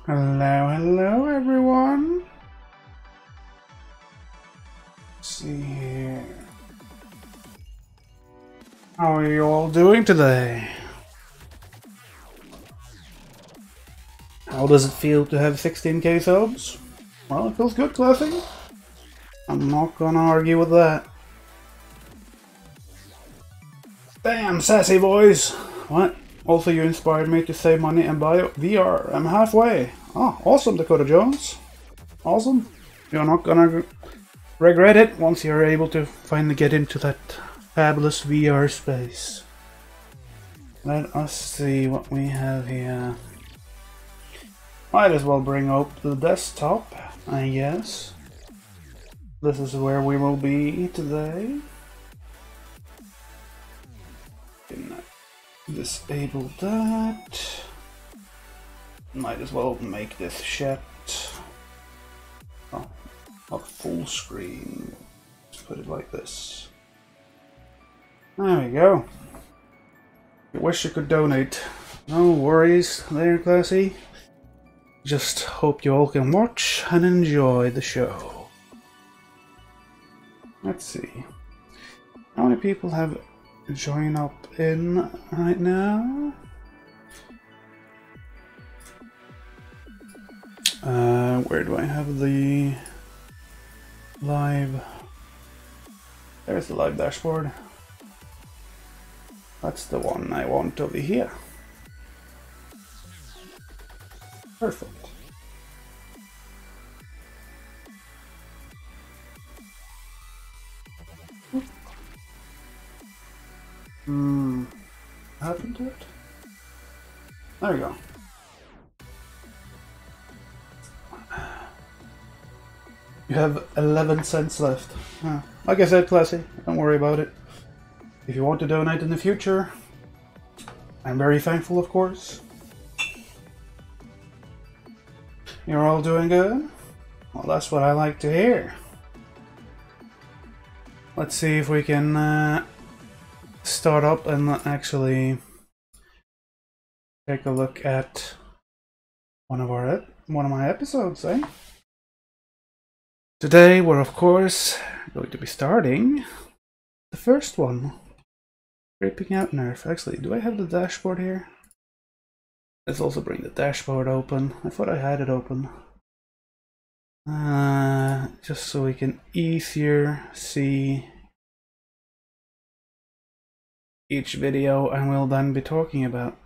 Hello everyone. Let's see here. How are you all doing today? How does it feel to have 16k subs? Well, it feels good, Classy. I'm not gonna argue with that. Damn, sassy boys! What? Also, you inspired me to save money and buy VR. I'm halfway. Oh, awesome, Dakota Jones. Awesome. You're not gonna regret it once you're able to finally get into that fabulous VR space. Let us see what we have here. Might as well bring up the desktop, I guess. This is where we will be today. Disable that. Might as well make this chat not full screen. Let's put it like this. There we go. I wish you could donate. No worries there, Classy. Just hope you all can watch and enjoy the show. Let's see. How many people have joined up in right now? Where do I have the Live. There's the live dashboard. That's the one I want over here. Perfect. Happened to it? There we go. You have 11 cents left. Like I said, Classy, don't worry about it. If you want to donate in the future, I'm very thankful, of course. You're all doing good? Well, that's what I like to hear. Let's see if we can start up and actually take a look at one of my episodes, eh? Today we're of course going to be starting the first one. Creeping out nerf. Actually, do I have the dashboard here? Let's also bring the dashboard open. I thought I had it open. Just so we can easier see each video I will then be talking about.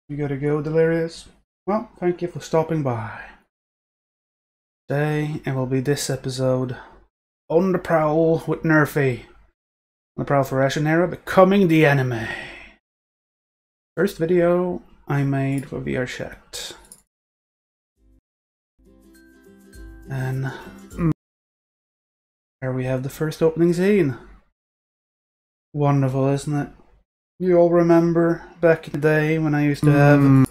You gotta go, Delirious? Well, thank you for stopping by. Today it will be this episode, On the Prowl with Nerfy. On the Prowl for Ration Era, Becoming the Enemy. First video I made for VRChat. And here we have the first opening scene. Wonderful, isn't it? You all remember back in the day when I used to have...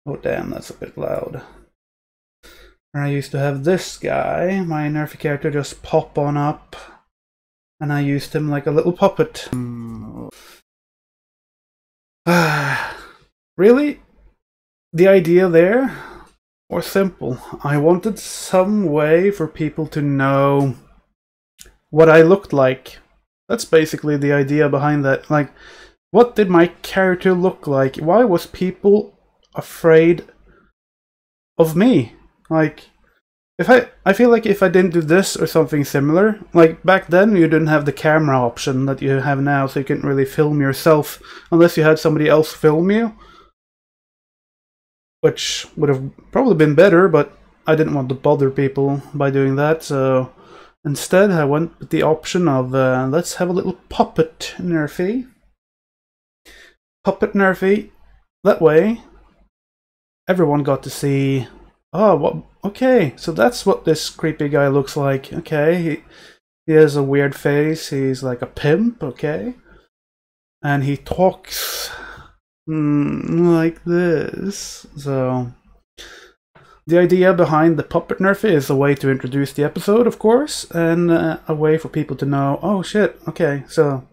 Oh damn, that's a bit loud. When I used to have this guy, my Nerfy character, just pop on up. And I used him like a little puppet. Really? The idea there was simple. I wanted some way for people to know what I looked like. That's basically the idea behind that. Like, what did my character look like? Why was people afraid of me? Like, I feel like if I didn't do this or something similar, like back then you didn't have the camera option that you have now, so you couldn't really film yourself unless you had somebody else film you, which would have probably been better, but I didn't want to bother people by doing that, so instead I went with the option of let's have a little puppet Nerfy. Puppet Nerfy. That way everyone got to see, oh, what? Okay, so that's what this creepy guy looks like. Okay, he has a weird face. He's like a pimp. Okay, and he talks like this. So the idea behind the puppet Nerfy is a way to introduce the episode, of course, and a way for people to know, oh shit, okay, so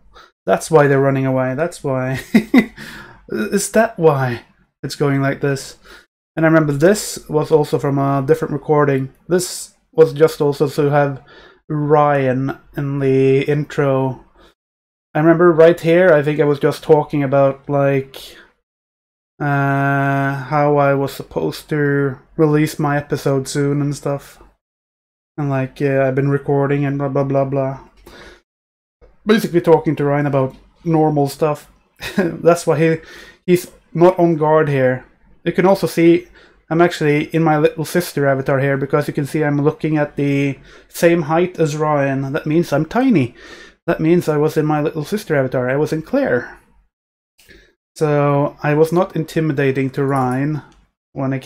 that's why they're running away. That's why. Is that why it's going like this? And I remember this was also from a different recording. This was just also to have Ryan in the intro. I remember right here, I think I was just talking about like how I was supposed to release my episode soon and stuff. And like, I've been recording and blah blah blah blah. Basically talking to Ryan about normal stuff. That's why he's not on guard here. You can also see I'm actually in my little sister avatar here, because you can see I'm looking at the same height as Ryan. That means I'm tiny. That means I was in my little sister avatar. I was in Claire. So I was not intimidating to Ryan when I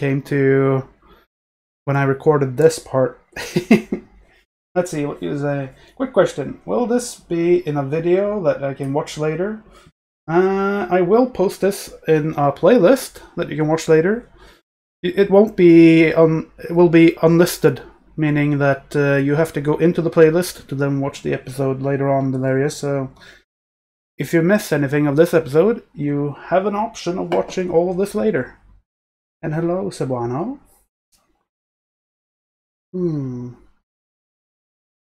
recorded this part. Let's see what you say. Quick question. Will this be in a video that I can watch later? I will post this in a playlist that you can watch later. It won't be it will be unlisted, meaning that you have to go into the playlist to then watch the episode later on in the area. So if you miss anything of this episode, you have an option of watching all of this later. And hello, Cebuano.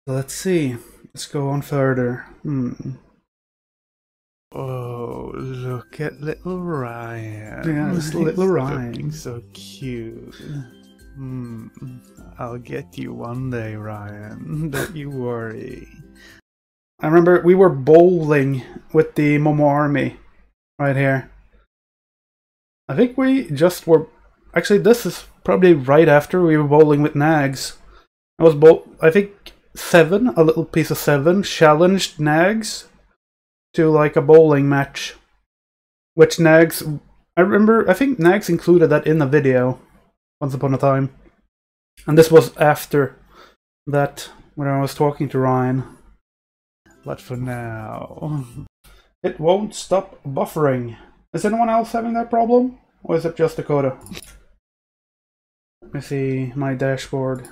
Let's see. Let's go on further. Oh, look at little Ryan. Yeah, it's little Ryan. So cute. I'll get you one day, Ryan. Don't you worry. I remember we were bowling with the Momo army right here. I think we just were... Actually, this is probably right after we were bowling with Nags. I think 7, a little piece of 7, challenged Nags to like a bowling match. Which Nags... I think Nags included that in the video once upon a time. And this was after that, when I was talking to Ryan. But for now... It won't stop buffering. Is anyone else having that problem? Or is it just Dakota? Let me see my dashboard.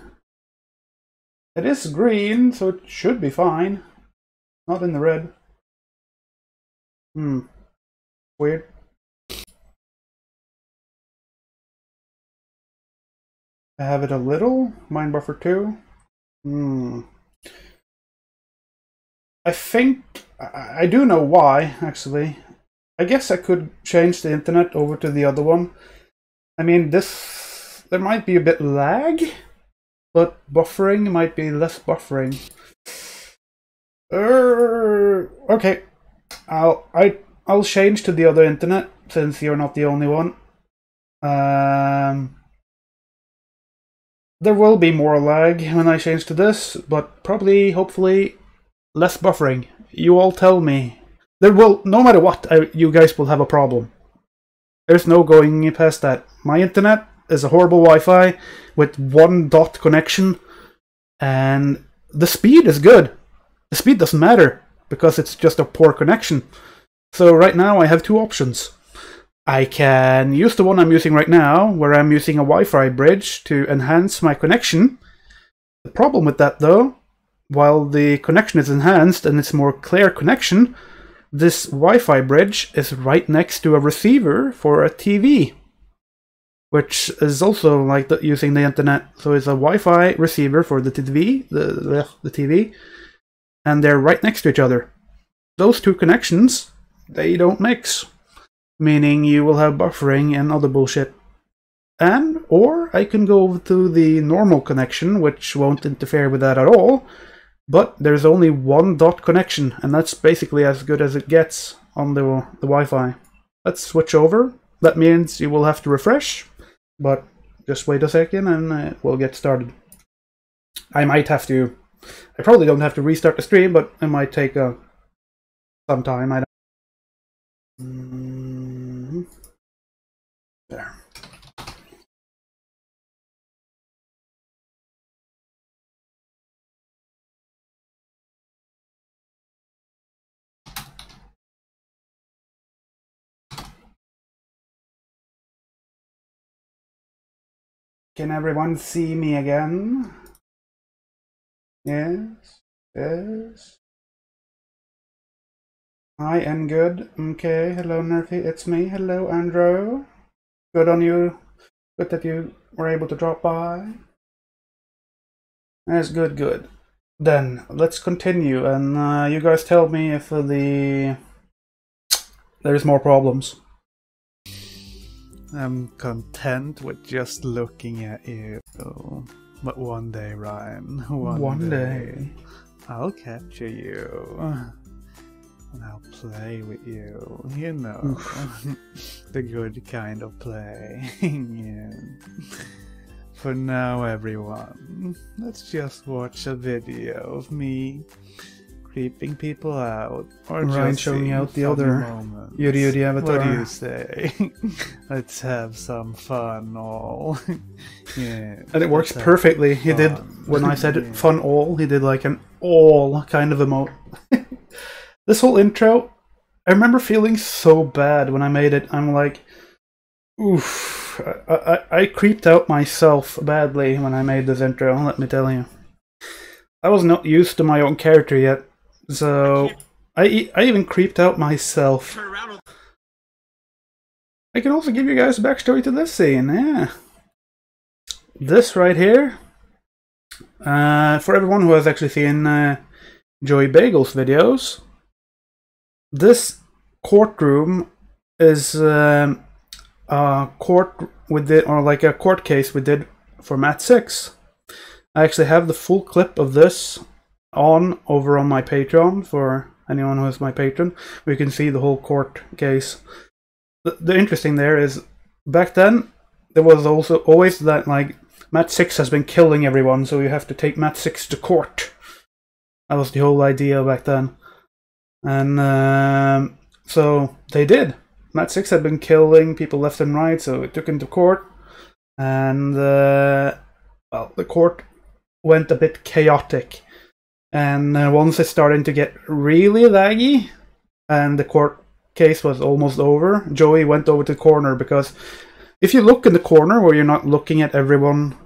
It is green, so it should be fine. Not in the red. Weird. I have it a little. Mine buffer too. I think I do know why, actually. I guess I could change the internet over to the other one. I mean, there might be a bit lag, but buffering might be less buffering. Okay, I'll change to the other internet since you're not the only one. There will be more lag when I change to this, but probably, hopefully, less buffering. You all tell me. There will, no matter what, you guys will have a problem. There's no going past that. My internet is a horrible Wi-Fi with 1 dot connection, and the speed is good. The speed doesn't matter because it's just a poor connection. So right now I have 2 options. I can use the one I'm using right now, where I'm using a Wi-Fi bridge to enhance my connection. The problem with that, though, while the connection is enhanced and it's more clear connection, this Wi-Fi bridge is right next to a receiver for a TV, which is also like using the internet. So it's a Wi-Fi receiver for the TV, the TV, and they're right next to each other. Those 2 connections, they don't mix, meaning you will have buffering and other bullshit. Or I can go to the normal connection, which won't interfere with that at all. But there's only 1 dot connection, and that's basically as good as it gets on the Wi-Fi. Let's switch over. That means you will have to refresh, but just wait a second and we'll get started. I might have to... I probably don't have to restart the stream, but it might take some time. I don't... There. Can everyone see me again? Yes, yes. Hi and good. Okay, hello Nerfy, it's me. Hello Andrew. Good on you. Good that you were able to drop by. That's good, good. Then, let's continue, and you guys tell me if there's more problems. I'm content with just looking at you. But one day, Ryan, one day, I'll capture you. And I'll play with you, you know. The good kind of play. Yeah. For now, everyone, let's just watch a video of me creeping people out, or Ryan just showing out the other Yuri avatar. What do you say? Let's have some fun, all. Yeah. And it works perfectly. He did, when I said fun all, he did like an all kind of emote. This whole intro, I remember feeling so bad when I made it. I'm like, oof. I creeped out myself badly when I made this intro, let me tell you. I was not used to my own character yet, so I even creeped out myself. I can also give you guys a backstory to this scene, yeah. This right here, for everyone who has actually seen Joey Bagel's videos, this courtroom is a court we did, or like a court case we did for Mat 6. I actually have the full clip of this over on my Patreon for anyone who is my patron. We can see the whole court case. The interesting there is, back then, there was also always that, like, Mat 6 has been killing everyone, so you have to take Mat 6 to court. That was the whole idea back then. And so they did. Mat 6 had been killing people left and right, so it took him to court. And, well, the court went a bit chaotic. And once it started to get really laggy, and the court case was almost over, Joey went over to the corner, because if you look in the corner where you're not looking at everyone,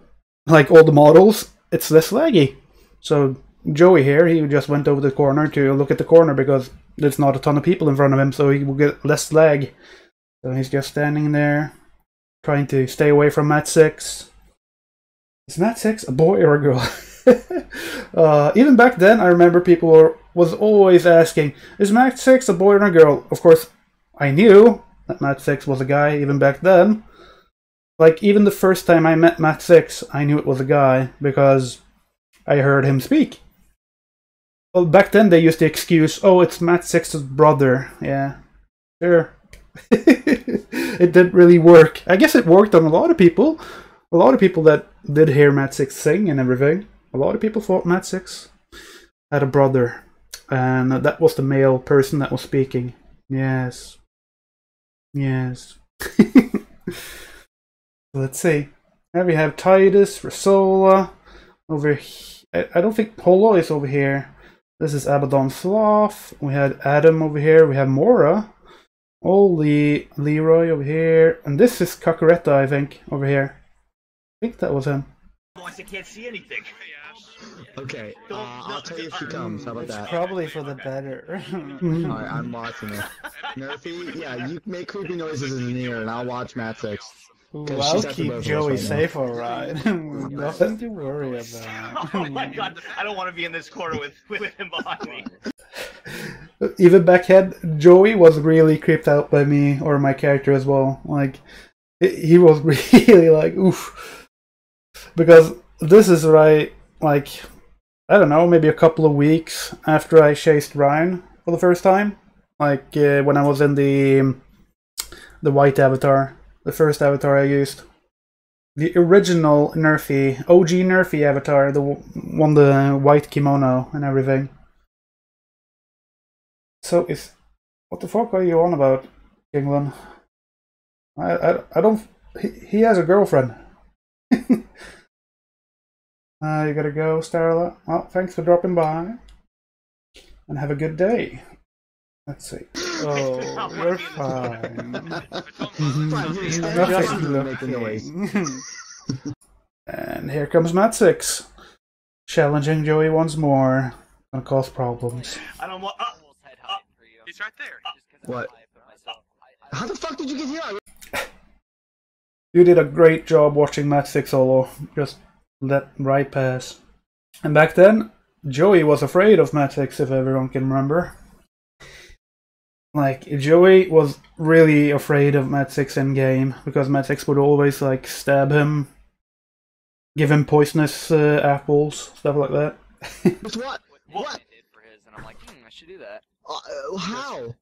like all the models, it's less laggy. So Joey here, he just went over to the corner to look at the corner because there's not a ton of people in front of him, so he will get less lag. So he's just standing there, trying to stay away from Mat 6. Is Mat 6 a boy or a girl? Even back then, I remember people was always asking, is Mat 6 a boy or a girl? Of course, I knew that Mat 6 was a guy even back then. Like, even the first time I met Mat 6, I knew it was a guy because I heard him speak. Well, back then they used the excuse, oh, it's Mat 6's brother. Yeah, sure. It didn't really work. I guess it worked on a lot of people. A lot of people that did hear Mat 6 sing and everything. A lot of people thought Mat 6 had a brother. And that was the male person that was speaking. Yes. Yes. Let's see. Here we have Titus, Rasola. Over here. I don't think Polo is over here. This is Abaddon Sloth. We had Adam over here. We have Mora. Holy Leroy over here. And this is Kakaretta, I think, over here. I think that was him. I can't see anything. Okay, I'll tell you if she comes. How about It's that? probably for the better. Alright, I'm watching it. Nerfy, yeah, you make creepy noises in the ear, and I'll watch Mat 6. Ooh, she's I'll at the keep both of us Joey right now. safe, alright. Nothing to worry about. Oh my god, I don't want to be in this corner with him behind me. Even back then, Joey was really creeped out by me or my character as well. Like, he was really like, oof. Because this is right, like, I don't know, maybe a couple of weeks after I chased Ryan for the first time. Like, when I was in the white avatar. The first avatar I used. The original Nerfy, OG Nerfy avatar, the one the white kimono and everything. So what the fuck are you on about, England? I don't. He has a girlfriend. You gotta go, Starla. Well, thanks for dropping by, and have a good day. Let's see. Oh, we're fine. Nothing making noise. And here comes Mat 6, challenging Joey once more. Gonna cause problems. I don't want. He's right there. What? How the fuck did you get here? You did a great job watching Mat 6 solo. Just let right pass. And back then, Joey was afraid of Mat 6, if everyone can remember. Like, Joey was really afraid of Mat 6 in game because Mat 6 would always like stab him, give him poisonous apples, stuff like that. What? What? And I'm like, I should do that. How?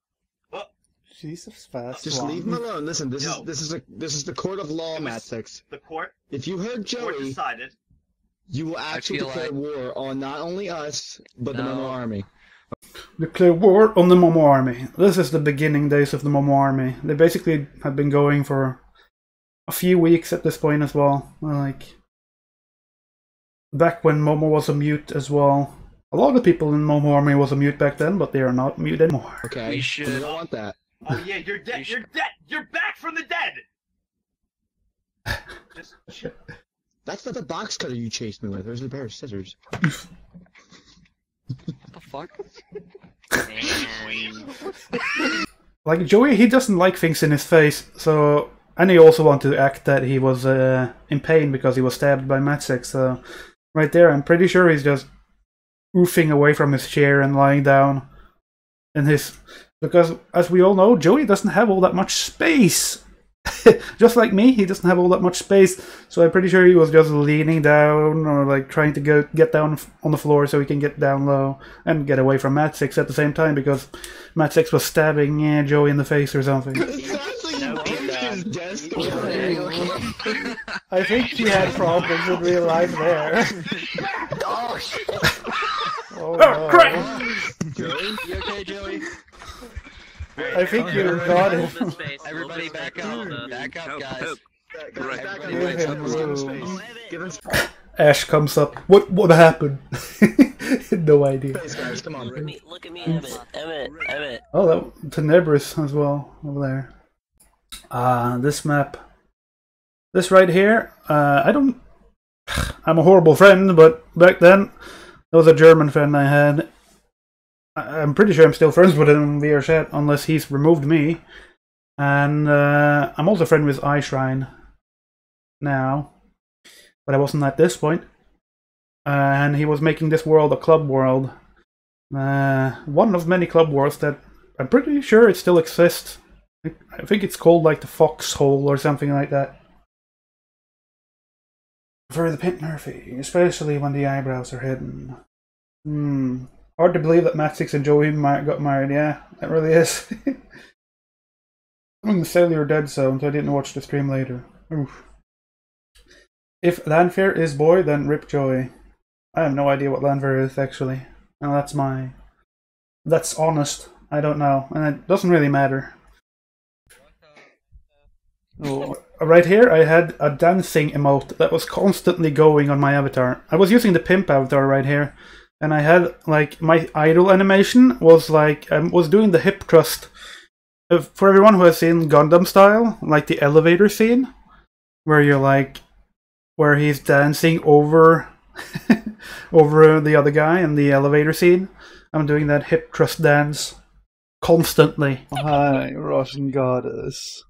Jesus, fast. Just one. leave him alone. Listen, this No. is the court of law, Mat 6. The court. If you hurt The court Joey, decided. you will actually feel declare like- war on not only us, but the No. Momo army. Declare war on the Momo army. This is the beginning days of the Momo army. They basically have been going for a few weeks at this point as well. Like, back when Momo was a mute as well. A lot of people in Momo army was a mute back then, but they are not mute anymore. Okay, We should- we don't want that. Oh yeah, you're dead. You're dead. You're back from the dead. Just That's not the box cutter you chased me with. There's a pair of scissors. What the fuck? Like, Joey, he doesn't like things in his face, so... And he also wanted to act that he was in pain because he was stabbed by Mat 6, so... Right there, I'm pretty sure he's just oofing away from his chair and lying down in his... Because, as we all know, Joey doesn't have all that much space! just like me, he doesn't have all that much space, so I'm pretty sure he was just leaning down or like trying to get down on the floor so he can get down low and get away from Matt Six at the same time because Matt Six was stabbing Joey in the face or something. I think he had problems in real life there. Oh, no. Joey? You okay, Joey? I think you got him. Everybody back up. Back up, guys. Ash comes up. What happened? No idea. Come on. Look at me, Emmett. Oh, that Tenebris as well over there. This map. This right here. I'm a horrible friend, but back then there was a German friend I had. I'm pretty sure I'm still friends with him in VRChat, unless he's removed me. And I'm also friends with iShrine now, but I wasn't at this point. And he was making this world a club world. One of many club worlds that I'm pretty sure it still exists. I think it's called like the Foxhole or something like that. For the Pit Murphy, especially when the eyebrows are hidden. Hard to believe that Matt Six and Joey got married, yeah, that really is. I'm in the Cellular Dead Zone, so I didn't watch the stream later. Oof. If Lanfair is boy, then rip Joey. I have no idea what Lanfair is, actually. No, that's honest. I don't know, and it doesn't really matter. Oh. Right here, I had a dancing emote that was constantly going on my avatar. I was using the pimp avatar right here. And I had, like, my idle animation was like, I was doing the hip thrust. For everyone who has seen Gundam Style, like the elevator scene, where you're like, where he's dancing over, over the other guy in the elevator scene. I'm doing that hip thrust dance constantly. Hi, Russian goddess.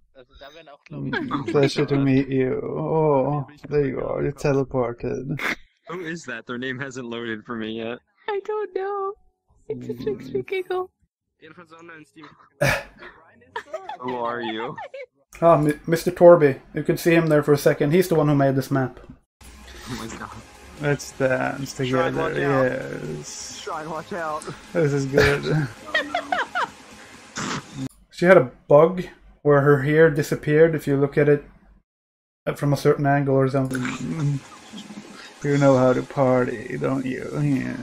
Pleasure to meet you. Oh, there you are. You're teleported. Who is that? Their name hasn't loaded for me yet. I don't know. It's a tricksy giggle. Who are you? Ah, Mr. Torby. You could see him there for a second. He's the one who made this map. Oh my god. Let's dance together. Yes. Try watch out. This is good. She had a bug where her hair disappeared if you look at it from a certain angle or something. You know how to party, don't you? Yeah.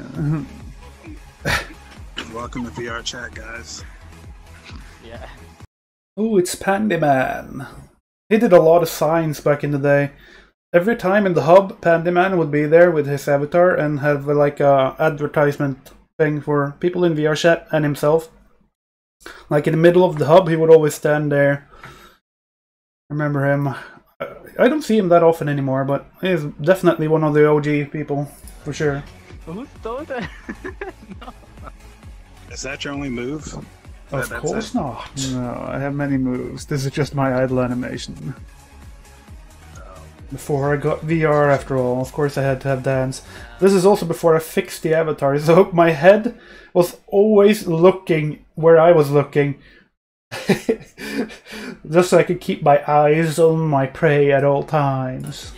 Welcome to VRChat, guys. Yeah. Oh, it's Pandyman. He did a lot of signs back in the day. Every time in the hub, Pandyman would be there with his avatar and have like a advertisement thing for people in VRChat and himself. Like in the middle of the hub, he would always stand there. I remember him. I don't see him that often anymore, but he's definitely one of the OG people, for sure. Who stole that? No. Is that your only move? Of course not. No, I have many moves. This is just my idle animation. Before I got VR, after all, of course I had to have dance. This is also before I fixed the avatar, so my head was always looking where I was looking. Just so I could keep my eyes on my prey at all times.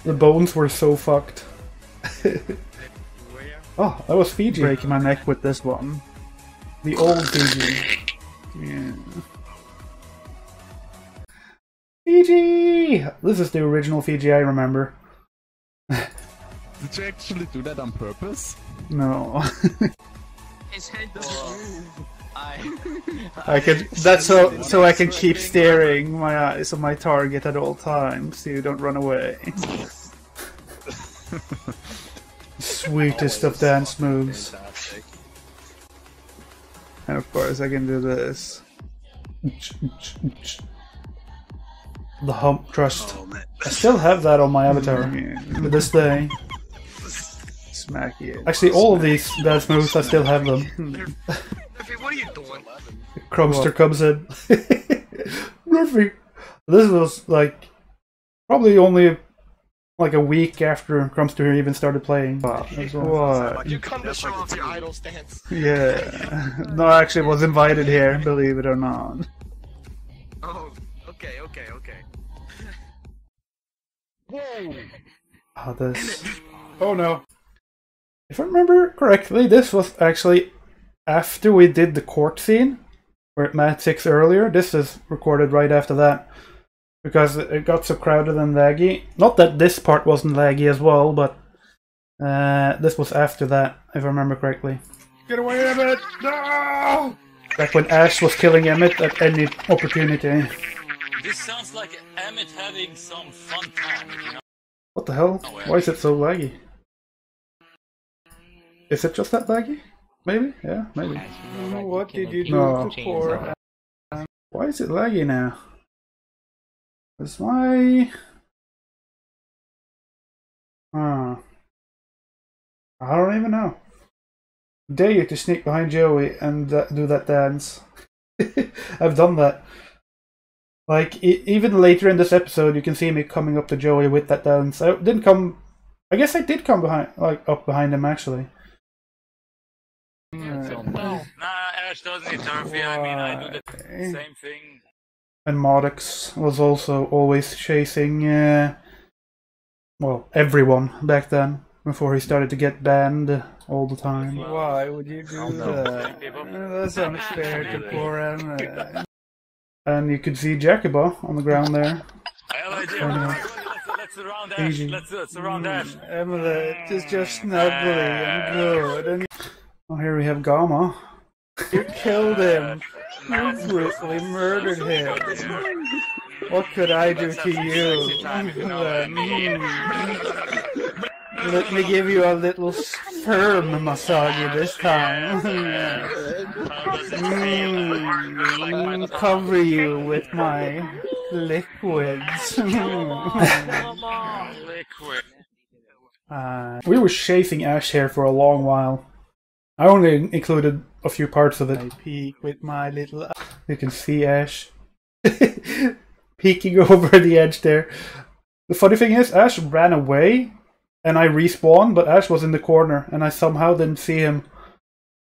The bones were so fucked. Oh, that was Fiji. Breaking my neck with this one. The old Fiji. Yeah. Fiji! This is the original Fiji I remember. Did you actually do that on purpose? No. His head doesn't move. I can. That's so I can keep staring my eyes on my target at all times, so you don't run away. Sweetest of dance moves. Fantastic. And of course, I can do this. The hump thrust. Oh, man. I still have that on my avatar to this day. Smack it. Actually, all of these dance moves, I still have them. Murphy, what are you doing? Crumster comes in. Murphy! This was like probably only like a week after Crumster even started playing. As well. What? You come to show off your idol stance. Yeah. No, I actually was invited here, believe it or not. Oh, okay. Oh, this. Oh no. If I remember correctly, this was actually after we did the court scene, where it met 6 earlier. This is recorded right after that. Because it got so crowded and laggy. Not that this part wasn't laggy as well, but this was after that, if I remember correctly. Get away, Emmett! No! Back when Ash was killing Emmett at any opportunity. This sounds like Emmett having some fun time, you know? What the hell? Why is it so laggy? Is it just that laggy? Maybe? Yeah, maybe. What did you do No. to poor Why is it laggy now? Is my... I don't even know. Dare you to sneak behind Joey and do that dance. I've done that. Like, even later in this episode, you can see me coming up to Joey with that dance. I didn't come... I guess I did come behind, like, up behind him, actually. Nah, Ash doesn't need trophy. I mean, I do the same thing. And Modix was also always chasing, well, everyone back then, before he started to get banned all the time. Why would you do that? That's unfair to poor Emmett. And you could see Jacoba on the ground there. I have an idea. Let's surround Ash. Easy. Let's surround Ash. Emmett is just snuggly and good. And Oh, here we have Gamma. you killed him. You brutally murdered him. What could I do to you? Let me give you a little sperm massage this time. Cover you with my liquids. We were chasing Ash here for a long while. I only included a few parts of it. I peek with my little... You can see Ash peeking over the edge there. The funny thing is, Ash ran away, and I respawned, but Ash was in the corner, and I somehow didn't see him.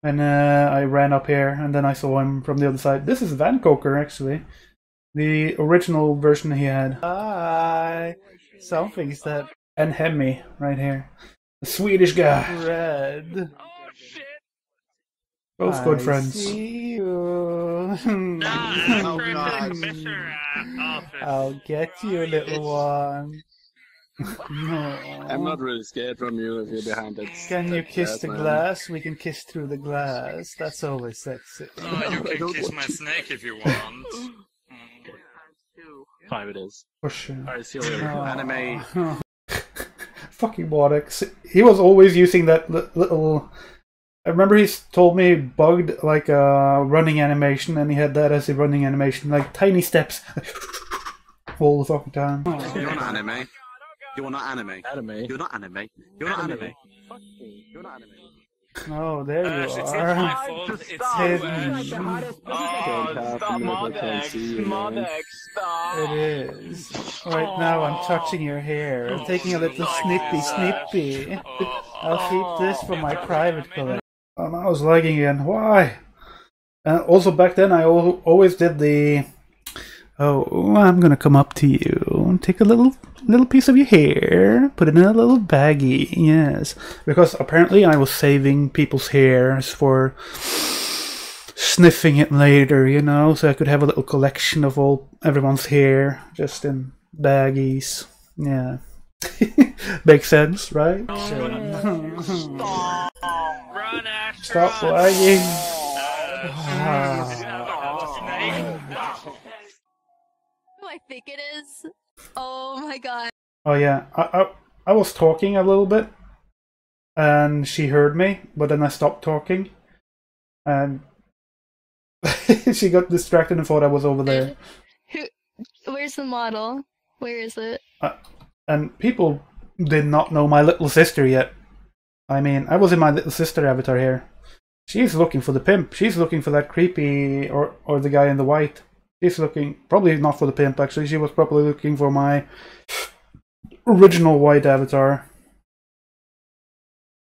And I ran up here, and then I saw him from the other side. This is Van Coker, actually. The original version he had. Something's that... And Hemi, right here. The Swedish guy. Red. Both good friends. See you. I'll get you, little one. No. I'm not really scared from you if you're behind that. Can you kiss the man. glass? We can kiss through the glass. That's always sexy. You can kiss my snake if you want. 5 it is. For sure. Alright, see you later. Anime. Fucking Modix. He was always using that little... I remember he told me bugged like a running animation, and he had that as a running animation, like tiny steps all the fucking time. You're not anime. You're not anime. You're not anime. You're not anime. You're not anime. Oh, there you It's not are. my fault. It's hidden. Stop, Modex, stop. It is. Right now I'm touching your hair. I'm taking a little snippy. I'll keep this for my private collection. And I was lagging again. Why? And also back then I always did the... Oh, I'm gonna come up to you and take a little piece of your hair, put it in a little baggie. Yes, because apparently I was saving people's hairs for sniffing it later, you know, so I could have a little collection of everyone's hair just in baggies. Yeah, makes sense, right? Stop lagging. I think it is. Oh my god. Oh yeah, I was talking a little bit, and she heard me, but then I stopped talking, and she got distracted and thought I was over there. Where's the model? Where is it? And people did not know my little sister yet. I mean, I was in my little sister avatar here. She's looking for the pimp. She's looking for that creepy or the guy in the white. She's looking, probably not for the pimp actually, she was probably looking for my original white avatar.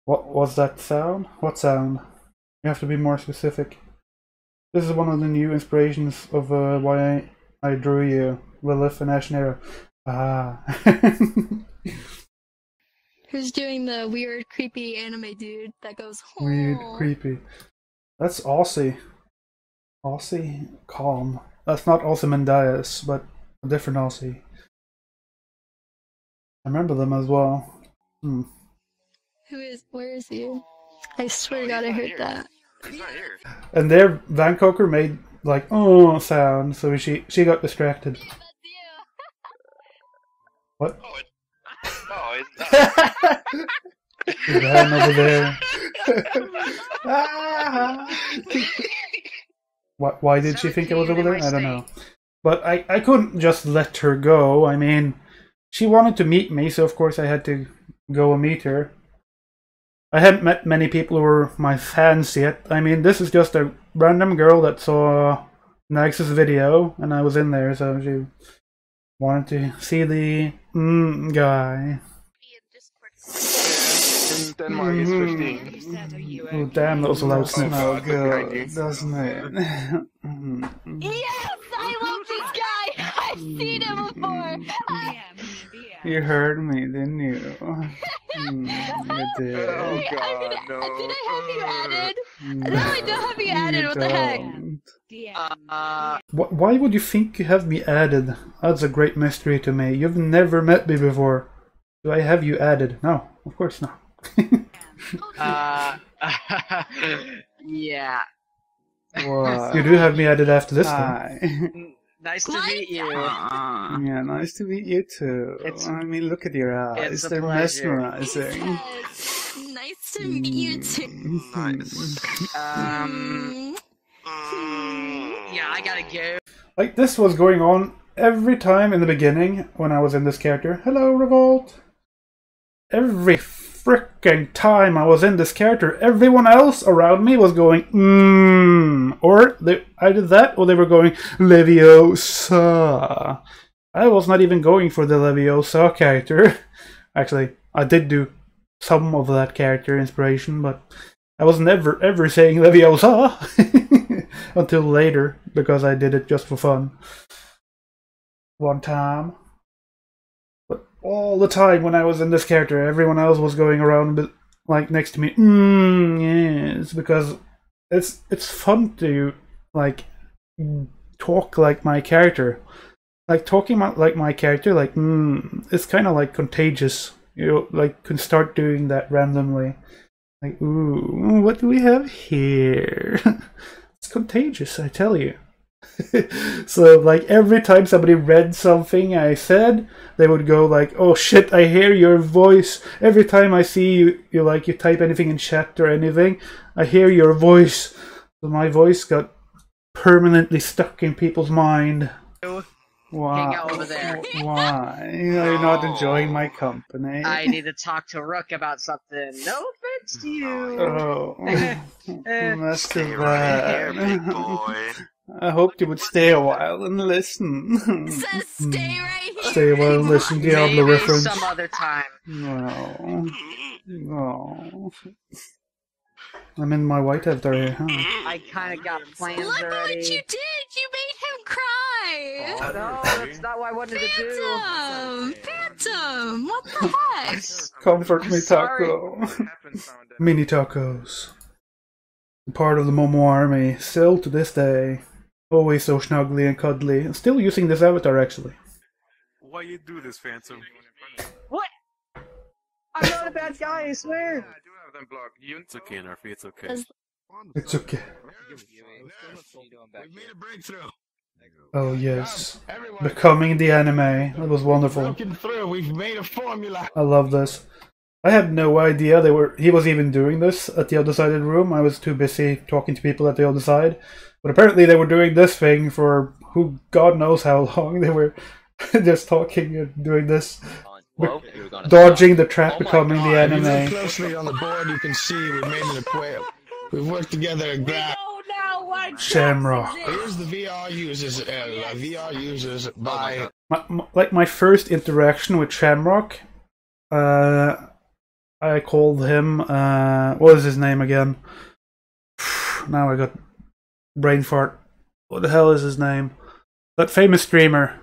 What was that sound? What sound? You have to be more specific. This is one of the new inspirations of why I drew you. Lilith and Ashnera. Ah. Who's doing the weird, creepy anime dude that goes, oh. Weird, creepy. That's Aussie. Aussie Calm. That's not Ozymandias, but a different Aussie. I remember them as well. Hmm. Where is he? I swear to God, I heard that. He's not here. And there, Van Coker made like oh sound, so she got distracted. Yeah, that's you. What? Oh, it's not. There's Van over there. Why did she think I was over there? I don't know. But I couldn't just let her go. I mean, she wanted to meet me, so of course I had to go and meet her. I hadn't met many people who were my fans yet. I mean, this is just a random girl that saw Nax's video, and I was in there, so she wanted to see the guy. In Denmark, it's 15. Oh, damn, that was a loud snip. Oh, good, doesn't it? Yes, I love this guy. I've seen him before. You heard me, didn't you? You did. Oh God, no. Did I have you added? No, I don't have you added. What the heck? Why would you think you have me added? That's a great mystery to me. You've never met me before. Do I have you added? No, of course not. Yeah. What? You do have me added after this one. Nice to meet you. Yeah, nice to meet you too. I mean, look at your eyes. They're mesmerizing. Nice to meet you too. Nice. Yeah, I gotta go. Like, this was going on every time in the beginning when I was in this character. Hello, Revolt! Every fricking time I was in this character, everyone else around me was going, or either that or they were going, Leviosa. I was not even going for the Leviosa character. Actually, I did do some of that character inspiration, but I was never ever saying Leviosa until later, because I did it just for fun. One time. But all the time when I was in this character, everyone else was going around a bit like next to me. Yes, because it's fun to like talk like my character. Like talking like my character, like it's kind of like contagious. You like can start doing that randomly. Like, ooh, what do we have here? It's contagious, I tell you. So like every time somebody read something I said, they would go like, oh shit, I hear your voice. Every time I see you type anything in chat or anything, I hear your voice. So my voice got permanently stuck in people's mind. Why? Hang out over there. Why? Are you not enjoying my company? I need to talk to Rook about something. No offense to you. Oh, that's too Right here, big bad. boy. I hoped you would stay a while and listen. Says stay right here. Stay a while and listen, Diablo Maybe reference. some other time. No. No. I'm in my white avatar, huh? I kind of got plans Look already. what you did. You made him cry. Oh, no, that's not what I wanted to do. Phantom. What the heck? Comfort me, Sorry. taco. Mini tacos. Part of the Momo army, still to this day. Always so snuggly and cuddly. And still using this avatar, actually. Why you do this, Phantom? What? I'm not a bad guy, I swear. I do have them blocked. It's okay, Narfi, it's okay. It's okay. We made a breakthrough. Oh yes. Becoming the anime. That was wonderful. Broken through. We've made a formula. I love this. I had no idea he was even doing this at the other side of the room. I was too busy talking to people at the other side. But apparently they were doing this thing for who God knows how long. They were just talking and doing this. Dodging the trap, becoming the If you look anime. closely on the board, you can see we've made an equation. We've worked together a graph. Shamrock. Here's the VR users. VR users by. My first interaction with Shamrock, I called him, what was his name again? Now I got brain fart. What the hell is his name? that famous streamer,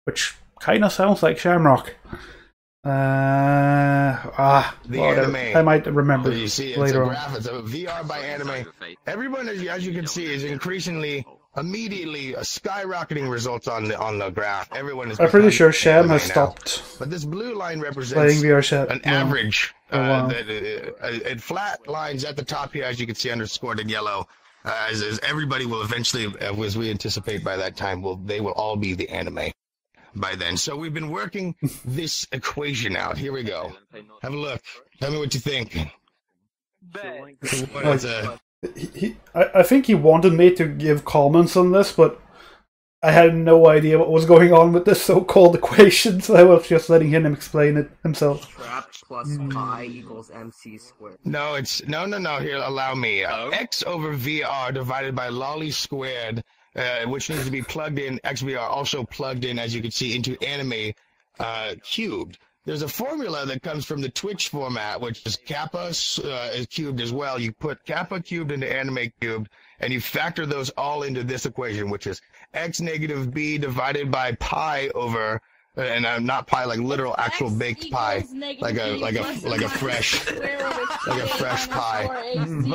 which kind of sounds like Shamrock. The whatever. anime. I might remember You see, it's later a on. graph. It's a VR by anime. Everyone, as you can see, is increasingly, immediately skyrocketing results on the graph. Everyone is. I'm pretty sure Sham anime has now. stopped But this blue line playing represents VRChat. an average. Wow. It flat lines at the top here, as you can see, underscored in yellow. As everybody will eventually, as we anticipate by that time, they will all be the anime by then. So we've been working this equation out. Here we go. Have a look. Tell me what you think. What is I think he wanted me to give comments on this, but I had no idea what was going on with this so-called equation, so I was just letting him explain it himself. Trapped plus pi equals mc squared. No, it's no. Here, allow me. X over VR divided by lolly squared, which needs to be plugged in. XVR also plugged in, as you can see, into anime cubed. There's a formula that comes from the Twitch format, which is kappa is cubed as well. You put kappa cubed into anime cubed, and you factor those all into this equation, which is x negative b divided by pi over, and not pi like literal actual baked pie, like a fresh pie. B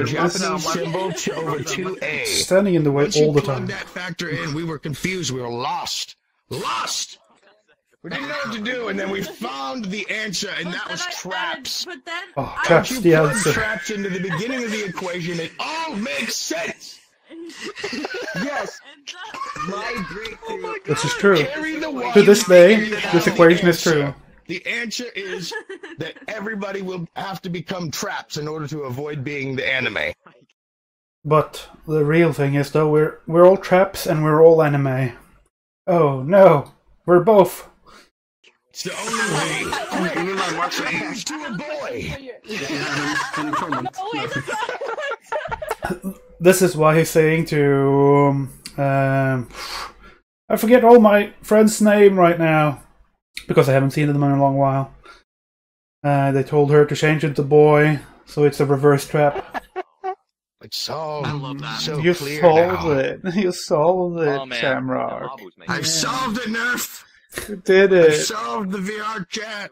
Japanese symbol over 2a. Standing in the way all the time. That factor in, we were confused. We were lost. We didn't know what to do, and then we found the answer, and that was traps. Oh, traps the answer. Traps into the beginning of the equation. It all makes sense. Yes. My breakthrough. This is true. To this day, this equation is true. The answer is that everybody will have to become traps in order to avoid being the anime. But the real thing is, though, we're all traps and we're all anime. Oh no, we're both. It's the only way to change to a boy. This is why he's saying to I forget all my friends' name right now because I haven't seen them in a long while. They told her to change it to boy, so it's a reverse trap. It's solved. I love that. So You clear solved now. it. You solved it, Oh, man. Shamrock. I've solved it, Nerf. You did I've it. solved the VR chat.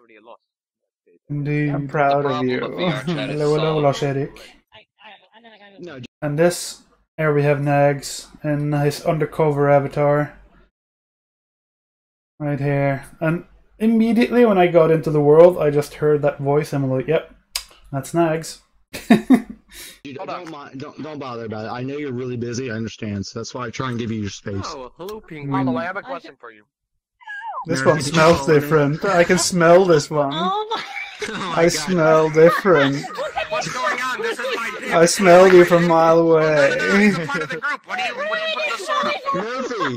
Indeed. I'm proud of you. Hello, Lars-Erik. And this, here we have Nags and his undercover avatar. Right here. And immediately when I got into the world, I just heard that voice and I'm like, yep, that's Nags. Dude, don't bother about it. I know you're really busy, I understand, so that's why I try and give you your space. Oh, hello, Pink Mama. I have a question for you. This one smells different. I can smell this one. I smell different. What's going on? This is my dick. I smelled you from a mile away.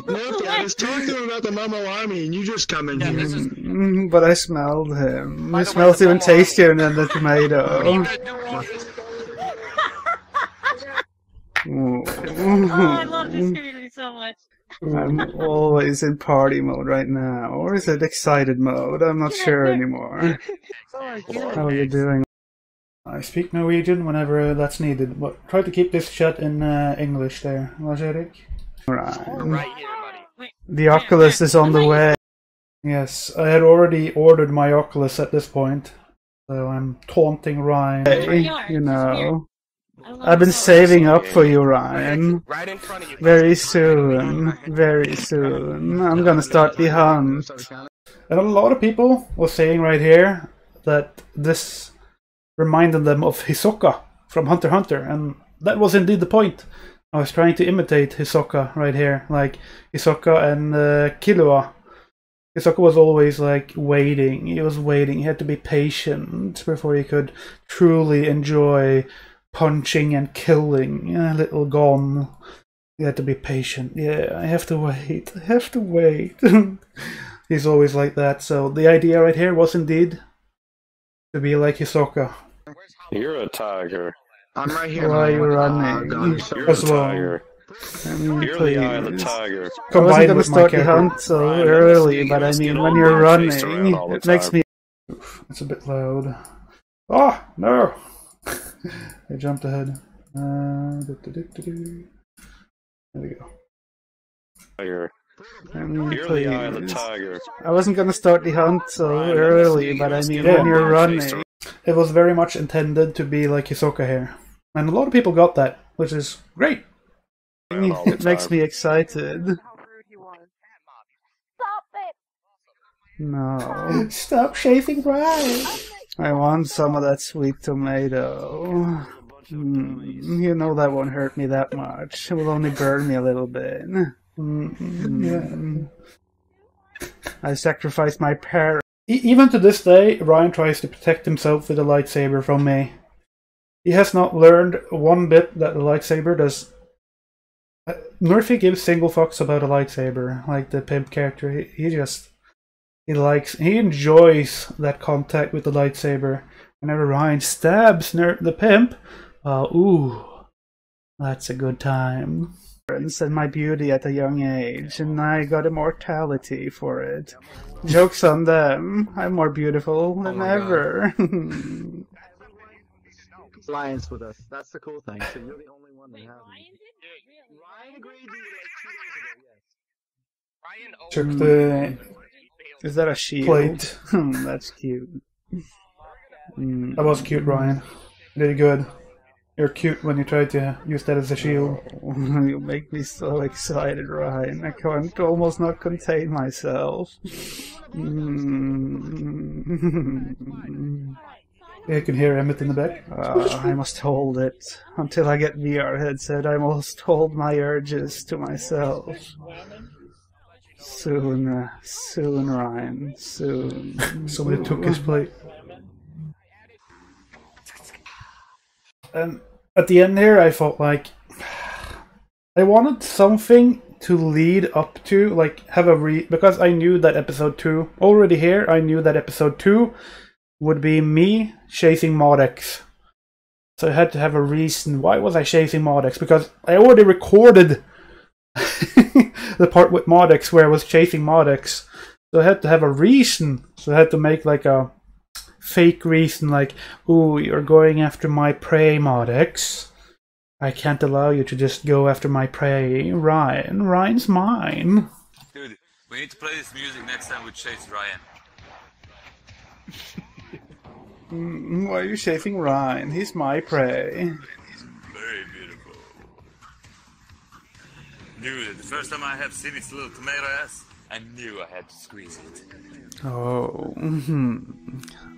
Murphy, I was talking to him about the Momo Army, and you just come in here. But I smelled him. It smells even tastier than the tomato. Oh, I love this community so much. I'm always in party mode right now. Or is it excited mode? I'm not sure anymore. How are you doing? I speak Norwegian whenever that's needed, but try to keep this chat in English there, Lars-Erik. Right. The Oculus is on the way. Yes, I had already ordered my Oculus at this point, so I'm taunting Ryan. Hey, you know. I've been saving up for you, Ryan. Very soon. Very soon. I'm gonna start the hunt. And a lot of people were saying right here that this reminded them of Hisoka from Hunter x Hunter, and that was indeed the point. I was trying to imitate Hisoka right here, like Hisoka and Killua. Hisoka was always like waiting. He was waiting. He had to be patient before he could truly enjoy punching and killing little Gon. You had to be patient. Yeah, I have to wait. I have to wait. He's always like that. So the idea right here was indeed to be like Hisoka. You're a tiger. I'm right here. Why are you running? You're As a well. tiger. I mean, You're please. the eye of the tiger. I wasn't gonna start the hunt so early, but I mean, when you're running, it makes me... It's a bit loud. Oh, no! I jumped ahead. There we go. tiger. You're Please. the eye of the tiger. I wasn't gonna start the hunt so early, but I mean, when you're running, it was very much intended to be like Hisoka here. And a lot of people got that, which is great. It makes me excited. Stop it! No. Stop shaving Ryan! I want some of that sweet tomato. You know that won't hurt me that much. It will only burn me a little bit. I sacrificed my parents. Even to this day, Ryan tries to protect himself with a lightsaber from me. He has not learned one bit that the lightsaber does. Murphy gives single fucks about a lightsaber, like the pimp character. He enjoys that contact with the lightsaber. Whenever Ryan stabs the pimp, ooh, that's a good time. And my beauty at a young age, and I got immortality for it. Joke's on them. I'm more beautiful than ever. Alliance with us. That's the cool thing. So you're the only one that has it. Ryan agreed to you like 2 days ago. Yes. Took the. Is that a shield? Plate. That's cute. That was cute, Ryan. You did good. You're cute when you try to use that as a shield. You make me so excited, Ryan. I can't almost not contain myself. You can hear Emmett in the back. I must hold it. Until I get VR headset, I must hold my urges to myself. Soon, Ryan. Soon. Somebody took his plate. And at the end here, I felt like I wanted something to lead up to, like have a because I knew that episode 2 already here. I knew that episode 2 would be me chasing Modex, so I had to have a reason. Why was I chasing Modex? Because I already recorded the part with Modex where I was chasing Modex, so I had to have a reason. So I had to make like a fake reason, like, ooh, you're going after my prey, Modex. I can't allow you to just go after my prey. Ryan's mine. Dude, we need to play this music next time we chase Ryan. Why are you chasing Ryan? He's my prey. Very beautiful. Dude, the first time I have seen its little tomato ass, I knew I had to squeeze it. Oh,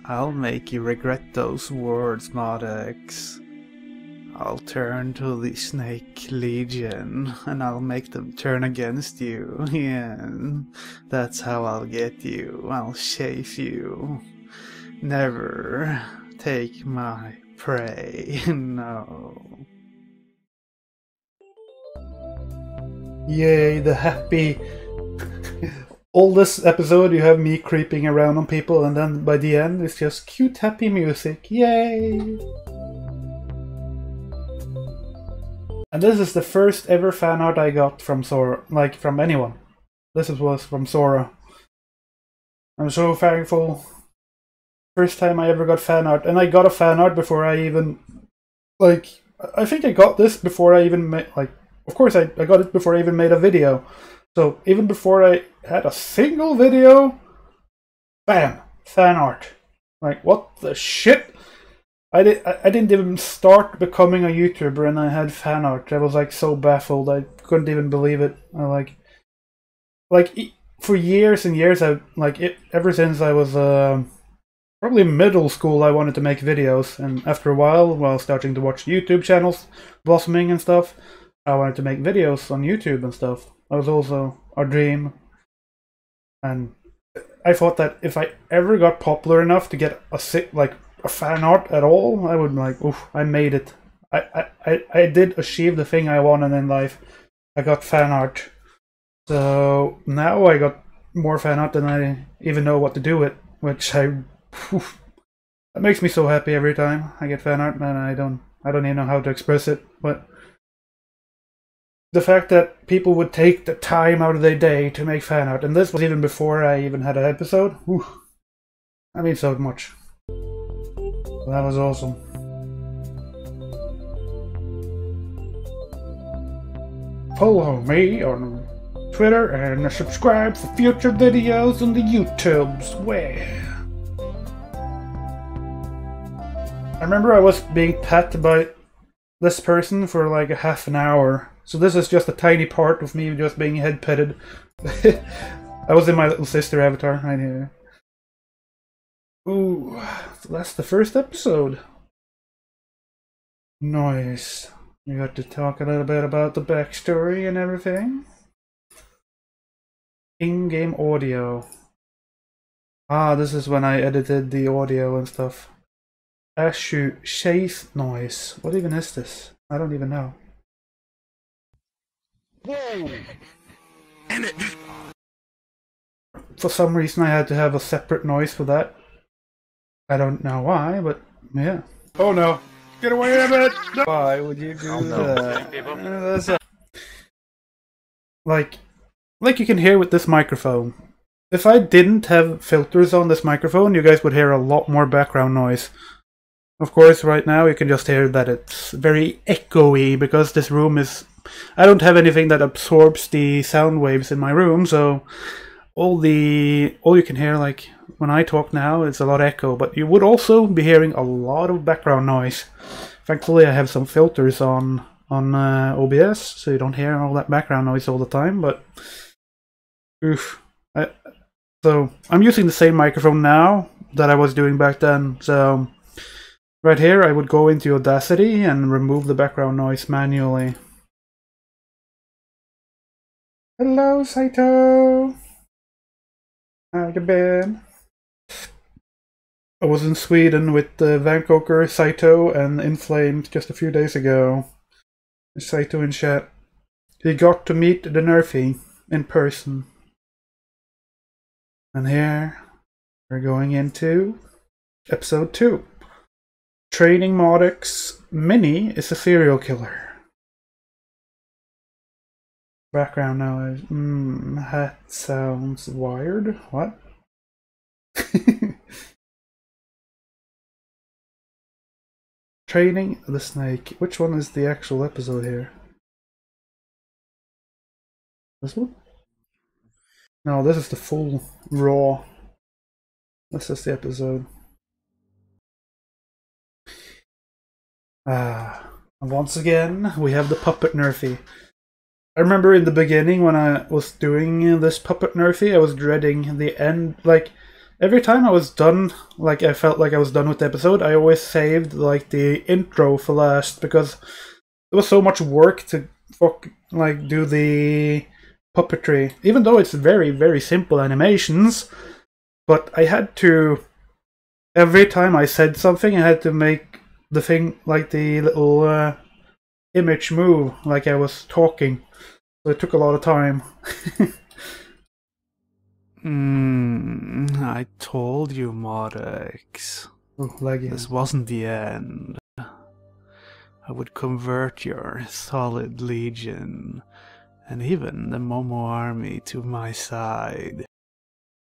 I'll make you regret those words, Modex. I'll turn to the Snake Legion, and I'll make them turn against you. Yeah, that's how I'll get you. I'll chafe you. Never take my prey, no. Yay, the happy... All this episode you have me creeping around on people, and then by the end it's just cute happy music. Yay! And this is the first ever fan art I got from Sora, like from anyone. This was from Sora. I'm so thankful. First time I ever got fan art, and I got a fan art before I even, like, I think I got this before I even made, like, of course I got it before I even made a video. So even before I had a single video, bam, fan art. Like, what the shit? I didn't even start becoming a YouTuber and I had fan art. I was like so baffled. I couldn't even believe it. I for years and years, ever since I was probably middle school, I wanted to make videos. And after a while starting to watch YouTube channels blossoming and stuff, I wanted to make videos on YouTube and stuff. That was also a dream. And I thought that if I ever got popular enough to get a fan art at all, I would oof, I made it. I did achieve the thing I wanted in life. I got fan art. So now I got more fan art than I even know what to do with, which that makes me so happy every time I get fan art, and I don't even know how to express it, but the fact that people would take the time out of their day to make fan art, and this was even before I even had an episode, whew, that means so much. That was awesome. Follow me on Twitter, and subscribe for future videos on the YouTubes. Where I remember I was being pet by this person for like a half an hour. So this is just a tiny part of me just being head petted. I was in my little sister avatar right here. Ooh, so that's the first episode. Nice. We got to talk a little bit about the backstory and everything. In-game audio. Ah, this is when I edited the audio and stuff. Ashu chase noise. What even is this? I don't even know. Whoa! Damn it! For some reason I had to have a separate noise for that. I don't know why, but yeah. Oh no. Get away from it! No. Why would you do that? That's like you can hear with this microphone. If I didn't have filters on this microphone, you guys would hear a lot more background noise. Of course, right now you can just hear that it's very echoey because this room is... I don't have anything that absorbs the sound waves in my room, so all you can hear, like when I talk now, is a lot of echo, but you would also be hearing a lot of background noise. Thankfully I have some filters on OBS, so you don't hear all that background noise all the time, but oof. So I'm using the same microphone now that I was doing back then, so right here I would go into Audacity and remove the background noise manually. Hello, Saito! How you been? I was in Sweden with Vancouver, Saito, and Inflamed just a few days ago. Saito in chat. He got to meet the Nerfy in person. And here we're going into episode 2. Training Modix Mini is a serial killer. Background noise. That sounds wired. What? Training the Snake. Which one is the actual episode here? This one? No, this is the full raw. This is the episode. And once again, we have the puppet Nerfy. I remember in the beginning when I was doing this puppet Nerfy, I was dreading the end. Like, every time I was done, like I felt like I was done with the episode, I always saved like the intro for last because it was so much work to do the puppetry. Even though it's very, very simple animations, but I had to, every time I said something, I had to make the thing, like the little image move like I was talking. So it took a lot of time. I told you, Modix. This wasn't the end. I would convert your solid legion and even the Momo army to my side.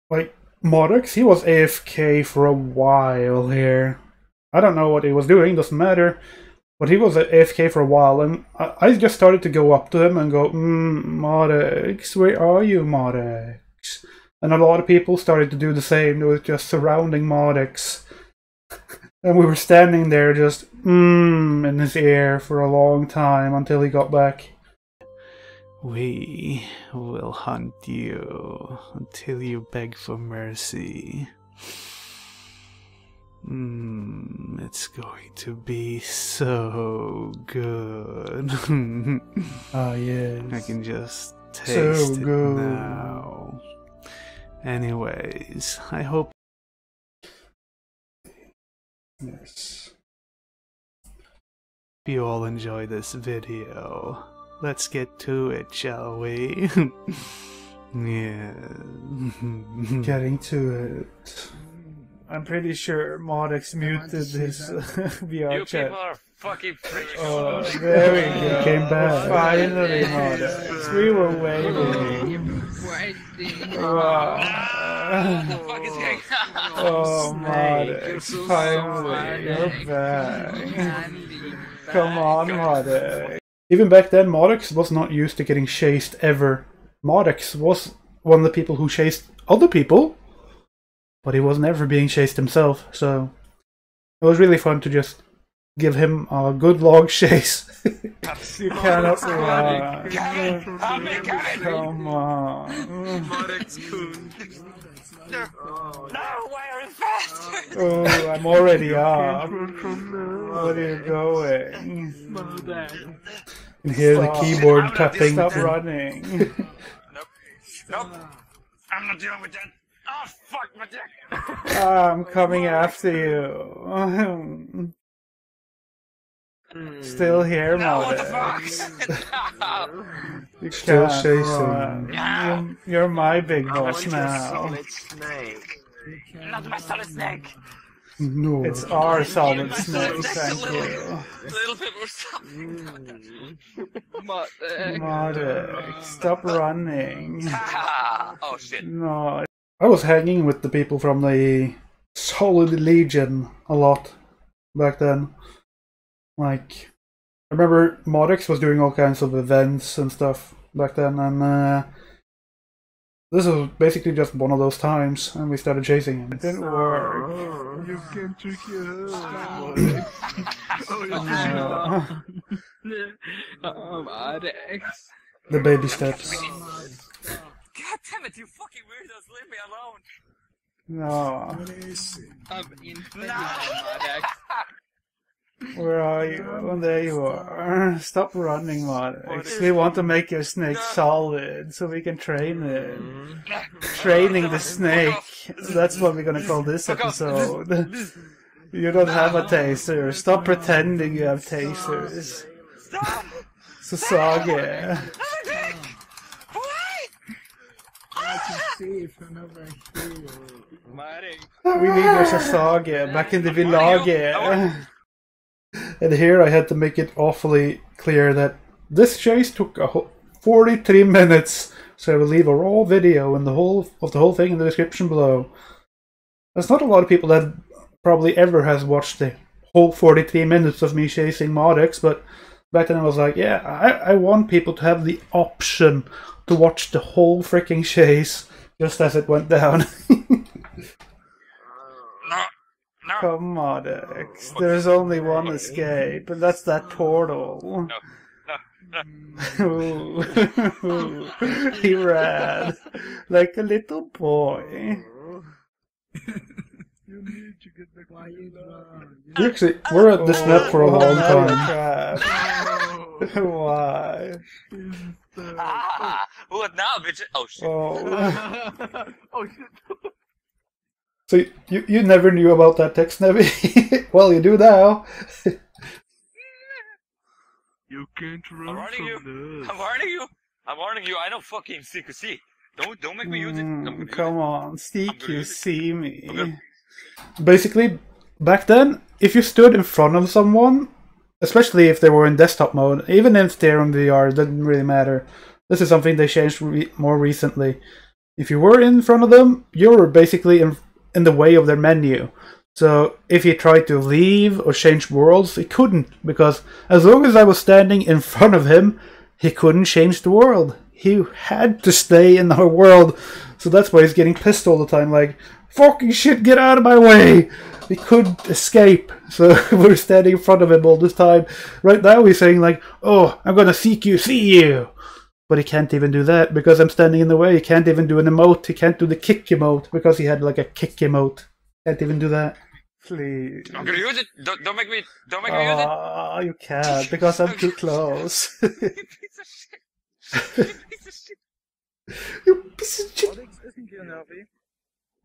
Like, Modix, he was AFK for a while here. I don't know what he was doing, doesn't matter. But he was AFK for a while, and I just started to go up to him and go, Modix, where are you, Modix? And a lot of people started to do the same. They were just surrounding Modix. And we were standing there just, in his ear for a long time until he got back. We will hunt you until you beg for mercy. It's going to be so good. Oh yeah, I can just taste so it good now. Anyways, I hope. Yes. You all enjoy this video. Let's get to it, shall we? Yeah. Getting to it. I'm pretty sure Modix muted his VRChat. You people are fucking freaks. Oh, there we go. Came back. Finally, Modix. We were waiting. Oh, Modix. Finally, you're back. Come on, Modix. Even back then, Modix was not used to getting chased ever. Modex was one of the people who chased other people, but he was never being chased himself, so it was really fun to just give him a good long chase. You cannot run. Come on. No, why are you faster? Oh, I'm already up. Where are you going? You can hear the keyboard tapping. Stop running. Nope. I'm not dealing with that. Oh, fuck my dick. I'm coming after you. Still here, Modex. You still chasing. You're my big boss now. Not my solid snake. No. It's our solid snake, thank you. Little bit more solid. Modex, stop running. Oh shit. No. I was hanging with the people from the Solid Legion a lot back then. Like, I remember Modex was doing all kinds of events and stuff back then, and this was basically just one of those times, and we started chasing him. It didn't work. You can trick your Modex. The baby steps. God damn it, you fucking weirdos, leave me alone. No. I'm in Modex. Where are you? Oh, there you are. Stop running, Modex. We want to make your snake solid so we can train it. Training the snake. That's what we're gonna call this episode. You don't have a taser. Stop pretending you have tasers. Sasage. We need your Sasage back in the village. And here I had to make it awfully clear that this chase took 43 minutes, so I will leave a raw video in the whole thing in the description below. There's not a lot of people that probably ever has watched the whole 43 minutes of me chasing Modex, but back then I was like, yeah, I want people to have the option to watch the whole freaking chase just as it went down. Come on, Modex. There's only one escape, and that's that portal. No. He ran like a little boy. Actually, we're at this map for a long time. Why? What now, bitch? Oh shit. Oh shit. So you never knew about that text, Nevi? Well, you do now. You can't run I'm warning you. this. I'm warning you. I know fucking CQC. Don't make me use it. Come on, CQC me. Basically, back then, if you stood in front of someone, especially if they were in desktop mode, even if they're in VR, it didn't really matter. This is something they changed more recently. If you were in front of them, you were basically in the way of their menu. So if he tried to leave or change worlds, he couldn't, because as long as I was standing in front of him, he couldn't change the world. He had to stay in our world. So that's why he's getting pissed all the time, like, fucking shit, get out of my way! He couldn't escape, so we're standing in front of him all this time. Right now he's saying like, oh, I'm gonna CQC you! But he can't even do that because I'm standing in the way. He can't even do an emote. He can't do the kick emote because he had like a kick emote. Can't even do that. Please. I'm gonna use it. Don't make me use it. Oh, you can't because I'm too close. You piece of shit. You piece of shit. You piece of shit. Isn't he unhealthy?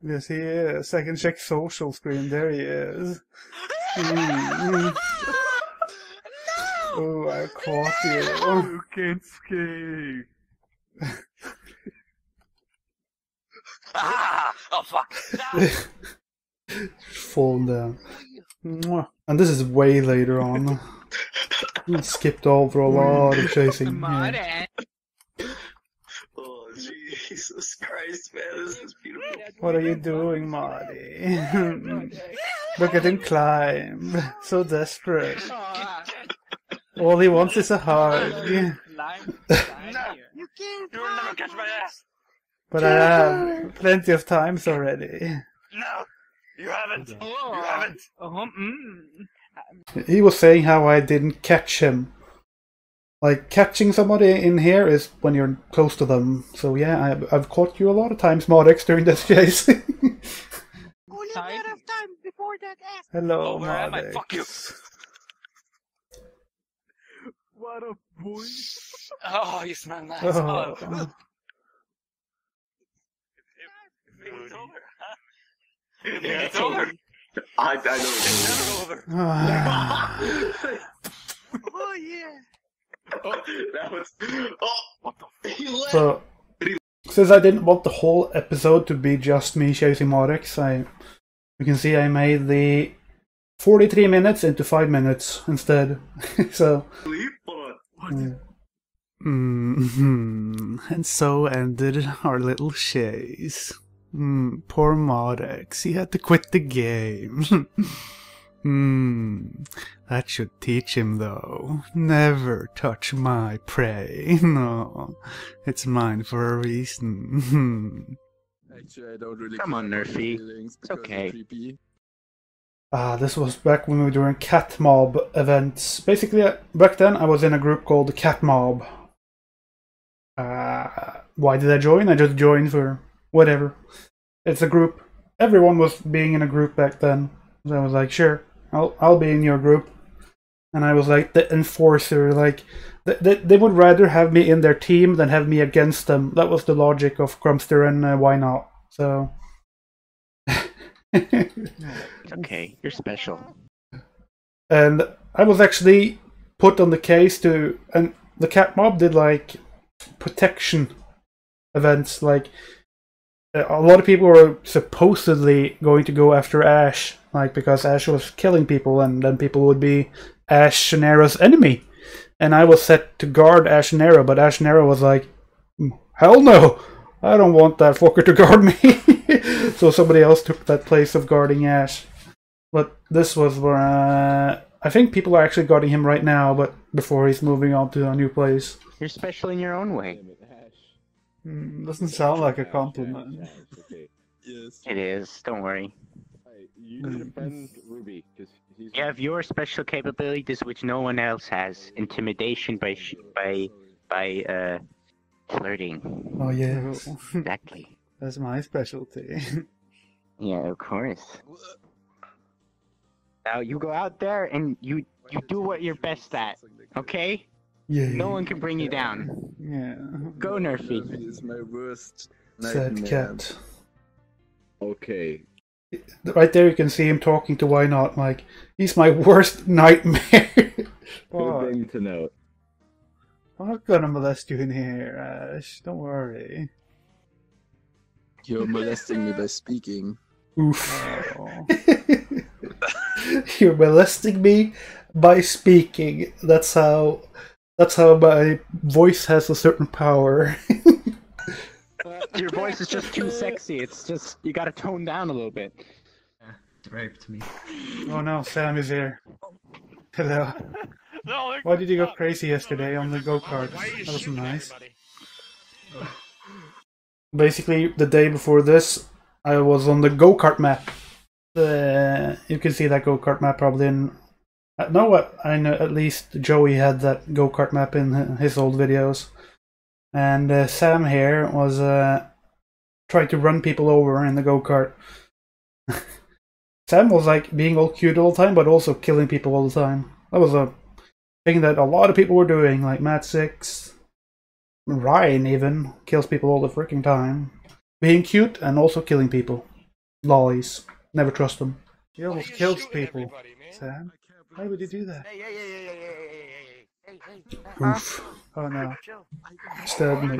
Yes, he is. I can check social screen. There he is. Oh, I caught you. You can't escape. Oh fuck. Falling down. Mwah. And this is way later on. We skipped over a lot of chasing. Yeah. Oh, Jesus Christ, man. This is beautiful. What are you doing, Marty? Look at him climb. So desperate. All he wants is a hug. You can't You will never catch my ass. But I have plenty of times already. No, you haven't. You haven't. He was saying how I didn't catch him. Like, catching somebody in here is when you're close to them. So yeah, I've caught you a lot of times, Modix, during this chase. Hello, Where am I? Modix. Fuck you. What a boy. Oh, you smell nice. Oh. It's over, huh? It's over. I know. It's never over. Oh yeah. Oh, that was. Oh, what the fuck? So, since I didn't want the whole episode to be just me chasing Modix, you can see I made the 43 minutes into 5 minutes instead. So. And so ended our little chase. Poor Modix, he had to quit the game. That should teach him though. Never touch my prey. No, it's mine for a reason. Actually, I don't really. Come on, Nerfy. It's okay. This was back when we were doing cat mob events. Basically, back then I was in a group called the Cat Mob. Why did I join? I just joined for whatever. It's a group. Everyone was being in a group back then. So I was like, sure, I'll be in your group. And I was like the enforcer. Like they would rather have me in their team than have me against them. That was the logic of Crumpster and Why Not. So. It's okay, you're special. And I was actually put on the case to, and the Cat Mob did like protection events. Like a lot of people were supposedly going to go after Ash, like because Ash was killing people, and then people would be Ash and Arrow's enemy. And I was set to guard Ash and Arrow, but Ash and Arrow was like, hell no, I don't want that fucker to guard me. So somebody else took that place of guarding Ash. But this was where I think people are actually guarding him right now, but before he's moving on to a new place. You're special in your own way. Doesn't sound like a compliment. Yes. It is, don't worry. You need to defend Ruby, because he's... You have your special capabilities which no one else has. Intimidation by flirting. Oh yeah. Exactly. That's my specialty. Yeah, of course. Now you go out there and you do what you're best at, okay? Yeah. No one can bring you down. Yeah. Go, Nerfy. Nerfy is my worst Sad nightmare. cat. Okay. Right there you can see him talking to Why Not, like, he's my worst nightmare. Good thing to note. I'm not gonna molest you in here, Ash. Don't worry. You're molesting me by speaking. Oof. Oh. You're molesting me by speaking. That's how my voice has a certain power. Your voice is just too sexy. It's just, you gotta tone down a little bit. Raped me. Oh no, Sam is here. Hello. No, Why did you go crazy yesterday on the go-kart? That was nice. Basically, the day before this, I was on the go-kart map. You can see that go-kart map probably in... No, what? I know at least Joey had that go-kart map in his old videos. And Sam here was trying to run people over in the go-kart. Sam was like being all cute all the time, but also killing people all the time. That was a thing that a lot of people were doing, like Matt6, Ryan even kills people all the freaking time. Being cute and also killing people. Lollies. Never trust them. He almost kills people. Sam, why would you do that? Oof. Oh no. Stabbed me.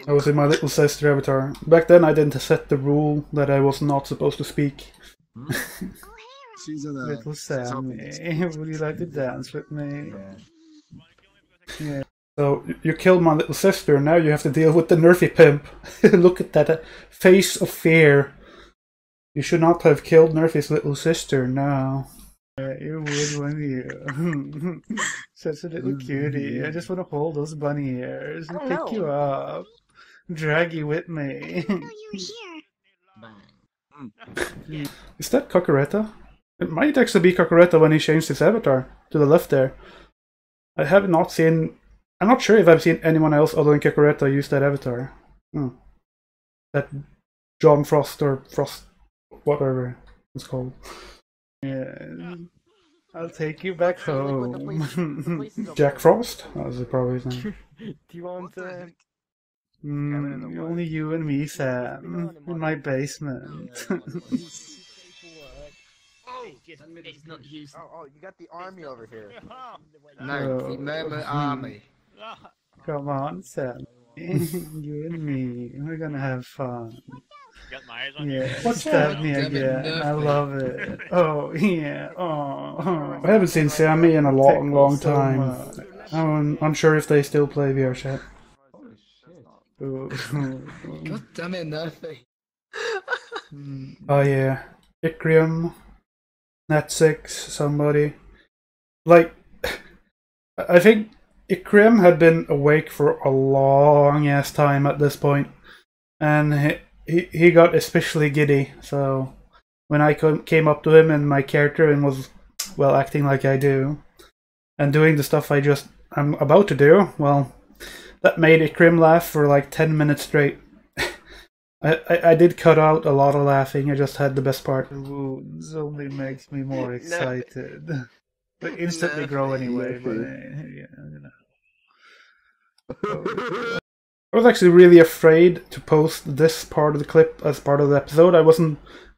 I was in my little sister avatar. Back then I didn't set the rule that I was not supposed to speak. She's in a... Little Sammy, would you like to dance with me? Yeah. So, you killed my little sister, now you have to deal with the Nerfy pimp. Look at that face of fear. You should not have killed Nerfy's little sister, no. Yeah, you would, wouldn't you? Such a little cutie. I just want to hold those bunny ears and pick you up, drag you with me. Is that Kakaretta? It might actually be Kakaretta when he changed his avatar to the left there. I have not seen. I'm not sure if I've seen anyone else other than Kakaretta use that avatar. That John Frost or Frost, whatever it's called. Yeah. I'll take you back home. Jack Frost? That was probably his name. Do you want only you and me, Sam, in my basement. It's not used. Oh, you got the army over here. No, the Murmur Army. Come on, Sam. You and me, we're gonna have fun. Got my eyes on Yeah, stab me again. I love it. Oh, yeah. I haven't seen Sammy in a long time. I'm unsure if they still play VRChat. God damn it, nothing. Oh yeah, Ikriam, Net6, somebody. Like, I think Ikriam had been awake for a long ass time at this point, and he got especially giddy. So when I came up to him and my character and was, well, acting like I do, and doing the stuff I'm about to do, well, that made Ikrim laugh for like 10 minutes straight. I did cut out a lot of laughing. I just had the best part. The wounds only makes me more excited. They instantly grow anyway, but I was actually really afraid to post this part of the clip as part of the episode.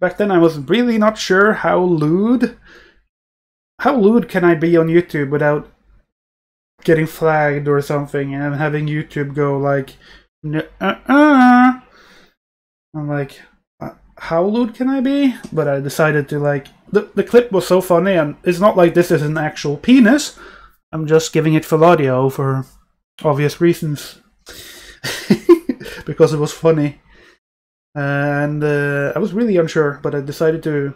Back then I was really not sure how lewd can I be on YouTube without getting flagged or something and having YouTube go like, I'm like, how lewd can I be? But I decided to, like, the clip was so funny, and it's not like this is an actual penis. I'm just giving it full audio for obvious reasons. Because it was funny. And I was really unsure, but I decided to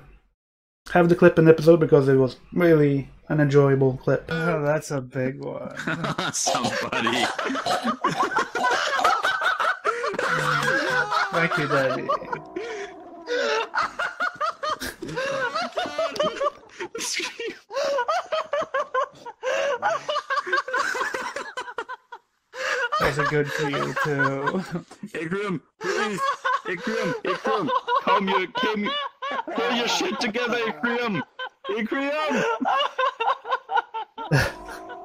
have the clip in the episode because it was really an enjoyable clip. Oh, that's a big one. Somebody. Thank you, Daddy. That's a good cue too. Ikram, please. Ikram, calm your shit together, Ikram. Ikram.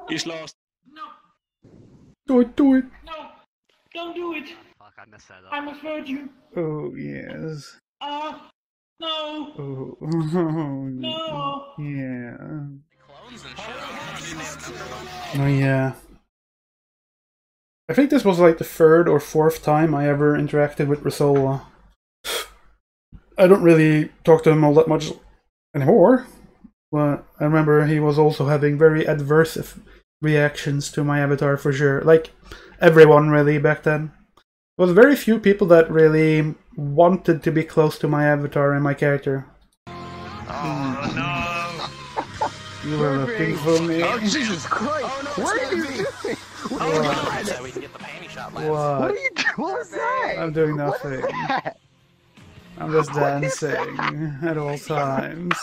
He's lost. Do it. No, don't do it. Fuck, I messed that up. I'm a virgin. Oh, yes. No. Oh, No. Yeah. Oh yeah. I think this was like the 3rd or 4th time I ever interacted with Rasola. I don't really talk to him all that much anymore, but I remember he was also having very adverse reactions to my avatar for sure. Like, everyone really back then. There was very few people that really wanted to be close to my avatar and my character. Oh no! You were looking for me. Oh, Jesus Christ! Oh, no, what are you doing? What? So we can get the panty shot last. What? What are you doing? What was that? I'm doing nothing. I'm just dancing at all times.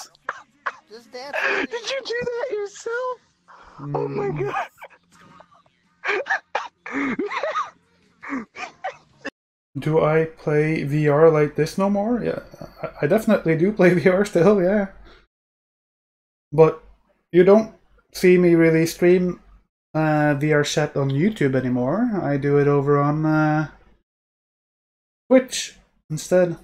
Just dancing. Did you do that yourself? Oh my god. Do I play VR like this no more? Yeah, I definitely do play VR still, yeah. But you don't see me really stream VRChat on YouTube anymore. I do it over on Twitch instead.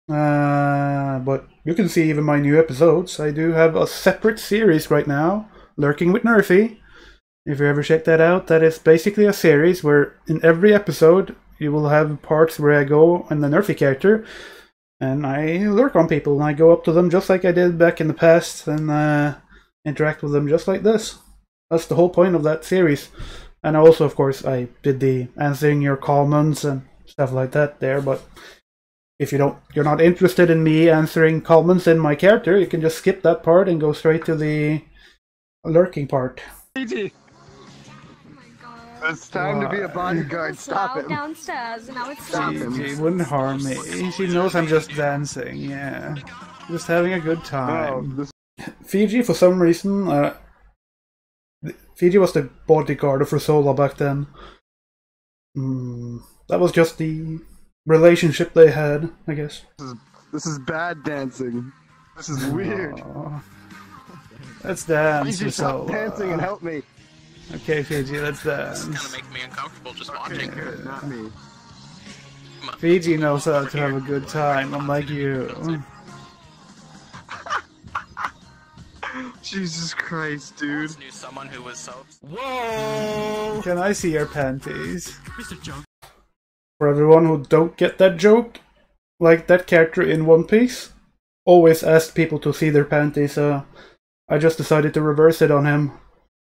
But you can see even my new episodes. I do have a separate series right now, Lurking with Nerfy. If you ever check that out, that is basically a series where in every episode you will have parts where I go in the Nerfy character and I lurk on people and I go up to them just like I did back in the past and interact with them just like this. That's the whole point of that series. And also, of course, I did the answering your comments and stuff like that there, but if you're not interested in me answering comments in my character, you can just skip that part and go straight to the lurking part. PG. It's time to be a bodyguard. Stop him. Downstairs, now it's She wouldn't harm me. She knows I'm just dancing, yeah. Just having a good time. Fiji, for some reason, Fiji was the bodyguard of Rusola back then. That was just the relationship they had, I guess. This is bad dancing. This is weird. Let's dance, Fiji, stop Rusola. dancing and help me. Okay, Fiji, let's dance. It's gonna make me uncomfortable just watching. Not me. Fiji knows how to have a good time, unlike you. Jesus Christ, dude. Knew someone who was so. Whoa! Can I see your panties? For everyone who don't get that joke, like that character in One Piece always asked people to see their panties, so I just decided to reverse it on him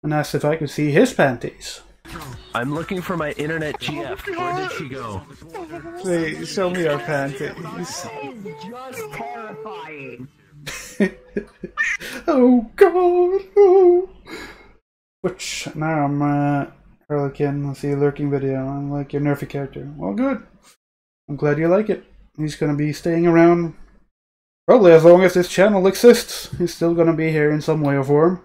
and asked if I could see his panties. I'm looking for my internet GF. Where did she go? Please, show me your panties. Just terrifying. Oh god, no. Which, now I'm Hurricane, I see a lurking video. I like your nerfy character. Well, good. I'm glad you like it. He's gonna be staying around probably as long as this channel exists. He's still gonna be here in some way or form.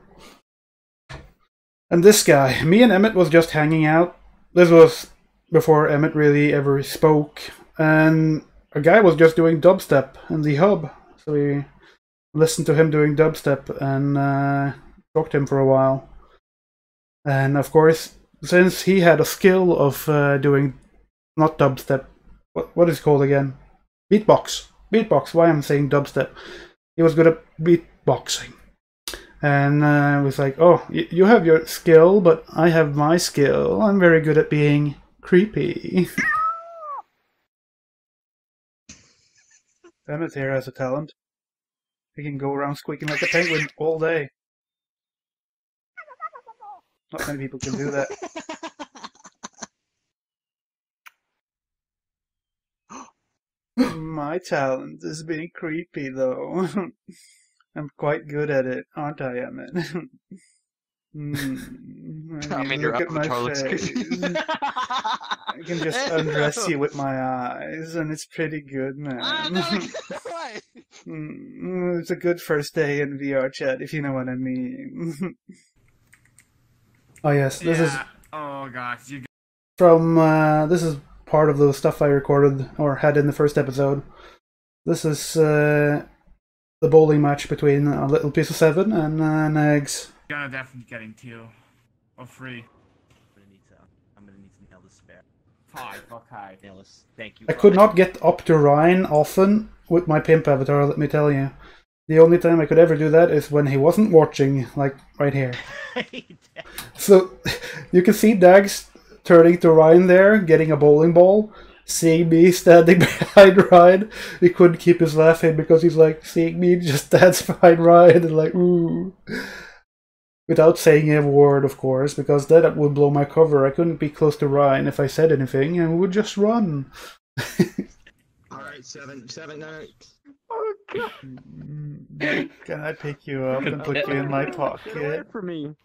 And this guy, me and Emmett was just hanging out. This was before Emmett really ever spoke. And a guy was just doing dubstep in the hub. So we listened to him doing dubstep and talked to him for a while. And of course, since he had a skill of doing, not dubstep, what is it called again? Beatbox. Beatbox, why am I saying dubstep? He was good at beatboxing. And I was like, oh, you have your skill, but I have my skill. I'm very good at being creepy. Emmett here has a talent. He can go around squeaking like a penguin all day. Not many people can do that. My talent is being creepy, though. I'm quite good at it, aren't I, Emmett? I mean, you're look up at my Charlotte's face. I can just undress you with my eyes, and it's pretty good, man. It's a good first day in VRChat, if you know what I mean. Oh yes, this is Oh gosh, you. from. This is part of the stuff I recorded or had in the first episode. This is the bowling match between a little piece of 7 and Nags. Gonna definitely getting 2 or 3. I'm gonna need some nail to spare. 5, okay. Nails, thank you. I could not get up to Ryan often with my pimp avatar, let me tell you. The only time I could ever do that is when he wasn't watching, like right here. So you can see Dags turning to Ryan there, getting a bowling ball, seeing me standing behind Ryan. He couldn't keep his laugh in because he's like seeing me just dance behind Ryan and like, ooh. Without saying a word, of course, because that would blow my cover. I couldn't be close to Ryan if I said anything, and we would just run. Alright, 7, 9. Oh god. Can I pick you up and put you in my pocket? Get away from me.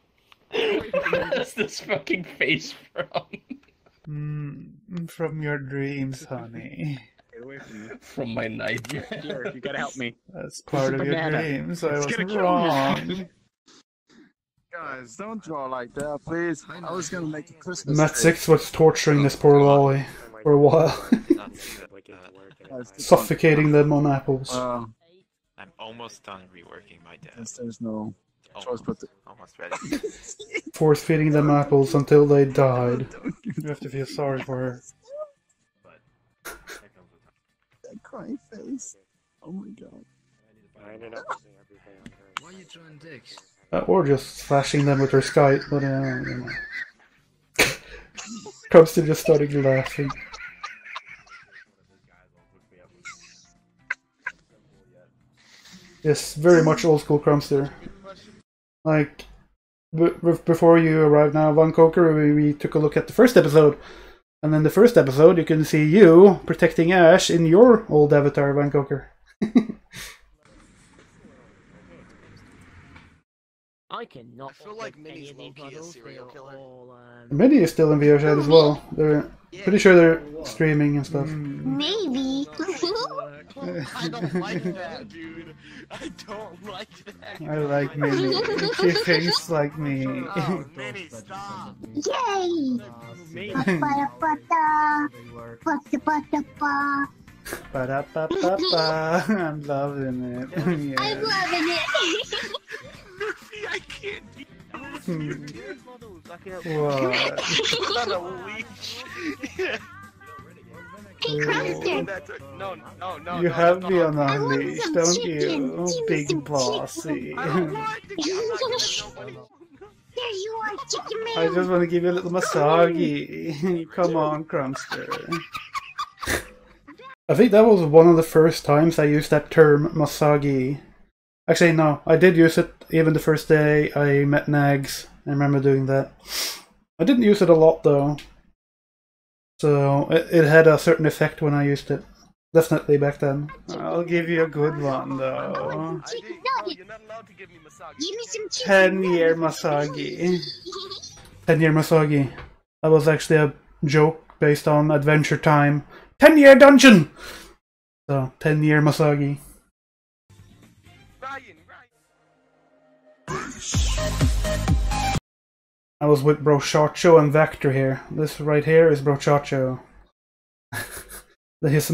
Where's this fucking face from? From your dreams, honey. Get away from me. From my nightmare. Here, you gotta help me. That's part of your Banana. dreams. I It's was gonna kill wrong. Guys, don't draw like that, please. I was gonna make a Christmas Matt tree. 6 was torturing this poor lolly for a while. Suffocating them on apples. I'm almost done reworking my desk. There's no choice but to... Almost ready. Force feeding them apples until they died. You have to feel sorry for her. That crying face. Oh my god. Why are you drawing dicks? Or just flashing them with her Skype, but you know. Comes to just starting laughing. Yes, very much old school Crumpster. Like, before you arrived now, Van Coker, we took a look at the first episode. And in the first episode, you can see you protecting Ash in your old avatar, Van Coker. I cannot. I feel like Minnie's low-key a serial killer. Minnie is still in VRChat as well. They're pretty sure they're streaming and stuff. Maybe. I don't like that, dude. I don't like that. I like Minnie. She thinks like me. Oh, Minnie, stop. Yay! Ba-da-ba-ba-ba. I'm loving it. Yeah. I'm loving it. Murphy, I can't. What? On a leash. Hey, Crumpster. No. You have me on a leash, don't you? Big bossy. There you are, chicken man. I just want to give you a little massage. Come on, Crumpster. I think that was one of the first times I used that term, massage. Actually, no, I did use it even the first day I met Nags. I remember doing that. I didn't use it a lot though. So it had a certain effect when I used it. Definitely back then. I'll give you a good one though. You're not allowed to give me massage. Give me some chicken 10-year massage. 10-year massage. That was actually a joke based on Adventure Time. 10-year dungeon! So, 10-year massage. I was with VRChat and Vector here. This right here is VRChat. His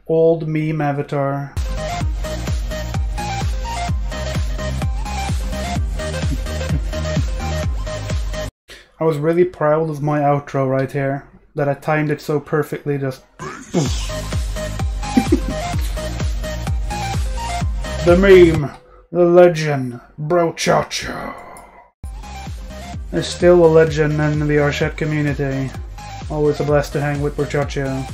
old meme avatar. I was really proud of my outro right here. That I timed it so perfectly, just... The meme, the legend, VRChat. Is still a legend in the VRChat community. Always a blast to hang with VRChat.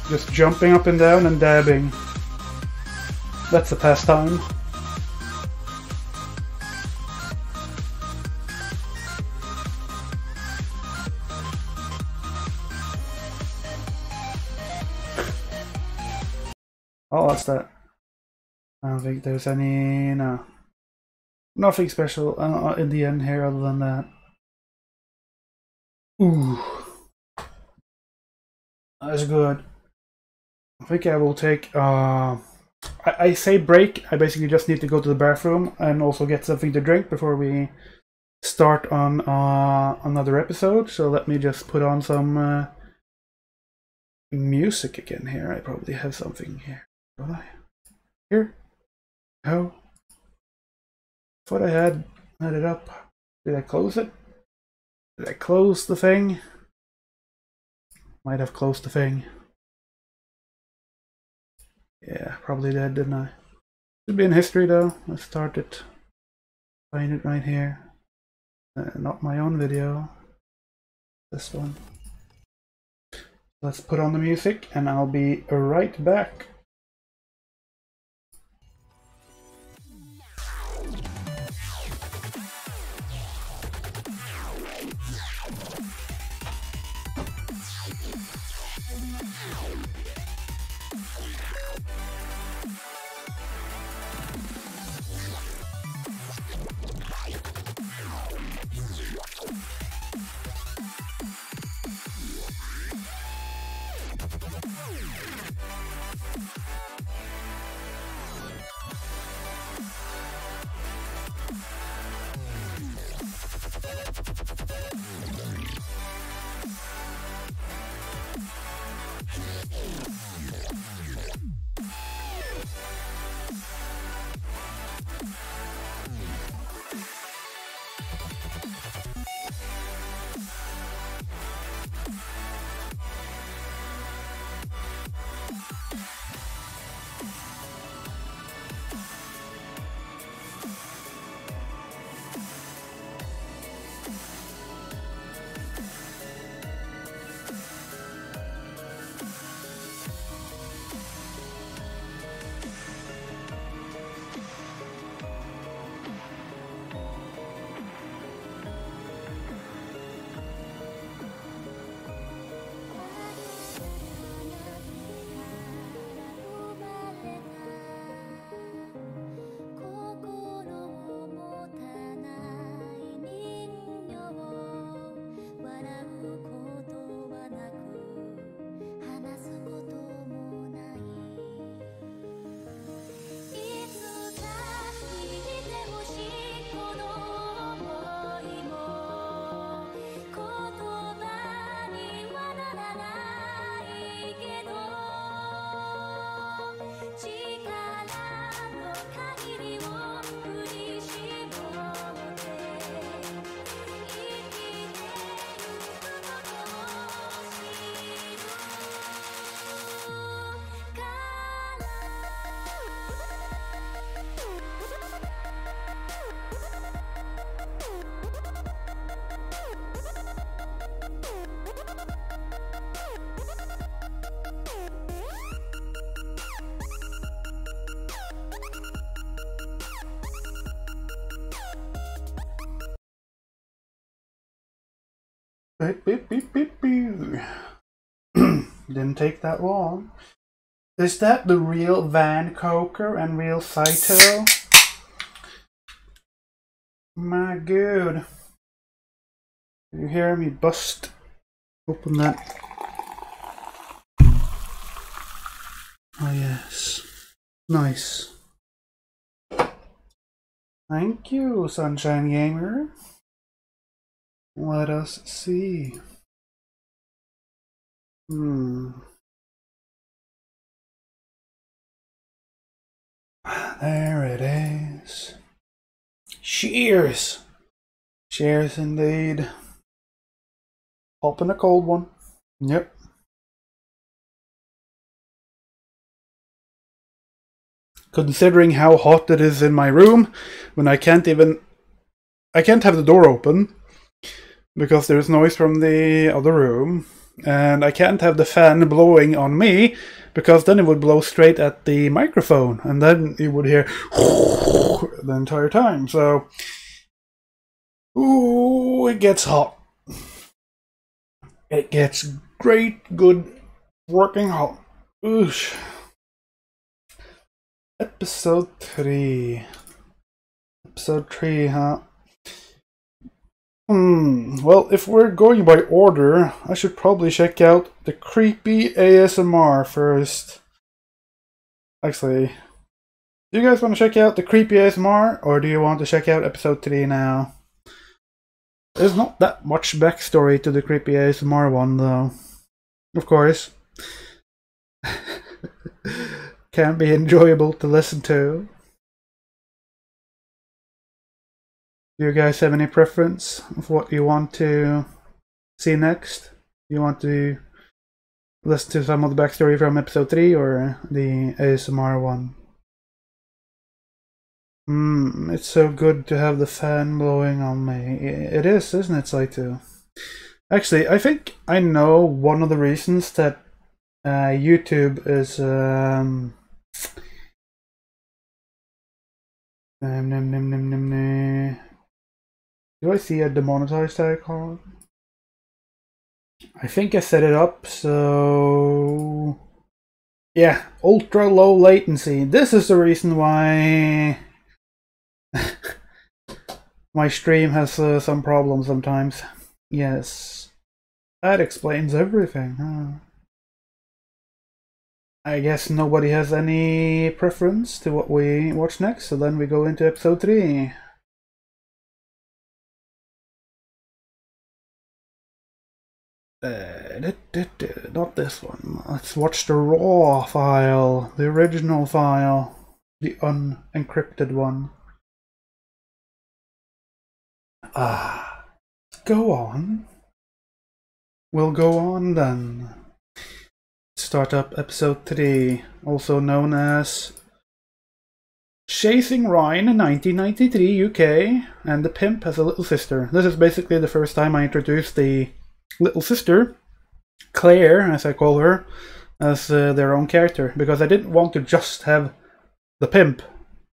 Just jumping up and down and dabbing. That's a pastime. Oh, what's that? I don't think there's any... no. Nothing special in the end here other than that. Ooh. That's good. I think I will take... I say break. I basically just need to go to the bathroom and also get something to drink before we start on another episode. So let me just put on some music again here. I probably have something here. Will I? Here? No. Thought I had it up. Did I close it? Did I close the thing? Might have closed the thing. Yeah, probably did, didn't I? Should be in history though. Let's start it. Find it right here. Not my own video. This one. Let's put on the music and I'll be right back. Beep, beep, beep, beep, beep. Didn't take that long. Is that the real Van Coker and real Saito? My god. You hear me bust open that? Oh yes. Nice. Thank you, Sunshine Gamer. Let us see. There it is. Cheers! Cheers indeed. Popping a cold one. Yep. Considering how hot it is in my room, when I can't have the door open because there's noise from the other room, and I can't have the fan blowing on me because then it would blow straight at the microphone, and then you would hear the entire time. So, ooh, it gets hot. It gets great, good, working hot. Oosh. Episode 3. Episode 3, huh? Well, if we're going by order, I should probably check out the creepy ASMR first. Actually, do you guys want to check out the creepy ASMR, or do you want to check out episode 3 now? There's not that much backstory to the creepy ASMR one, though. Of course. Can be enjoyable to listen to. Do you guys have any preference of what you want to see next? Do you want to listen to some of the backstory from episode 3 or the ASMR one? It's so good to have the fan blowing on me. It is, isn't it, Saito? Actually, I think I know one of the reasons that YouTube is do I see a demonetized icon? I think I set it up so yeah, ultra low latency. This is the reason why my stream has some problems sometimes. Yes, that explains everything, huh? I guess nobody has any preference to what we watch next, so then we go into episode 3. Not this one. Let's watch the raw file, the original file, the unencrypted one. Go on. We'll go on then. Start up episode 3, also known as Chasing Ryan in 1993 UK, and the pimp has a little sister. This is basically the first time I introduced the little sister, Claire, as I call her, as their own character, because I didn't want to just have the pimp,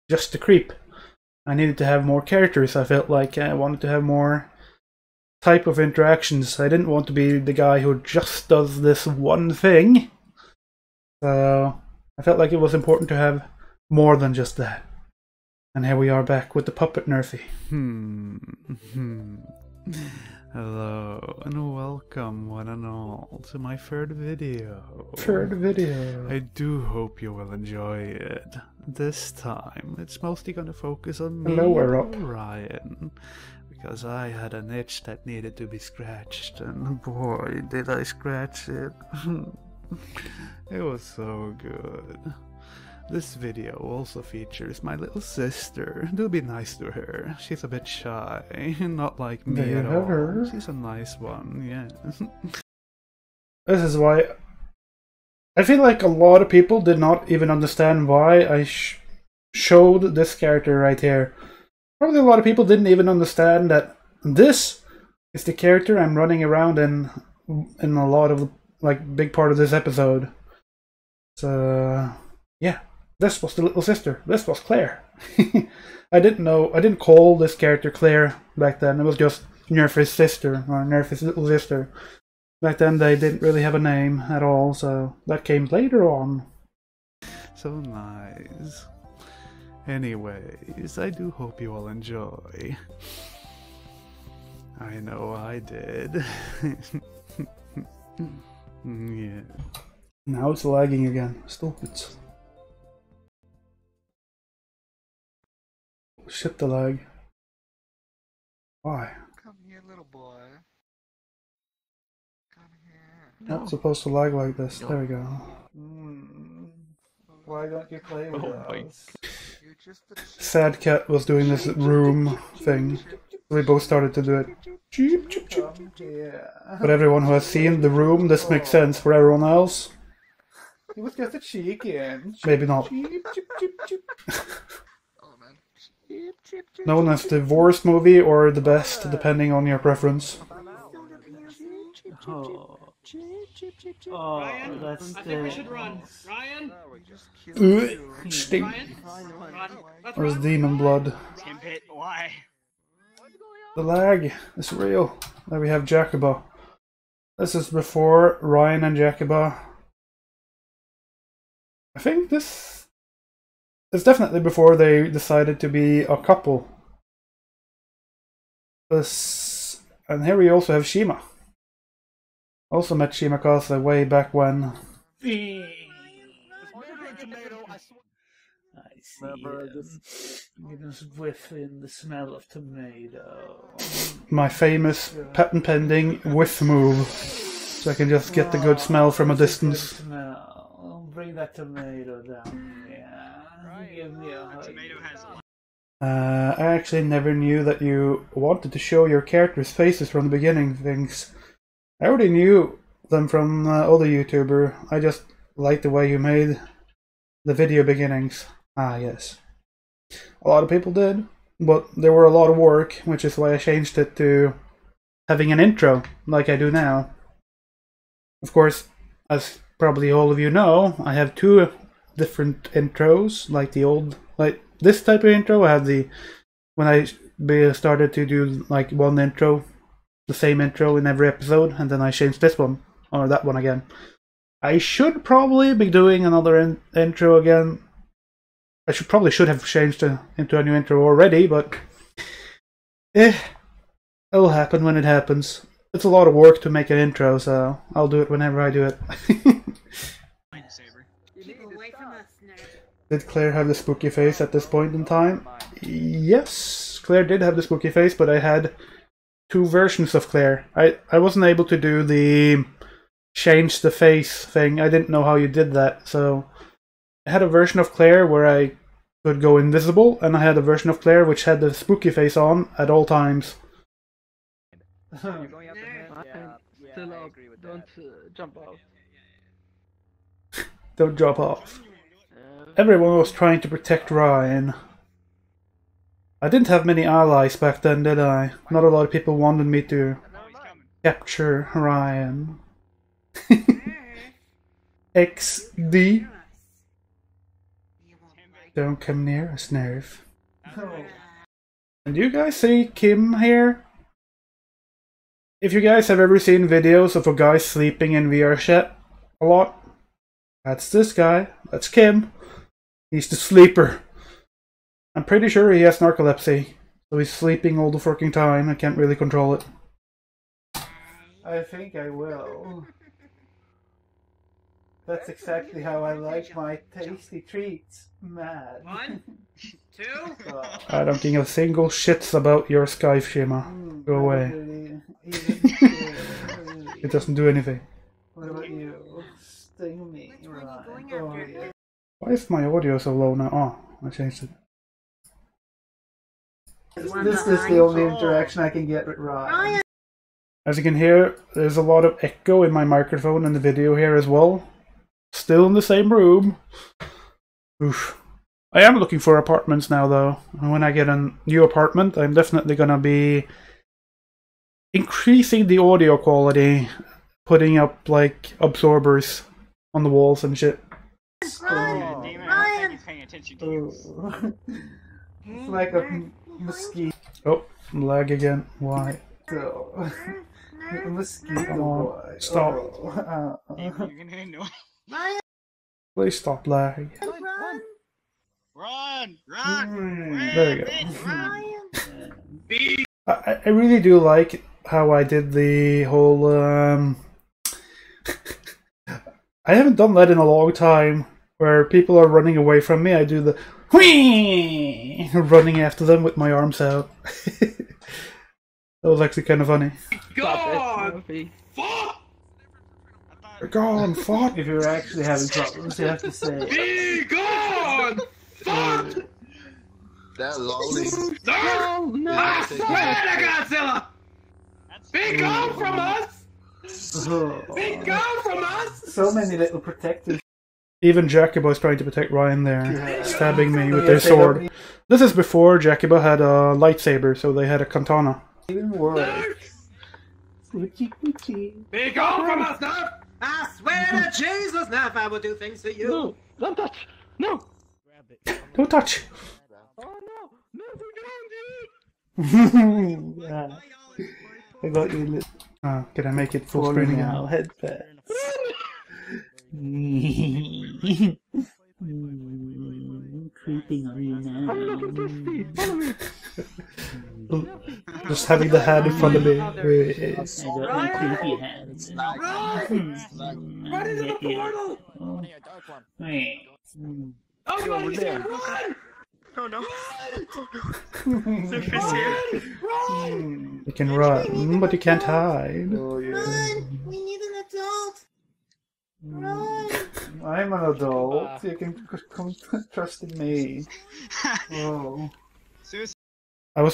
just the creep. I needed to have more characters. I felt like I wanted to have more type of interactions. I didn't want to be the guy who just does this one thing. So I felt like it was important to have more than just that. And here we are back with the puppet Nerfy. Hello and welcome one and all to my third video. I do hope you will enjoy it. This time it's mostly gonna focus on me and Ryan, because I had an itch that needed to be scratched, and boy did I scratch it. It was so good. This video also features my little sister. Do be nice to her. She's a bit shy, not like me at all. She's a nice one, yeah. This is why I feel like a lot of people did not even understand why I showed this character right here. Probably a lot of people didn't even understand that this is the character I'm running around in a lot of, like, big part of this episode. So yeah, this was the little sister. This was Claire. I didn't call this character Claire back then. It was just Nerf's sister, or Nerf's little sister. Back then they didn't really have a name at all, so that came later on. So nice. Anyways, I do hope you all enjoy. I know I did. Yeah. Now it's lagging again. Stupid. Shit, the lag. Why? Come here, little boy. Come here. Not supposed to lag like this. There we go. Why don't you play with us? You're just a Sad Cat was doing this room thing. We both started to do it. Cheep, cheep, cheep. Yeah. But everyone who has seen the room, this makes sense. For everyone else, He was just a chicken. maybe not. Cheep, cheep, cheep, cheep. Oh man. Chip, chip, chip, Known as the worst movie or the best, depending on your preference. Oh, Ryan, that's I think we should run. Ryan? Stink. Run. Let's Or is run. demon blood? Tim Pit, why? The lag is real. There we have Jacoba. This is before Ryan and Jacoba. I think this is definitely before they decided to be a couple. This, and here we also have Shima. Also met Shima Kase way back when. I see you just whiff in the smell of tomato. My famous patent pending whiff move. So I can just get the good smell from a distance. Smell. Bring that tomato down. Yeah. Give me a hug. Tomato has I actually never knew that you wanted to show your characters' faces from the beginning things. I already knew them from other YouTuber. I just liked the way you made the video beginnings. Ah, yes. A lot of people did, but there were a lot of work, which is why I changed it to having an intro, like I do now. Of course, as probably all of you know, I have two different intros, like the old, like this type of intro. I had the, when I started to do like one intro, the same intro in every episode, and then I changed this one, or that one again. I should probably be doing another intro again. I should have changed into a new intro already, but it'll happen when it happens. It's a lot of work to make an intro, so I'll do it whenever I do it. Did Claire have the spooky face at this point in time? Yes, Claire did have the spooky face, but I had two versions of Claire. I wasn't able to do the change the face thing. I didn't know how you did that, so I had a version of Claire where I could go invisible, and I had a version of Claire which had the spooky face on at all times. You're going up still up. Don't jump off. Don't drop off. Everyone was trying to protect Ryan. I didn't have many allies back then, did I? Not a lot of people wanted me to capture Ryan. XD. Don't come near us, Nerf. And do you guys see Kim here? If you guys have ever seen videos of a guy sleeping in VRChat a lot, that's this guy. That's Kim. He's the sleeper. I'm pretty sure he has narcolepsy, so he's sleeping all the fucking time. I can't really control it. I think I will. That's exactly how I like my tasty treats. Mad. 1, 2. I don't think a single shits about your Skype, Shima. Go away. It doesn't do anything. What about you? Sting me. Right. Oh, yeah. Why is my audio so low now? Oh, I changed it. This is the only interaction I can get with Ryan. As you can hear, there's a lot of echo in my microphone and the video here as well. Still in the same room. Oof. I am looking for apartments now though. And when I get a new apartment, I'm definitely gonna be increasing the audio quality, putting up like absorbers on the walls and shit. Ryan! Paying attention to you. It's like a mosquito. Oh, lag again. Why? mosquito. Mosquito boy. Stop. You're gonna annoy. Please stop lag. Run! There we go. I really do like how I did the whole I haven't done that in a long time, where people are running away from me. I do the whee, running after them with my arms out. That was actually kind of funny. God! Fuck! You're gone, fuck! If you're actually having problems, you have to say Be gone! Fuck! That lolly. No! I swear to Godzilla! Be gone from us! Be gone from us! So many little protectors. Even Jacobo's trying to protect Ryan there, stabbing me with their sword. This is before Jacobo had a lightsaber, so they had a katana. Even worse. Be gone from us, Nerf! I swear to Jesus, Nerf, I will do things to you! No! Don't touch! No! Don't touch! Oh no! No, Yeah. I got you. Oh, can I make it full screen again? Now, headpad. Creeping on you now. Just having the hand in front of me. I got my creepy hands. Run into the portal! Oh, over there! Run! Oh no! You can run, but you can't hide. Run! We need an adult! Run! I'm an adult. You can come trust in me. Oh. I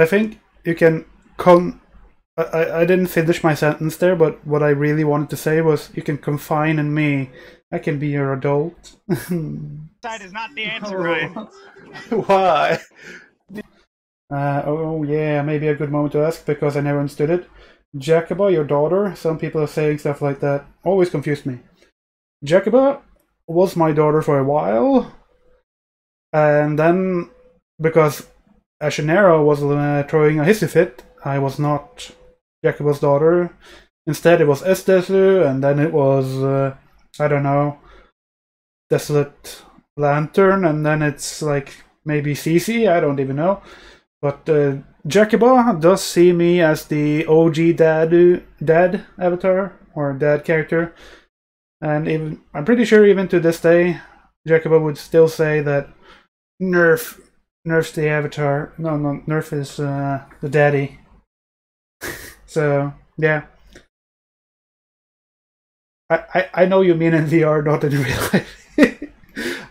think you can I didn't finish my sentence there, but what I really wanted to say was you can confine in me. I can be your adult. That is not the answer, Ryan. Why? Oh yeah, maybe a good moment to ask because I never understood it. Jacoba, your daughter? Some people are saying stuff like that. Always confused me. Jacoba was my daughter for a while, and then because Ashenera was throwing a hissy fit, I was not Jacoba's daughter. Instead, it was Estesu, and then it was I don't know, Desolate Lantern, and then it's like maybe Cece. I don't even know. But Jacoba does see me as the OG dad avatar or dad character. And even, I'm pretty sure even to this day, Jacoba would still say that Nerf's the avatar. No, Nerf is the daddy. So, yeah. I know you mean in VR, not in real life.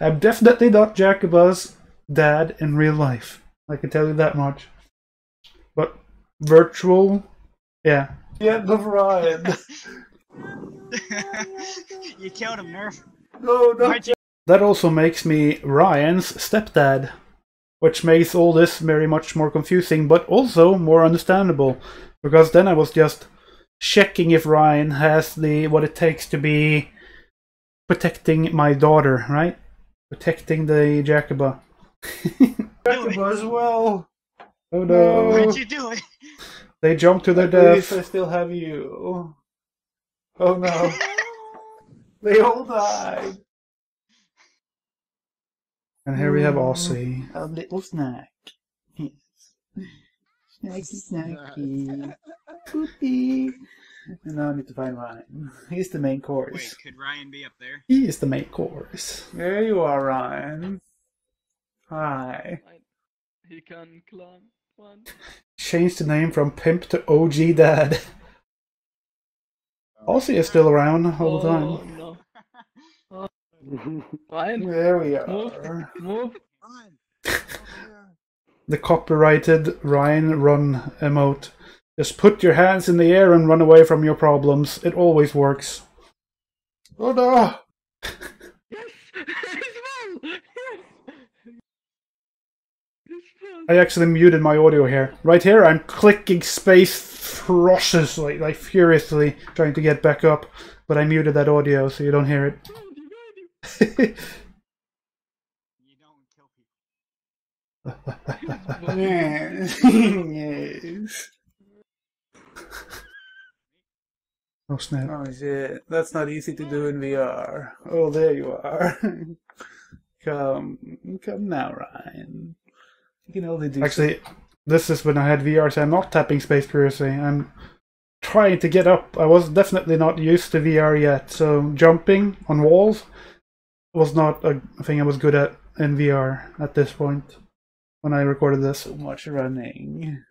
I'm definitely not Jacoba's dad in real life. I can tell you that much. But virtual, yeah. Yeah, the Ryan. You killed him, Nerf. No, not that also makes me Ryan's stepdad, which makes all this very much more confusing, but also more understandable, because then I was just checking if Ryan has what it takes to be protecting my daughter, right? Protecting the Jacoba. Jacoba as well. Oh no! What'd you do? They jumped to their death. I still have you. Oh no! They all died. And here we have Aussie. A little snack. Yes. Snacky, snacky. Poopy. And now I need to find Ryan. He's the main course. Wait, could Ryan be up there? He is the main course. There you are, Ryan. Hi. He can climb one. Change the name from Pimp to OG Dad. Aussie is still around all the time. No. Ryan. There we are. Move. The copyrighted Ryan Run emote. Just put your hands in the air and run away from your problems. It always works. Oh no! I actually muted my audio here. Right here, I'm clicking space ferociously, like furiously, trying to get back up. But I muted that audio so you don't hear it. You don't kill people. Yes. Oh snap. Oh shit. That's not easy to do in VR. Oh, there you are. Come now, Ryan. You can only do. Actually, this is when I had VR, so I'm not tapping space previously. I'm trying to get up. I was definitely not used to VR yet, so jumping on walls was not a thing I was good at in VR at this point when I recorded this. So much running.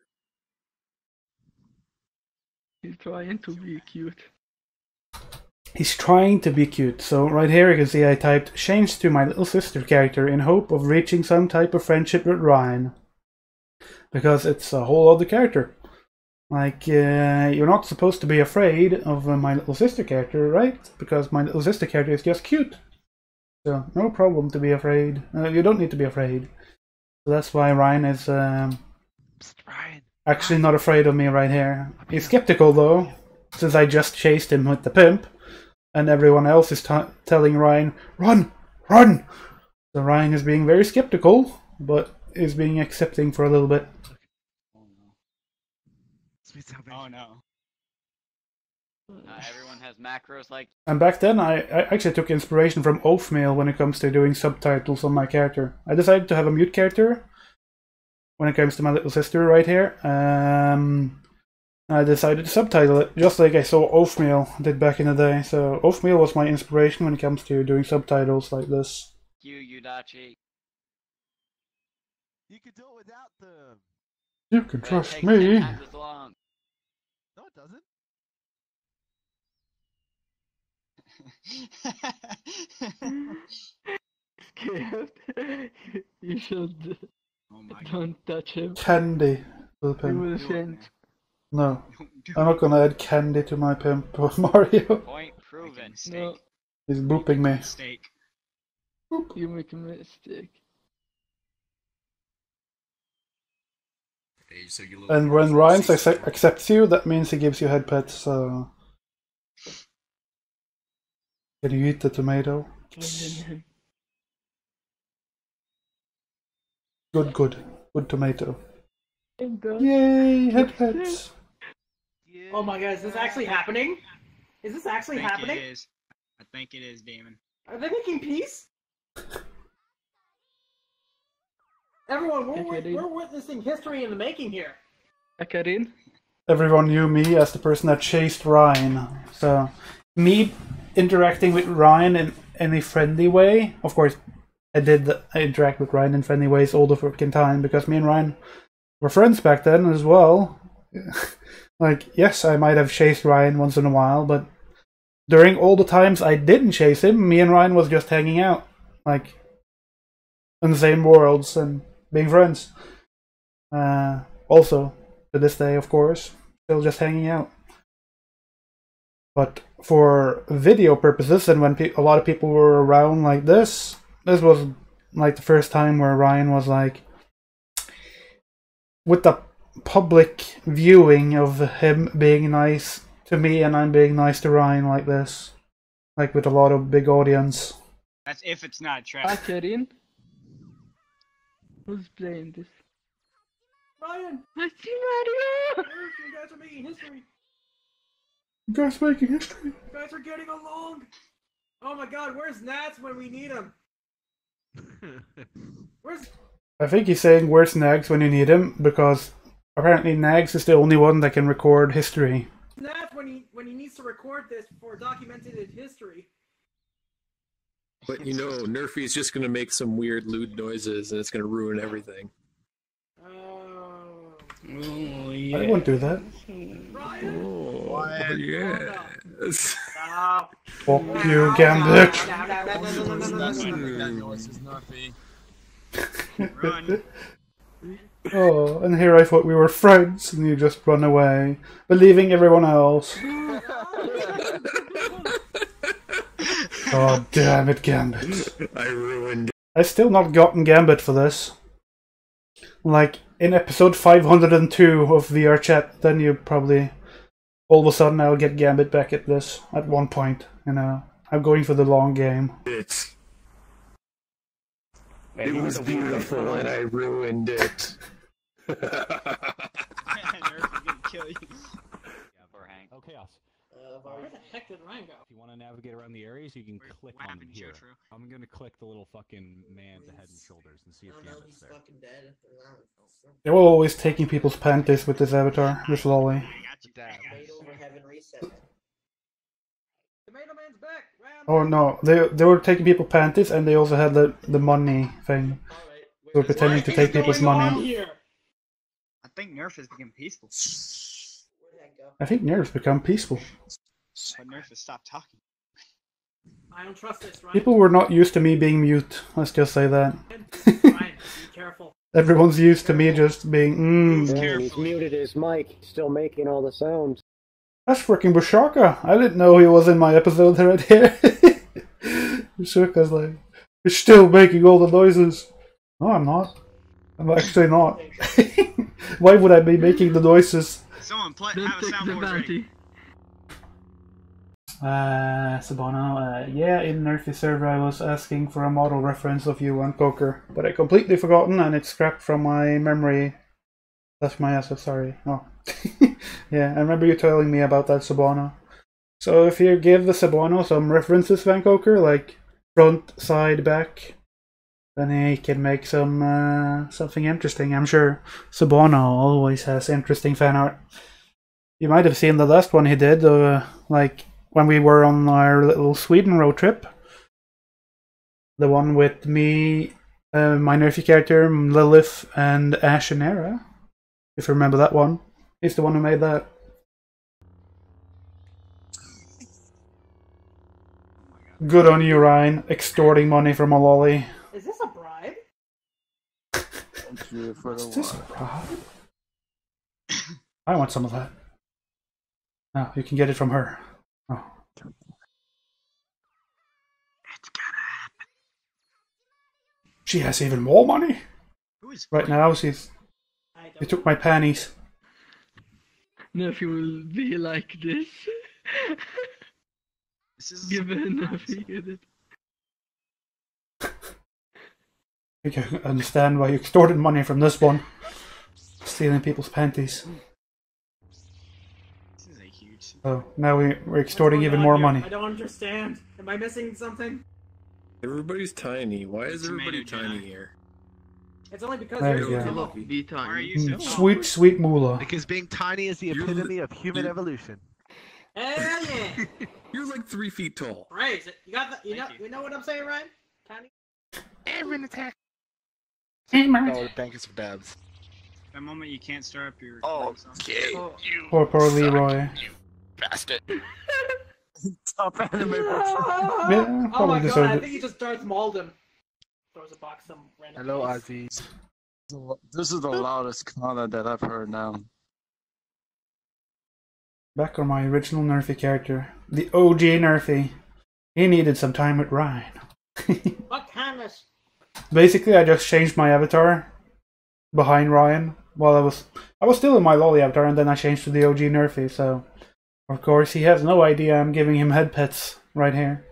He's trying to be cute. He's trying to be cute. So right here you can see I typed change to my little sister character in hope of reaching some type of friendship with Ryan. Because it's a whole other character. Like, you're not supposed to be afraid of my little sister character, right? Because my little sister character is just cute. So, no problem to be afraid. You don't need to be afraid. So that's why Ryan is actually not afraid of me right here. He's skeptical though, since I just chased him with the pimp. And everyone else is telling Ryan, run! Run! So Ryan is being very skeptical, but is being accepting for a little bit. Oh no. Everyone has macros like. And back then, I actually took inspiration from Oathmail when it comes to doing subtitles on my character. I decided to have a mute character when it comes to my little sister right here. I decided to subtitle it, just like I saw Oathmail did back in the day. So Oathmail was my inspiration when it comes to doing subtitles like this. Yudachi. You can do it without them. You can trust me. No, it doesn't. Scared. You should. Don't touch him. Candy for the He pimp. will change. No, I'm not gonna add candy to my pimp or Mario. Point proven. No, He's booping me. you make a mistake. And when Ryan accepts you, that means he gives you head pets, so... Can you eat the tomato? Good, good. Good tomato. Yay, head pets! Oh my god, is this actually happening? Is this actually happening? It is. I think it is, Damon. Are they making peace? Everyone, we're witnessing history in the making here. Akarin? Everyone knew me as the person that chased Ryan, so... Me interacting with Ryan in any friendly way, of course, I interact with Ryan in friendly ways all the freaking time, because me and Ryan were friends back then as well. Like, yes, I might have chased Ryan once in a while, but during all the times I didn't chase him, me and Ryan was just hanging out. Like, in the same worlds and being friends. Also, to this day, of course, still just hanging out. But for video purposes, and when a lot of people were around like this was like the first time where Ryan was like, with the public viewing of him being nice to me and I'm being nice to Ryan like this. Like with a lot of big audience. That's if it's not trash. Akarin? Who's playing this? Ryan! I see Mario! You guys are making history. You guys making history? You guys are getting along. Oh my god, where's Nats when we need him? Where's... I think he's saying where's Nags when you need him, because apparently Nags is the only one that can record history. Nats when he needs to record this for documented in history. But you know, Nerfy is just gonna make some weird lewd noises and it's gonna ruin everything. Oh, yeah. I won't do that. Oh, yes. Fuck you, Gambit. Oh, and here I thought we were friends, and you just run away, believing everyone else. God damn it, Gambit. I ruined it. I still not gotten Gambit for this. Like, in episode 502 of VRChat, then you probably... All of a sudden I'll get Gambit back at this, at one point, you know. I'm going for the long game. It was beautiful and I ruined it. Nerf is gonna kill you. chaos. Where the heck did Ryan go? If you want to navigate around the areas, you can click on them here. I'm gonna click the little fucking man's head and shoulders and see if the end is there. They were always taking people's panties with this avatar, this lolly. Tomato Man's back. Oh no, they were taking people's panties and they also had the money thing. They were pretending to take people's money. I think Nerf has become peaceful. I think Nerf's become peaceful. But Nerf has stopped talking. I don't trust this, Ryan. People were not used to me being mute, let's just say that. Ryan, be careful. Everyone's used to me just being, Yeah, he's muted his mic. He's still making all the sounds. That's freaking Bushaka. I didn't know he was in my episode right here. Bushaka's like, you're still making all the noises. No, I'm not. I'm actually not. Why would I be making the noises? Someone have a soundboard ready. Sabano, yeah, in Nerfy server I was asking for a model reference of you and Poker, but I completely forgotten and it's scrapped from my memory. That's my asset, sorry. Oh. Yeah, I remember you telling me about that, Sabano. So if you give the Sabano some references, Van Coker, like front, side, back, then he can make some something interesting. I'm sure Sabano always has interesting fan art. You might have seen the last one he did, like when we were on our little Sweden road trip. The one with me, my Nerfy character, Lilith, and Ash and Era. If you remember that one. He's the one who made that. Good on you, Ryan. Extorting money from a lolly. Is this a bribe? Thank you for the Is this a bribe? I want some of that. No, you can get it from her. Oh. She has even more money. Right now, she took my panties. Nerfy will be like this. Give her Nerfy, get it. I can understand why you extorted money from this one. Stealing people's panties. This is a huge. Oh, now we're extorting even more money. I don't understand. Am I missing something? Everybody's tiny. Why is everybody tiny here? It's only because There you're you go. be tiny. Sweet, sweet moolah. Because being tiny is the epitome of human evolution. Hell yeah! You're like 3 feet tall. Praise it. You got the, you know what I'm saying, Ryan? Tiny. Every attack. Oh, thank you for dabs. That moment you can't start up your. Okay, you. Poor Leroy. Bastard. Top anime. Yeah, Oh my probably god, I deserved think it. he just Darth Mauled him. Throws a box some random Hello, place. Aziz. This is the loudest Kana that I've heard now. Back on my original Nerfy character. The OG Nerfy. He needed some time with Ryan. What kind of... Basically, I just changed my avatar behind Ryan while I was still in my lolly avatar, and then I changed to the OG Nerfy, so of course he has no idea I'm giving him head pets right here.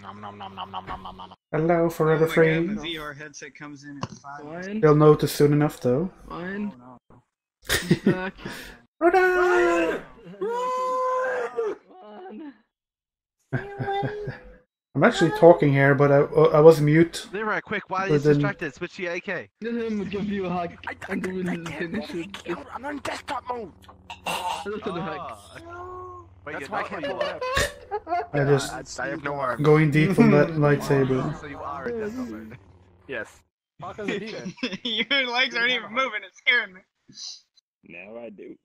Nom nom nom nom nom nom nom nom. Hello, Forever Free. The VR headset comes in at 5. He'll notice soon enough, though. Fine. Oh, no. He's back. Run! I'm actually talking here, but I was mute. Leroy, quick, while But he's then- distracted, switch to your AK. Let him give you a hug. And we will finish it. I'm on desktop mode. Look at the hug. Wait, that's you're why I not can't pull pull it up. I just I have no arms. going deep on that lightsaber. So you are a desktop mode. Yes. Your legs aren't even moving, it's scaring me. Now I do.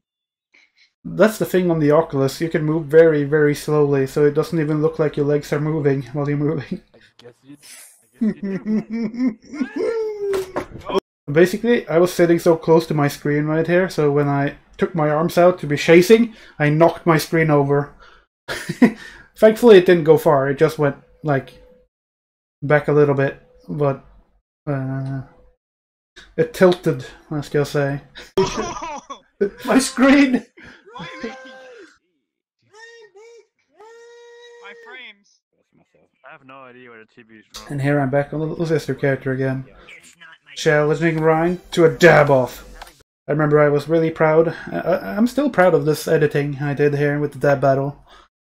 That's the thing on the Oculus. You can move very, very slowly, so it doesn't even look like your legs are moving while you're moving. Basically, I was sitting so close to my screen right here, so when I took my arms out to be chasing, I knocked my screen over. Thankfully, it didn't go far. It just went, like, back a little bit, but it tilted, let's just say. My screen! My frames. I have no idea where the TV is from. And here I'm back on the little sister character again. Challenging Ryan to a dab off. I remember I was really proud. I'm still proud of this editing I did here with the dab battle.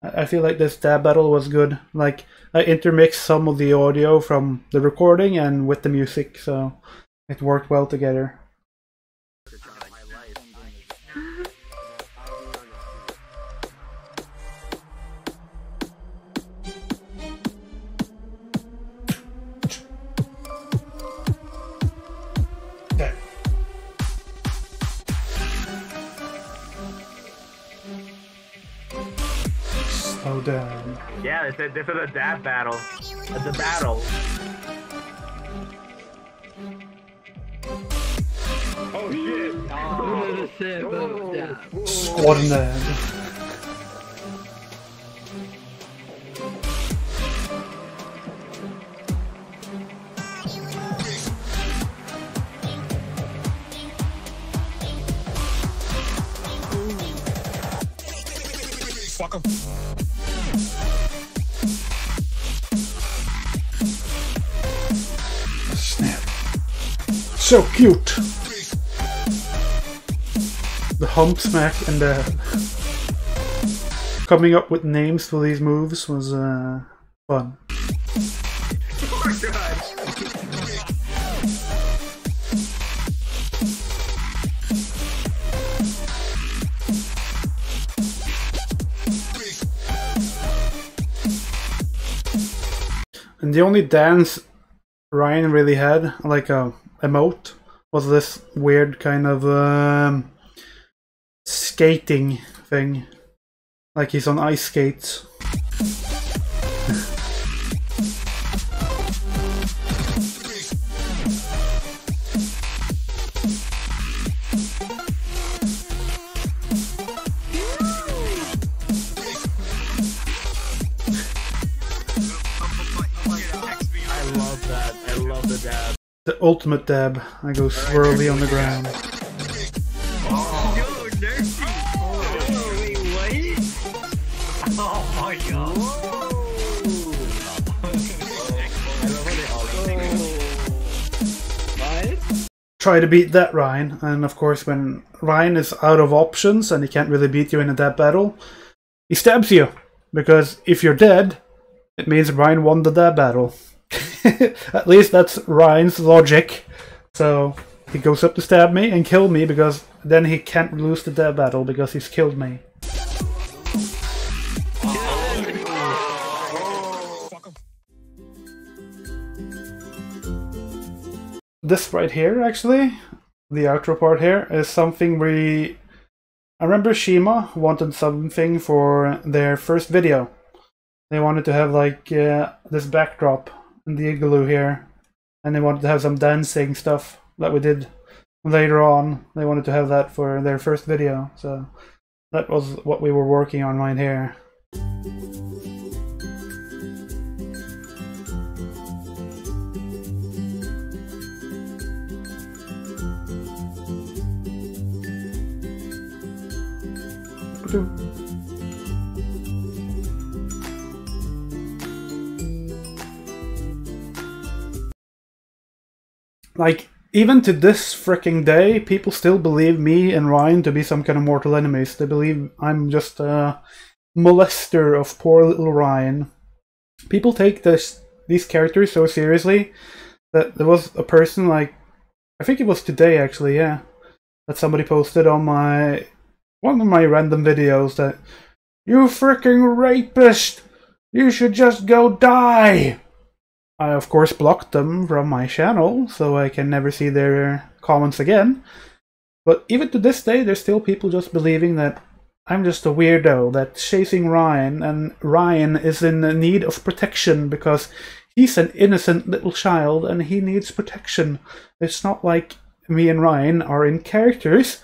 I feel like this dab battle was good. Like, I intermixed some of the audio from the recording and with the music, so it worked well together. Slow down. Yeah, this is a dab battle. It's a battle. Oh shit! Squad in there. Fuck 'em. Snap. So cute! The hump smack and the coming up with names for these moves was fun. Oh my god! And the only dance Ryan really had, like a emote, was this weird kind of skating thing. Like he's on ice skates. The ultimate dab. I go swirly on the ground. Oh, yo, dirty! Oh, wait, what? Oh my god! Try to beat that Ryan, and of course when Ryan is out of options and he can't really beat you in a dab battle, he stabs you. Because if you're dead, it means Ryan won the dab battle. At least that's Ryan's logic. So he goes up to stab me and kill me because then he can't lose the dab battle because he's killed me. This right here, actually, the outro part here, is something I remember Shima wanted something for their first video. They wanted to have like this backdrop in the igloo here, and they wanted to have some dancing stuff that we did later on. They wanted to have that for their first video, so that was what we were working on right here. Like, even to this freaking day, people still believe me and Ryan to be some kind of mortal enemies. They believe I'm just a molester of poor little Ryan. People take these characters so seriously that there was a person, like, I think it was today actually, yeah, that somebody posted on one of my random videos that, "You freaking rapist! You should just go die!" I of course blocked them from my channel, so I can never see their comments again. But even to this day, there's still people just believing that I'm just a weirdo that's chasing Ryan, and Ryan is in need of protection because he's an innocent little child and he needs protection. It's not like me and Ryan are in characters.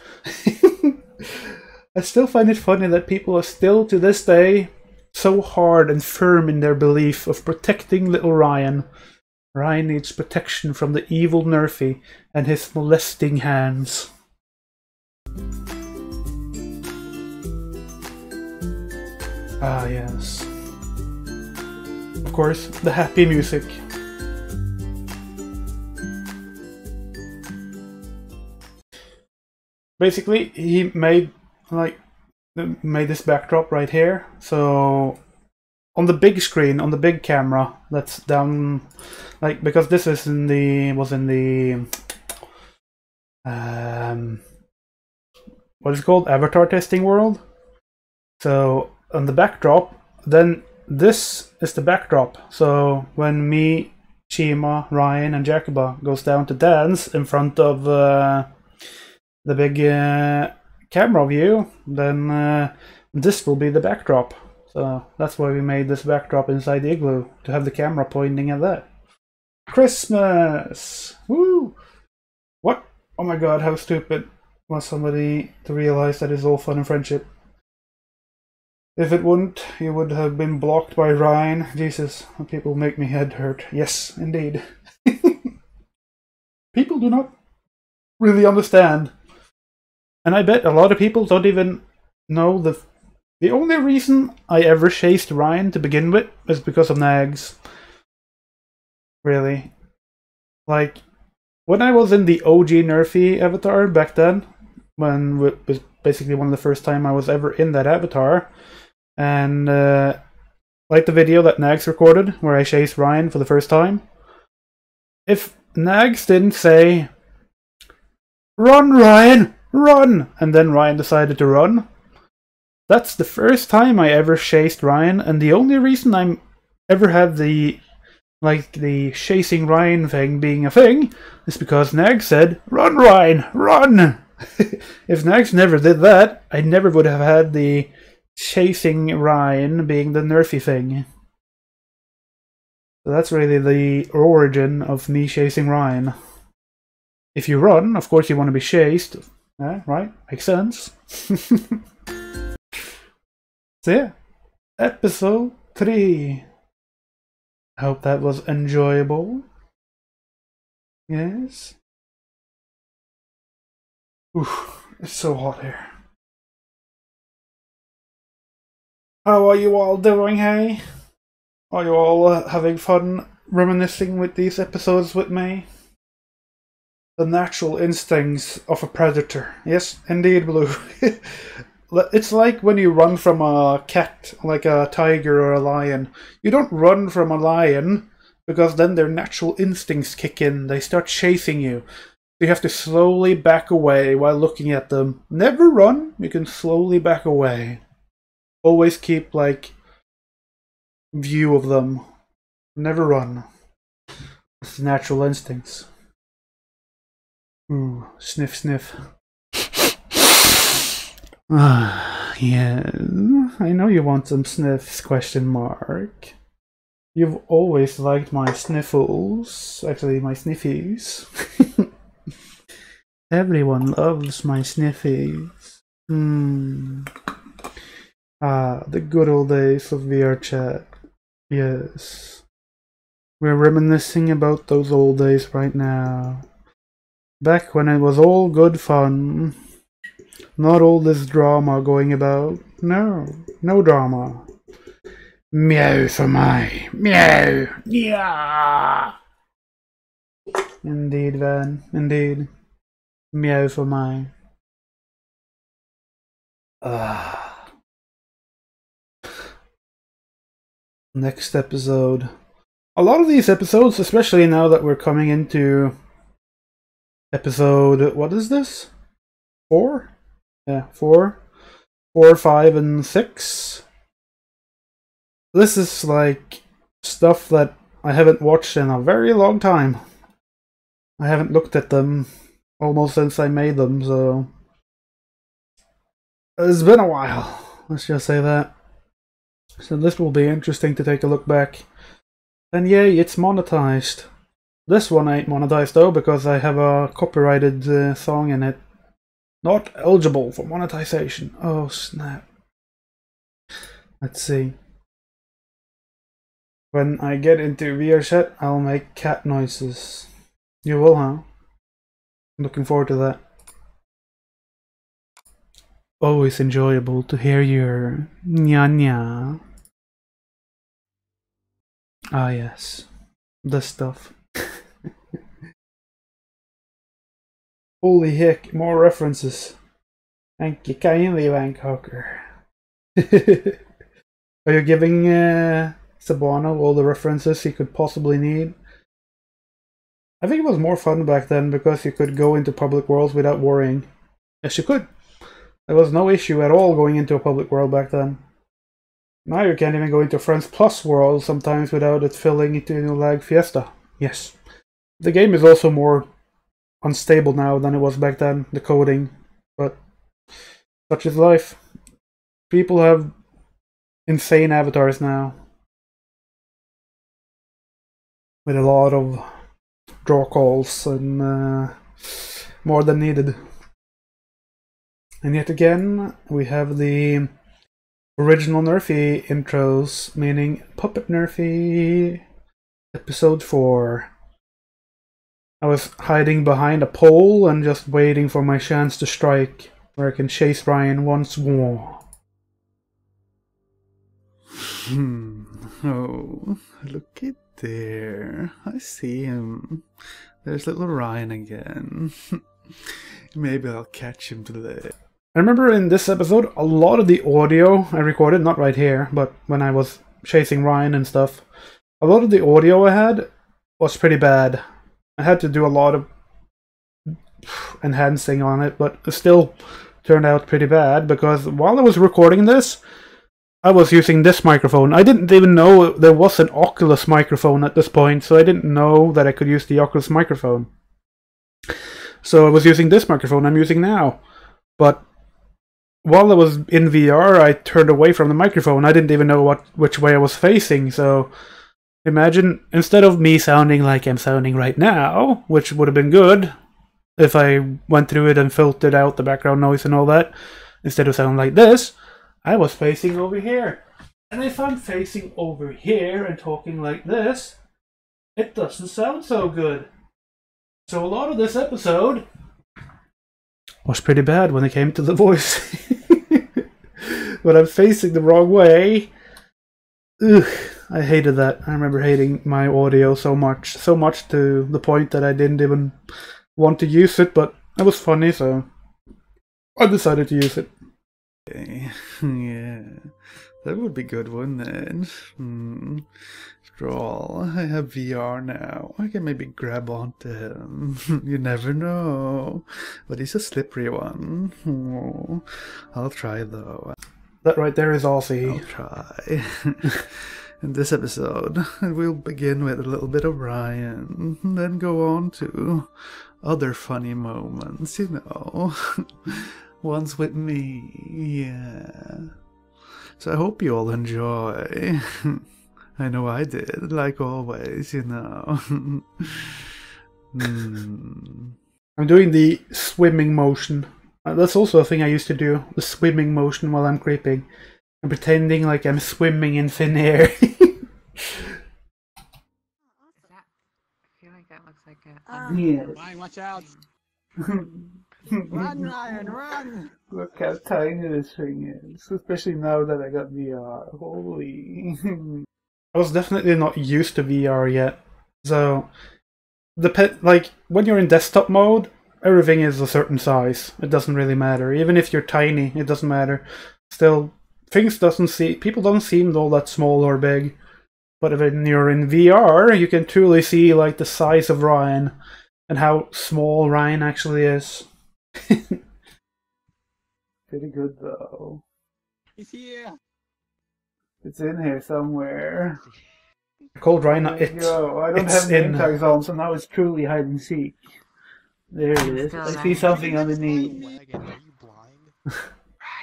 I still find it funny that people are still, to this day, so hard and firm in their belief of protecting little Ryan. Ryan needs protection from the evil Nerfy and his molesting hands. Ah, yes. Of course, the happy music. basically he made this backdrop right here. So on the big screen, on the big camera, that's down, like, because this is in the what is it called, avatar testing world. So on the backdrop, then this is the backdrop. So when me, Chima, Ryan, and Jacoba goes down to dance in front of the big camera view, then this will be the backdrop. So that's why we made this backdrop inside the igloo, to have the camera pointing at that. Christmas! Woo! What? Oh my god, how stupid was somebody to realize that it's all fun and friendship. If it wouldn't, you would have been blocked by Ryan. Jesus, people make me head hurt. Yes, indeed. People do not really understand. And I bet a lot of people don't even know the only reason I ever chased Ryan to begin with is because of Nags. Really. Like, when I was in the OG Nerfy avatar back then, when it was basically one of the first time I was ever in that avatar, and like the video that Nags recorded where I chased Ryan for the first time, if Nags didn't say, "Run, Ryan, run!" and then Ryan decided to run, that's the first time I ever chased Ryan, and the only reason I ever had the chasing Ryan thing being a thing is because Nags said, "Run, Ryan, run!" If Nags never did that, I never would have had the chasing Ryan being the nerfy thing. So that's really the origin of me chasing Ryan. If you run, of course you want to be chased. Right? Makes sense. So yeah, episode 3. I hope that was enjoyable. Yes. Oof, it's so hot here. How are you all doing, hey? Are you all having fun reminiscing with these episodes with me? The natural instincts of a predator. Yes, indeed, Blue. It's like when you run from a cat, like a tiger or a lion. You don't run from a lion, because then their natural instincts kick in. They start chasing you. You have to slowly back away while looking at them. Never run, you can slowly back away. Always keep, like, view of them. Never run. It's natural instincts. Ooh, sniff, sniff. Yeah, I know you want some sniffs, question mark. You've always liked my sniffles, actually my sniffies. Everyone loves my sniffies. The good old days of VRChat. Yes. We're reminiscing about those old days right now. Back when it was all good fun. Not all this drama going about. No, no drama. Meow for my meow. Yeah. Indeed, Van. Indeed. Meow for my. Next episode. A lot of these episodes, especially now that we're coming into episode, what is this? 4? Yeah, 4, 5, and 6. This is like stuff that I haven't watched in a very long time. I haven't looked at them almost since I made them, so it's been a while. Let's just say that. So this will be interesting to take a look back. And yay, it's monetized. This one ain't monetized though, because I have a copyrighted song in it. Not eligible for monetization. Oh snap. Let's see. When I get into VRChat, I'll make cat noises. You will, huh? Looking forward to that. Always enjoyable to hear your nya nya. Ah yes, this stuff. Holy heck, more references. Thank you kindly, Vancocker. Are you giving Sabano all the references he could possibly need? I think it was more fun back then because you could go into public worlds without worrying. Yes, you could. There was no issue at all going into a public world back then. Now you can't even go into Friends Plus world sometimes without it filling into lag fiesta. Yes. The game is also more unstable now than it was back then, the coding. But such is life. People have insane avatars now. With a lot of draw calls and more than needed. And yet again, we have the original Nerfy intros, meaning Puppet Nerfy episode 4. I was hiding behind a pole and just waiting for my chance to strike, where I can chase Ryan once more. Oh, look at there. I see him. There's little Ryan again. Maybe I'll catch him today. I remember in this episode, a lot of the audio I recorded, not right here, but when I was chasing Ryan and stuff, a lot of the audio I had was pretty bad. I had to do a lot of enhancing on it, but it still turned out pretty bad, because while I was recording this, I was using this microphone. I didn't even know there was an Oculus microphone at this point, so I didn't know that I could use the Oculus microphone. So I was using this microphone I'm using now. But while I was in VR, I turned away from the microphone. I didn't even know which way I was facing, so imagine, instead of me sounding like I'm sounding right now, which would have been good if I went through it and filtered out the background noise and all that, instead of sounding like this, I was facing over here. And if I'm facing over here and talking like this, it doesn't sound so good. So a lot of this episode was pretty bad when it came to the voice. When I'm facing the wrong way, ugh, I hated that. I remember hating my audio so much to the point that I didn't even want to use it, but it was funny, so I decided to use it. Okay. Yeah, that would be good, wouldn't it? After all, I have VR now. I can maybe grab onto him. You never know. But he's a slippery one. Oh, I'll try though. That right there is Aussie. I'll try. In this episode, we'll begin with a little bit of Ryan, and then go on to other funny moments, you know. Ones with me, yeah. So I hope you all enjoy. I know I did, like always, you know. I'm doing the swimming motion. That's also a thing I used to do, the swimming motion while I'm creeping. I'm pretending like I'm swimming in thin air. I feel like that looks like a... Yes. Ryan, watch out! Run, Ryan, run! Look how tiny this thing is, especially now that I got VR. Holy. I was definitely not used to VR yet. So, like, when you're in desktop mode, everything is a certain size. It doesn't really matter. Even if you're tiny, it doesn't matter. Still, people don't seem all that small or big. But when you're in VR, you can truly see, like, the size of Ryan and how small Ryan actually is. Pretty good though. He's here. It's in here somewhere. I called Ryan it. Go. I don't have name tags on, so now it's truly hide and seek. There it is. I see something underneath.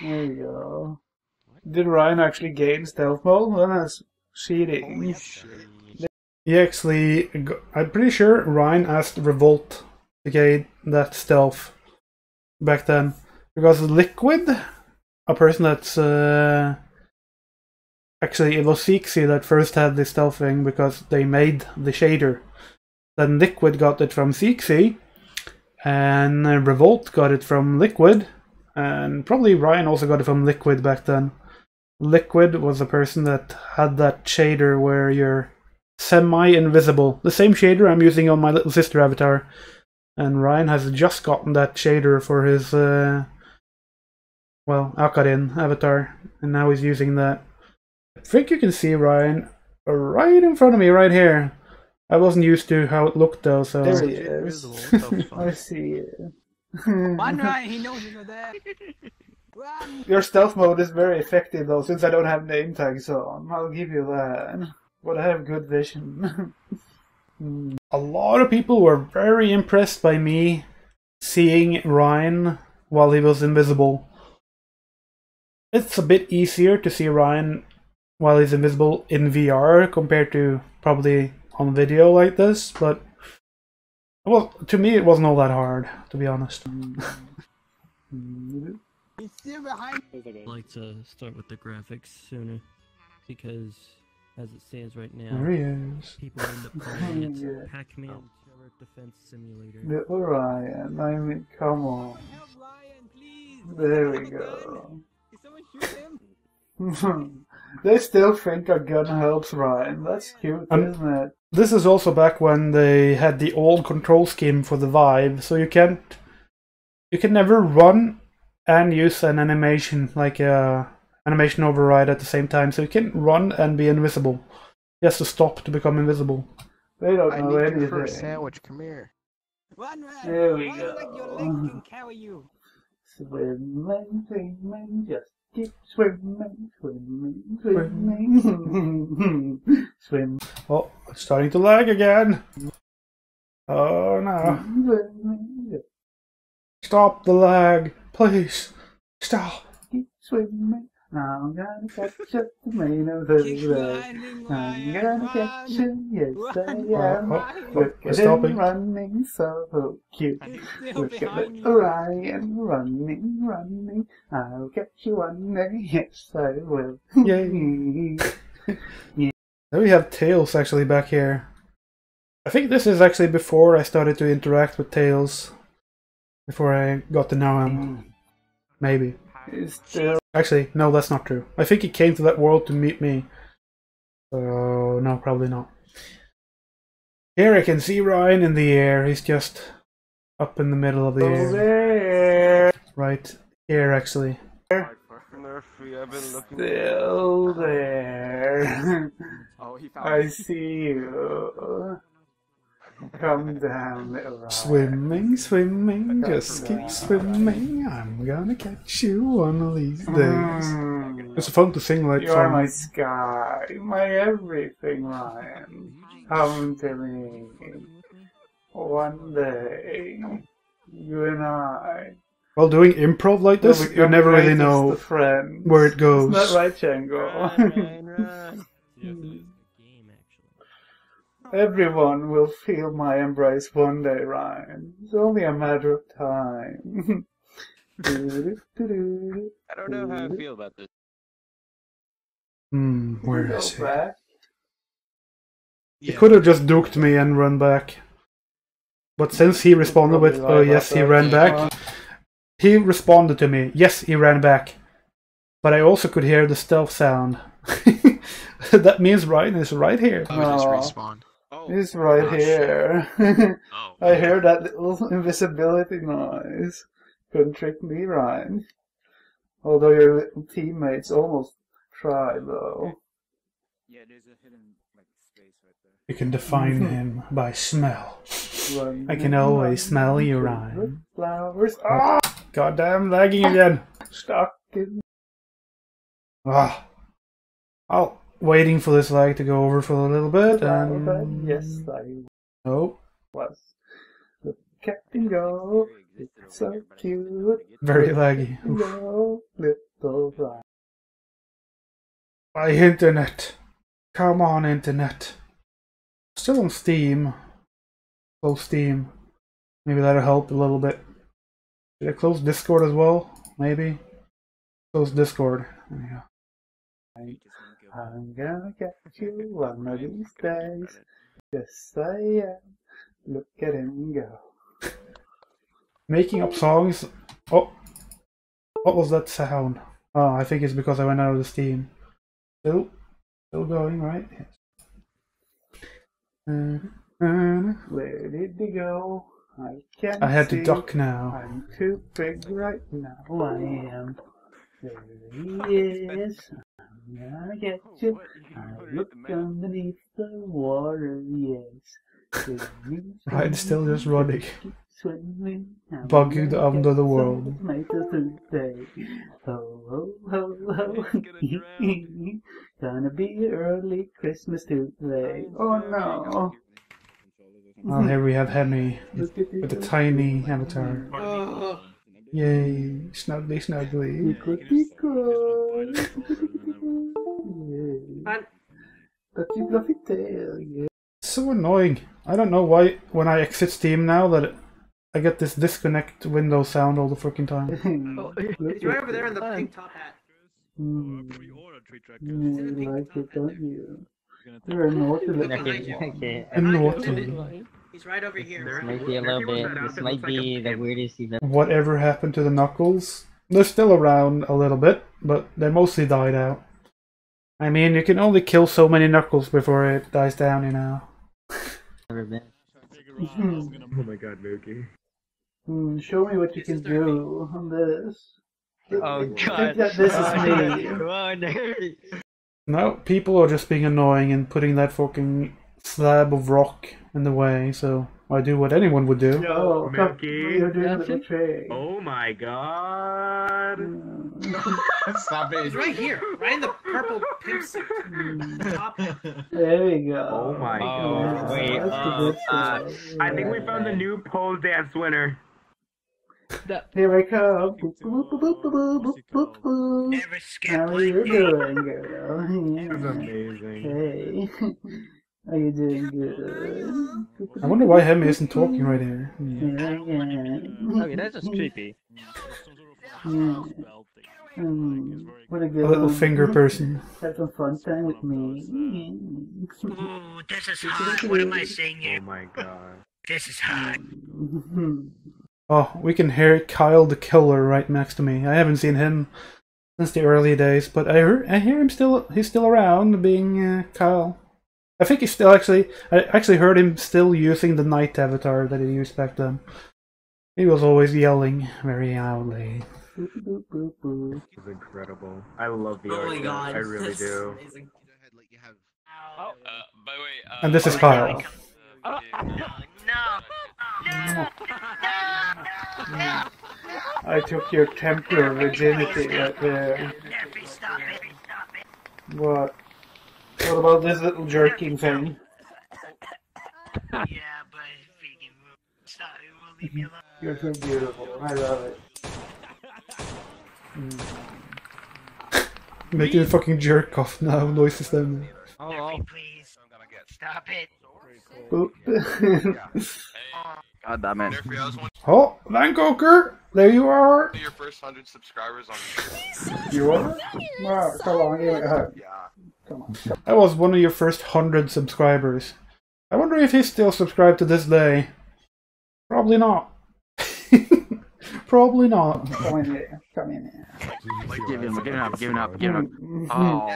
There you go. Did Ryan actually gain stealth mode? Well, that's cheating. He actually, I'm pretty sure Ryan asked Revolt to gain that stealth back then. Because Liquid, a person that's actually, it was Sixi that first had the stealth thing because they made the shader. Then Liquid got it from Sixi, and Revolt got it from Liquid, and probably Ryan also got it from Liquid back then. Liquid was a person that had that shader where you're semi-invisible. The same shader I'm using on my little sister avatar. And Ryan has just gotten that shader for his well, Akarin avatar, and now he's using that. I think you can see Ryan right in front of me, right here. I wasn't used to how it looked though, so. There he is. I see it. One Ryan, he knows you're there. Your stealth mode is very effective though, since I don't have name tags on. I'll give you that. But I have good vision. A lot of people were very impressed by me seeing Ryan while he was invisible. It's a bit easier to see Ryan while he's invisible in VR compared to probably on video like this, but well, to me it wasn't all that hard, to be honest. He's still behind. I'd like to start with the graphics sooner, because as it stands right now, There he is. people end up calling it Pac-Man Tower Defense Simulator. Little Ryan, I mean, come on. There we go. They still think a gun helps Ryan. That's cute, isn't it? This is also back when they had the old control scheme for the Vive, so you can never run and use an animation, like a animation override at the same time. So you can run and be invisible. He has to stop to become invisible. They don't know I need anything. your first sandwich. Come here. There we go. Like your legs can carry you. Swimming, swimming, just keep swimming, swimming, swimming. Swim. Oh, it's starting to lag again. Oh no. Stop the lag, please. Stop. Keep swimming. I'm gonna catch a tomato today. I'm gonna catch him, yes I am. Look at him running so cute. Look at little Ryan running, running. I'll catch you one day, yes I will. Yay. Then we have Tails actually back here. I think this is actually before I started to interact with Tails. Before I got to know him. Maybe. Actually, no, that's not true. I think he came to that world to meet me. So, no, probably not. Here I can see Ryan in the air. He's just up in the middle of the air. There. Right here, actually. Still there. I see you. Come down, little Ryan. Swimming, swimming, just keep swimming. I'm gonna catch you one of these days. It's fun to sing like You are my sky, my everything, Ryan. Come to me. One day, you and I. While doing improv like this, you never really know where it goes. Isn't that right, Django? Everyone will feel my embrace one day, Ryan. It's only a matter of time. I don't know how I feel about this. Where is he? Back. He could have just duked me and run back. But since he responded with, oh yes, he ran back. He responded to me, yes, he ran back. But I also could hear the stealth sound. That means Ryan is right here. Just respawn. He's right here. I heard that little invisibility noise. Couldn't trick me, Ryan. Although your little teammates almost tried, though. Yeah, there's a hidden space right there. You can define him by smell. I can always smell you, Ryan. Flowers. Ah! Goddamn lagging again. Stuck in. Ah. Oh, waiting for this lag to go over for a little bit, and yes, I was. Look at him go. It's so cute. Very laggy. Go, little Ryan. My internet. Come on, internet. Still on Steam. Close Steam. Maybe that'll help a little bit. Did I close Discord as well? Maybe. Close Discord. There you go. I'm gonna catch you one of these days. Yes, I am. Look at him go. Making up songs. Oh, what was that sound? Oh, I think it's because I went out of the Steam. Still going, right? Yes. Where did he go? I can't I had to see. duck now. I'm too big right now. I am. There he is. I'm gonna get you. I look underneath the water, yes. Ryan's still just running. Swimming. Bugging under the world. Tomato today. Ho, ho, ho, ho. Gonna be early Christmas today. Oh no. Oh, here we have Hemi with a tiny avatar. Yay, snuggly, snuggly. Touchy fluffy tail, yeah. So annoying. I don't know why when I exit Steam now that I get this disconnect window sound all the freaking time. He's right over there in the pink top hat. You like it, don't you? You're a naughty little Okay. A naughty. He's right over here. This might be a little bit. This might be the weirdest event. Whatever happened to the Knuckles? They're still around a little bit, but they mostly died out. I mean, you can only kill so many Knuckles before it dies down, you know. Never been. Oh my god, Mookie. Show me what you can do on this. Oh I god. think that this is me. Come on, hurry. No, people are just being annoying and putting that fucking slab of rock in the way, so I do what anyone would do. Oh, Mookie. you're doing a little trick. Oh my god. Stop it. He's right here, right in the purple pimp suit. Top hat. There we go. Oh my Oh, god. wait. That's the good stuff. I think we found the new pole dance winner. Here I come. Boop, boop, boop, boop, boop, boop, boop, boop. How are you doing, girl? This is amazing. Hey. Are you doing good? I wonder why Hemi isn't talking right here. Okay, that's just creepy. What a A good little one. finger person. Have some fun time with me. Ooh, this is hot. What am I saying Oh here? my god. This is hot. Oh, we can hear Kyle the Killer right next to me. I haven't seen him since the early days, but I hear him still. He's still around, being Kyle. I think he's still I actually heard him still using the night avatar that he used back then. He was always yelling very loudly. This is incredible. I love the art. I really do. By the way, And this is Kyle. I took your temporary virginity right there. What? What about this little jerking thing? Yeah, but freaking stop. It won't leave me alone. You're so beautiful. I love it. Making a fucking jerk off now, noises down there. Oh, please. Stop it. Boop. God damn it. Oh, Vancouver! There you are! Your first 100 subscribers on YouTube. You are? Wow, come on, give me a hug. Come on. I was one of your first 100 subscribers. I wonder if he's still subscribed to this day. Probably not. Probably not. Come in here. Come in here. Give him up.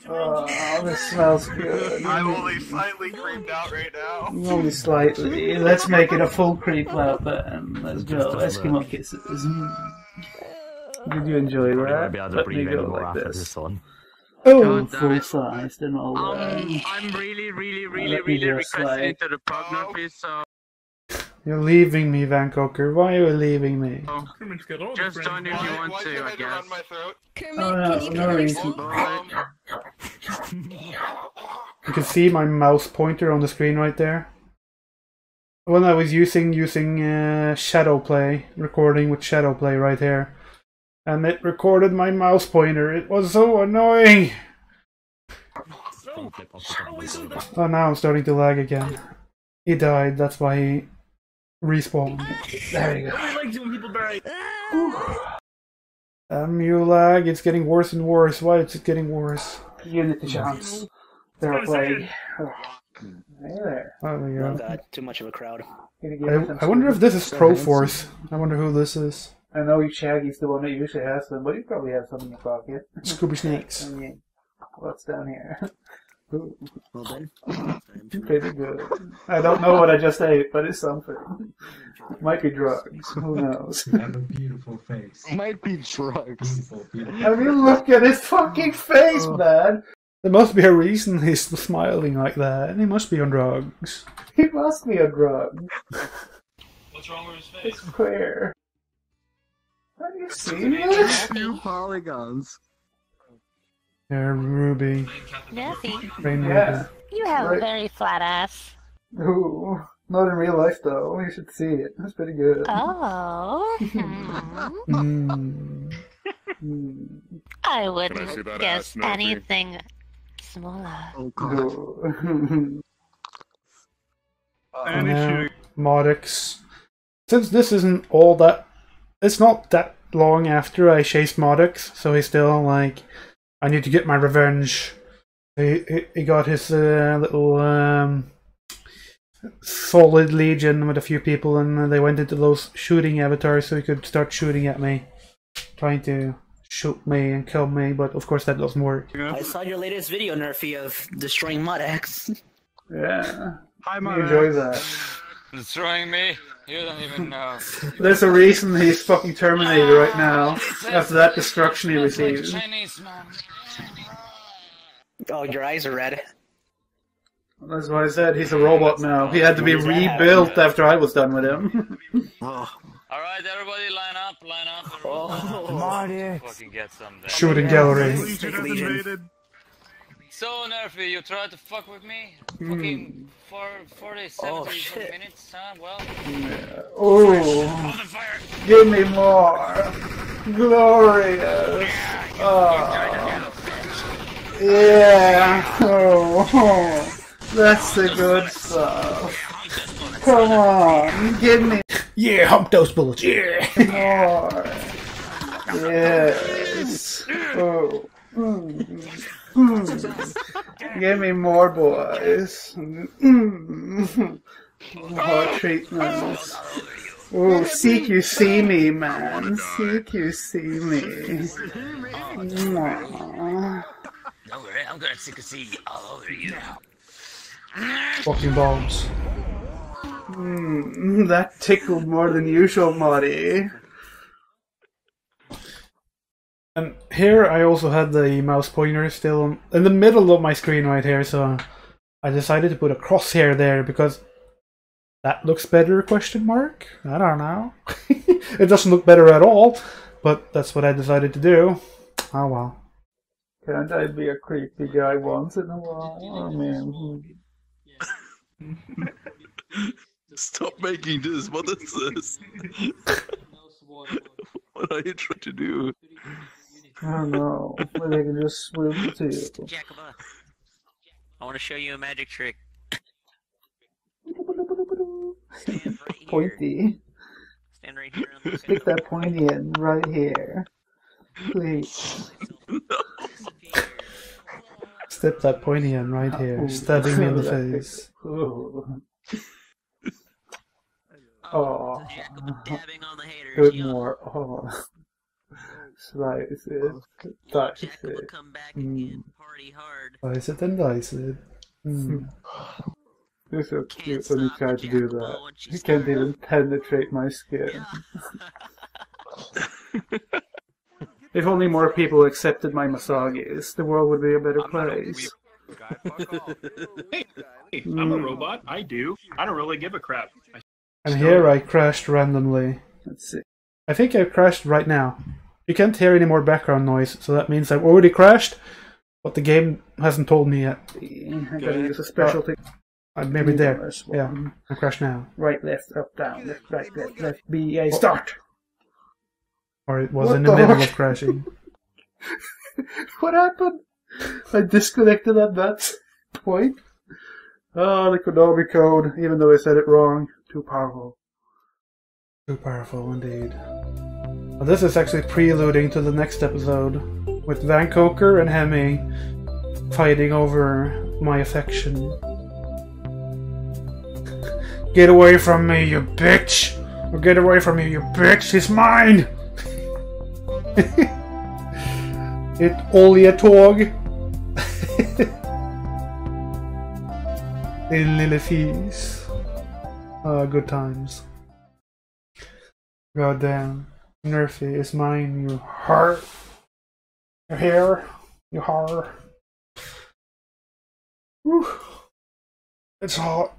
Oh, this smells good. I'm only slightly creeped out right now. Only slightly. Let's make it a full creep out then. Let's go. Eskimo kisses. Did you enjoy that? I won't be able to Let breathe me go anymore like after this. this one. Oh, full sized and all that. I'm really Let me just, requesting like- to the pornography, so You're leaving me, Vancouver. Why are you leaving me? just join if you want to, I guess. Oh no, no reason. You can see my mouse pointer on the screen right there. When I was using Shadowplay, recording with Shadowplay right here. And it recorded my mouse pointer. It was so annoying! Oh, now I'm starting to lag again. He died, that's why he respawned. There you go. I like when people die. You lag, it's getting worse and worse. Why is it getting worse? Unity chance. They're a plague. Hey there. Oh, there you go. Oh god, too much of a crowd. I wonder if this is Proforce. I wonder who this is. I know Shaggy's the one that usually has them, but you probably have some in your pocket. Scooby Snakes. I mean, what's down here? Ooh. Well then. Pretty good. I don't know what I just ate, but it's something. Might be drugs. Who knows? And a beautiful face. Might be drugs. I mean, look at his fucking face, man. There must be a reason he's smiling like that, and he must be on drugs. He must be on drugs. What's wrong with his face? It's queer. Have you seen this? Few polygons. Yeah, Ruby. Nerfy, Yeah. you have Right. a very flat ass. Ooh. Not in real life, though. You should see it. It's pretty good. Oh. Mm. I see wouldn't that guess ass, Nerfy? anything smaller. Oh god. And now, Modix. Since this isn't all that... It's not that long after I chased Modix, so he's still like... I need to get my revenge. He got his little solid legion with a few people, and they went into those shooting avatars so he could start shooting at me. Trying to shoot me and kill me, but of course that doesn't work. I saw your latest video, Nerfy, of destroying Modex. Yeah. Hi, I enjoy that. Destroying me? You don't even know. There's a reason he's fucking Terminator right now, after that destruction he received. Chinese man. Oh, your eyes are red. That's why I said he's a robot now. He had to be rebuilt after I was done with him. Alright, everybody line up. Oh, Marty. Fucking get some there. Shooting gallery. So, Nerfy, you tried to fuck with me? Fucking for 40, 70 minutes, huh? Well. Ooh. Give me more. Glorious. Oh. Yeah. Oh. That's the good stuff. Come on. Give me Yeah, hump those bullets. Yeah. more. Yes. Oh. Give me more, boys. Hard treatments. Oh, seek you see me, man. Seek you see me. Mwah. I'm gonna seek a see all over you. Fucking bombs. That tickled more than usual, Marty. And here I also had the mouse pointer still in the middle of my screen right here, so I decided to put a crosshair there because that looks better, question mark? I don't know. It doesn't look better at all, but that's what I decided to do. Oh well. Can't I be a creepy guy once in a while? I mean, Stop making this. What is this? What are you trying to do? I don't know. Maybe I can just swim to you. Jacoba, I want to show you a magic trick. Pointy. Stand right here on the Stick that pointy in right here. Please. Step that pointy in right here, stabbing me in the face. Ooh. Oh. Good more. Oh. Slice it. Dice it. Slice it and dice it. It's so cute when you try to do that. You can't even penetrate my skin. If only more people accepted my massages, the world would be a better place. Hey, I'm a robot. I do. I don't really give a crap. And here I crashed randomly. Let's see. I think I crashed right now. You can't hear any more background noise, so that means I've already crashed, but the game hasn't told me yet. I gotta use a special thing. Maybe there. Yeah, I crashed now. Right, left, up, down, left, right, left, B, A, start! Or it was in the middle of crashing. What happened? I disconnected at that point. Oh, the Konami code, even though I said it wrong. Too powerful. Too powerful indeed. Well, this is actually preluding to the next episode, with Van Coker and Hemi fighting over my affection. Get away from me, you bitch! Or get away from me, you bitch! He's mine! It only a tog. in Lille Fees. Good times. Goddamn. Nerfy is mine, you heart. You're here. You har. Whew. It's hot.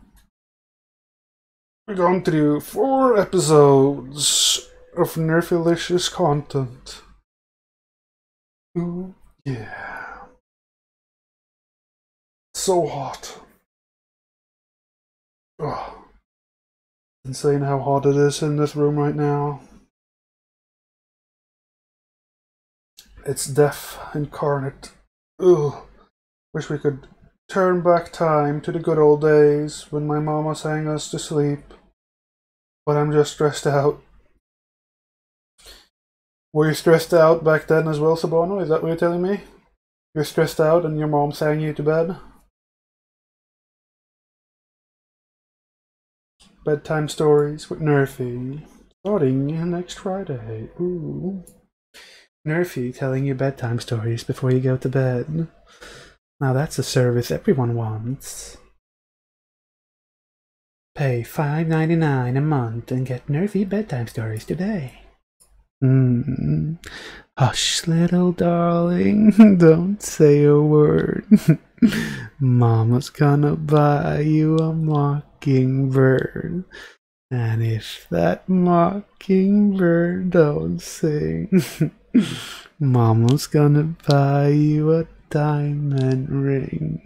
We're going to do 4 episodes of Nerfylicious content. Ooh, yeah. So hot. Ugh. Insane how hot it is in this room right now. It's death incarnate. Ugh. Wish we could turn back time to the good old days when my mama sang us to sleep. But I'm just stressed out. Were you stressed out back then as well, Sabono? Is that what you're telling me? You're stressed out and your mom sang you to bed? Bedtime stories with Nerfy. Starting next Friday. Ooh. Nerfy telling you bedtime stories before you go to bed. Now that's a service everyone wants. Pay $5.99 a month and get Nerfy bedtime stories today. Hush, little darling, don't say a word. Mama's gonna buy you a mockingbird. And if that mockingbird don't sing, Mama's gonna buy you a diamond ring.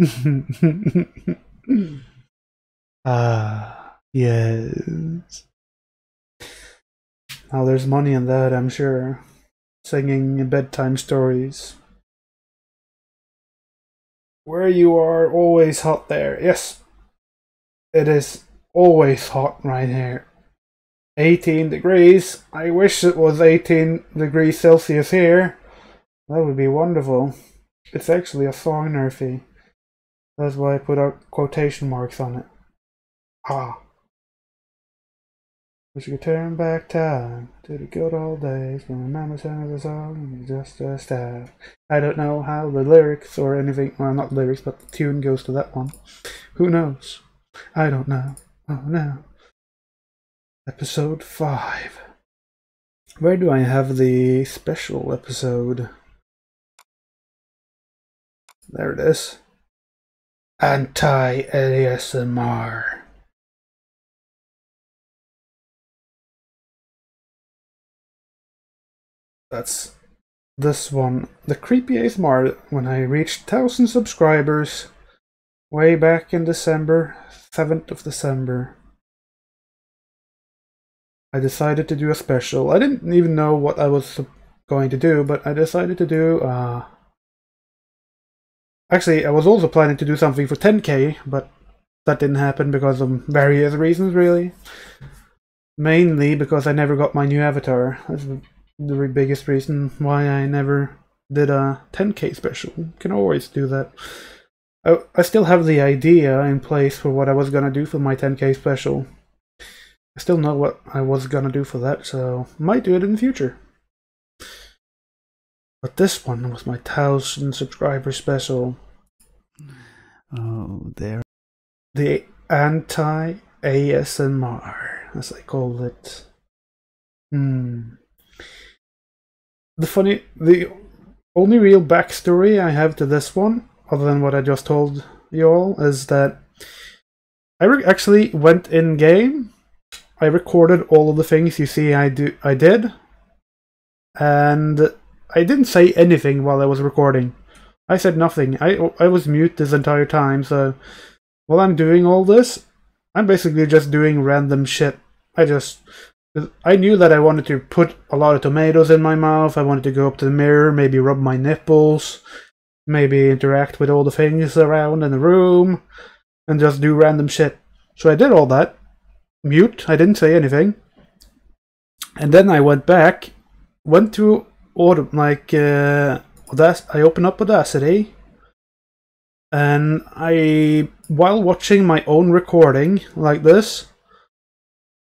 Ah, yes. Now there's money in that, I'm sure. Singing bedtime stories. Where you are, always hot there. Yes, it is always hot right here. 18 degrees. I wish it was 18 degrees Celsius here. That would be wonderful. It's actually a song, Nerfy. That's why I put out quotation marks on it. Ah. Wish you could turn back time to the good old days when my mama sang us a song and you just a staff. I don't know how the lyrics or anything, well, not lyrics, but the tune goes to that one. Who knows? I don't know. Oh no. Episode 5. Where do I have the special episode? There it is. Anti-ASMR. That's this one. The creepy ASMR when I reached 1,000 subscribers way back in December, 7th of December. I decided to do a special. I didn't even know what I was going to do, but I decided to do actually, I was also planning to do something for 10k, but that didn't happen because of various reasons, really. Mainly because I never got my new avatar. That's the biggest reason why I never did a 10k special. You can always do that. I still have the idea in place for what I was gonna do for my 10k special. I still know what I was gonna do for that, so might do it in the future. But this one was my 1,000 subscriber special. Oh, there. The anti-ASMR, as I call it. The only real backstory I have to this one, other than what I just told you all, is that I actually went in game. I recorded all of the things you see I did, and I didn't say anything while I was recording. I said nothing. I was mute this entire time, so while I'm doing all this, I'm basically just doing random shit. I knew that I wanted to put a lot of tomatoes in my mouth. I wanted to go up to the mirror, maybe rub my nipples, maybe interact with all the things around in the room, and just do random shit. So I did all that. Mute, I didn't say anything. And then I went back, went to I opened up Audacity, and while watching my own recording like this,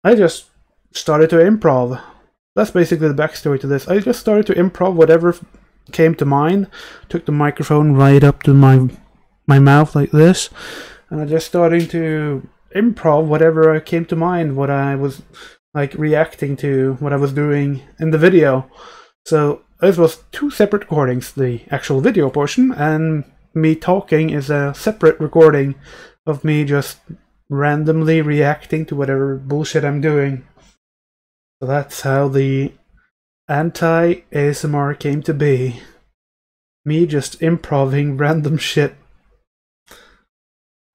I just started to improv. That's basically the backstory to this. I just started to improv whatever came to mind, took the microphone right up to my mouth like this, and I just started to improv whatever came to mind, what I was like reacting to, what I was doing in the video. So this was two separate recordings, the actual video portion, and me talking is a separate recording of me just randomly reacting to whatever bullshit I'm doing. So that's how the anti-ASMR came to be. Me just improving random shit.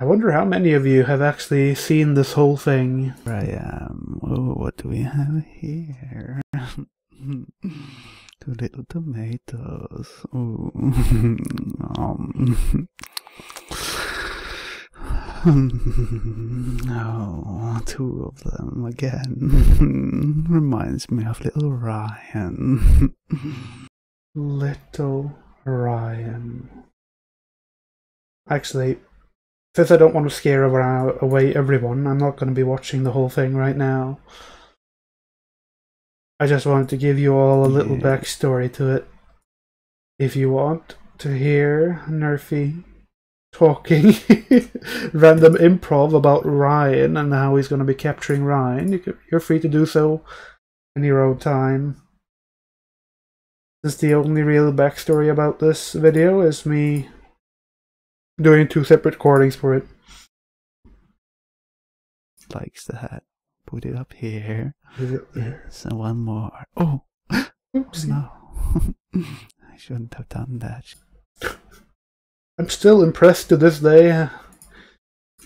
I wonder how many of you have actually seen this whole thing. I am. Oh, what do we have here? Two little tomatoes. Ooh. Oh, two of them again. Reminds me of little Ryan. Little Ryan. Actually, since I don't want to scare away everyone, I'm not going to be watching the whole thing right now. I just wanted to give you all a little backstory to it. If you want to hear Nerfy talking random improv about Ryan and how he's going to be capturing Ryan, you're free to do so in your own time. This is the only real backstory about this video, is me doing two separate recordings for it. Likes that. Put it up here. Yes, and one more. Oh! Oopsie. No. I shouldn't have done that. I'm still impressed to this day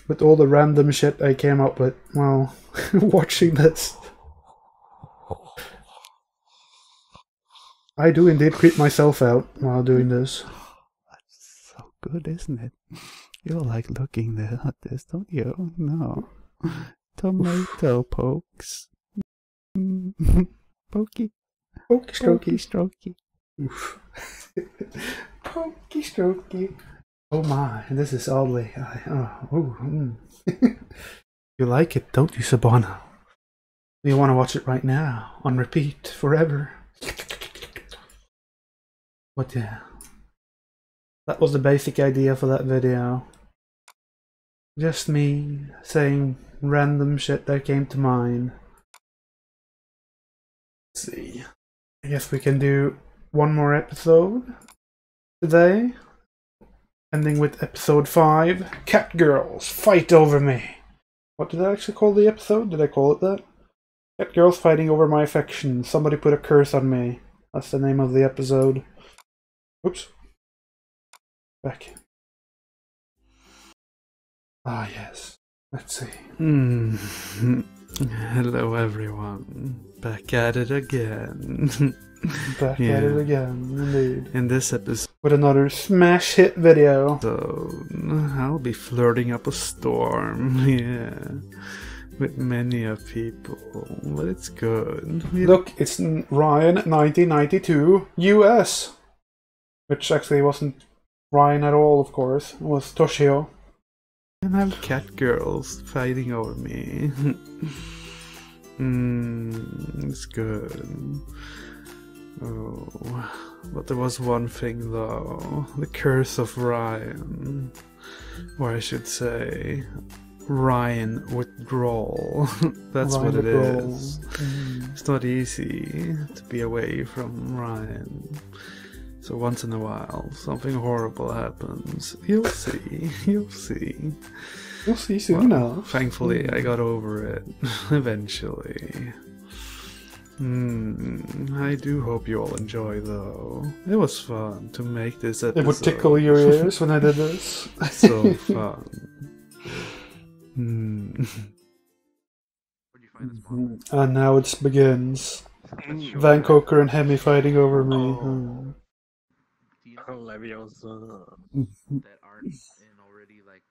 with all the random shit I came up with while watching this. I do indeed creep myself out while doing this. That's so good, isn't it? You like looking at this, don't you? No. Tomato pokes. Pokey. Pokey strokey. Strokey. Oof. Pokey strokey. Oh my, this is oddly. You like it, don't you, Sabana? You want to watch it right now, on repeat, forever. But yeah, that was the basic idea for that video. Just me saying random shit that came to mind. Let's see. I guess we can do one more episode today. Ending with episode 5. Cat girls fight over me. What did I actually call the episode? Did I call it that? Cat girls fighting over my affection. Somebody put a curse on me. That's the name of the episode. Oops. Back. Ah, yes. Let's see. Hello, everyone. Back at it again. Back at it again, indeed. In this episode, with another smash hit video. So I'll be flirting up a storm, with many of people, but it's good. Look, it's Ryan 1992 US, which actually wasn't Ryan at all, of course. It was Toshio. And I have cat girls fighting over me. It's good. Oh, but there was one thing though, the curse of Ryan, or I should say, Ryan withdrawal. That's Ryan what it withdrawal. is. It's not easy to be away from Ryan. So once in a while, something horrible happens. You'll see. You'll see. You'll see soon enough. Thankfully, I got over it eventually. I do hope you all enjoy, though. It was fun to make this episode. It would tickle your ears when I did this. So fun. And now it begins. Van Coker and Hemi fighting over me. Leviosa. That aren't in already, like.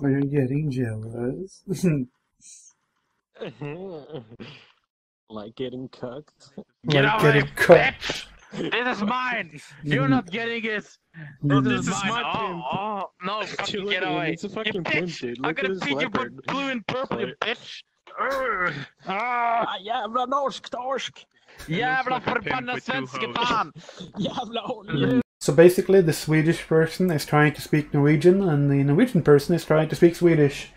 Are you getting jealous? Like getting cucked. Get Like away, getting cut. bitch! This is mine! You're not getting it! This is mine! No, fucking get away! It's a fucking You pimp, bitch! dude. I'm Look at gonna his feed you leopard. blue and purple, you bitch! Jävla norsk torsk! Jävla förbannade svenske fan! Jävla olje! So basically, the Swedish person is trying to speak Norwegian, and the Norwegian person is trying to speak Swedish,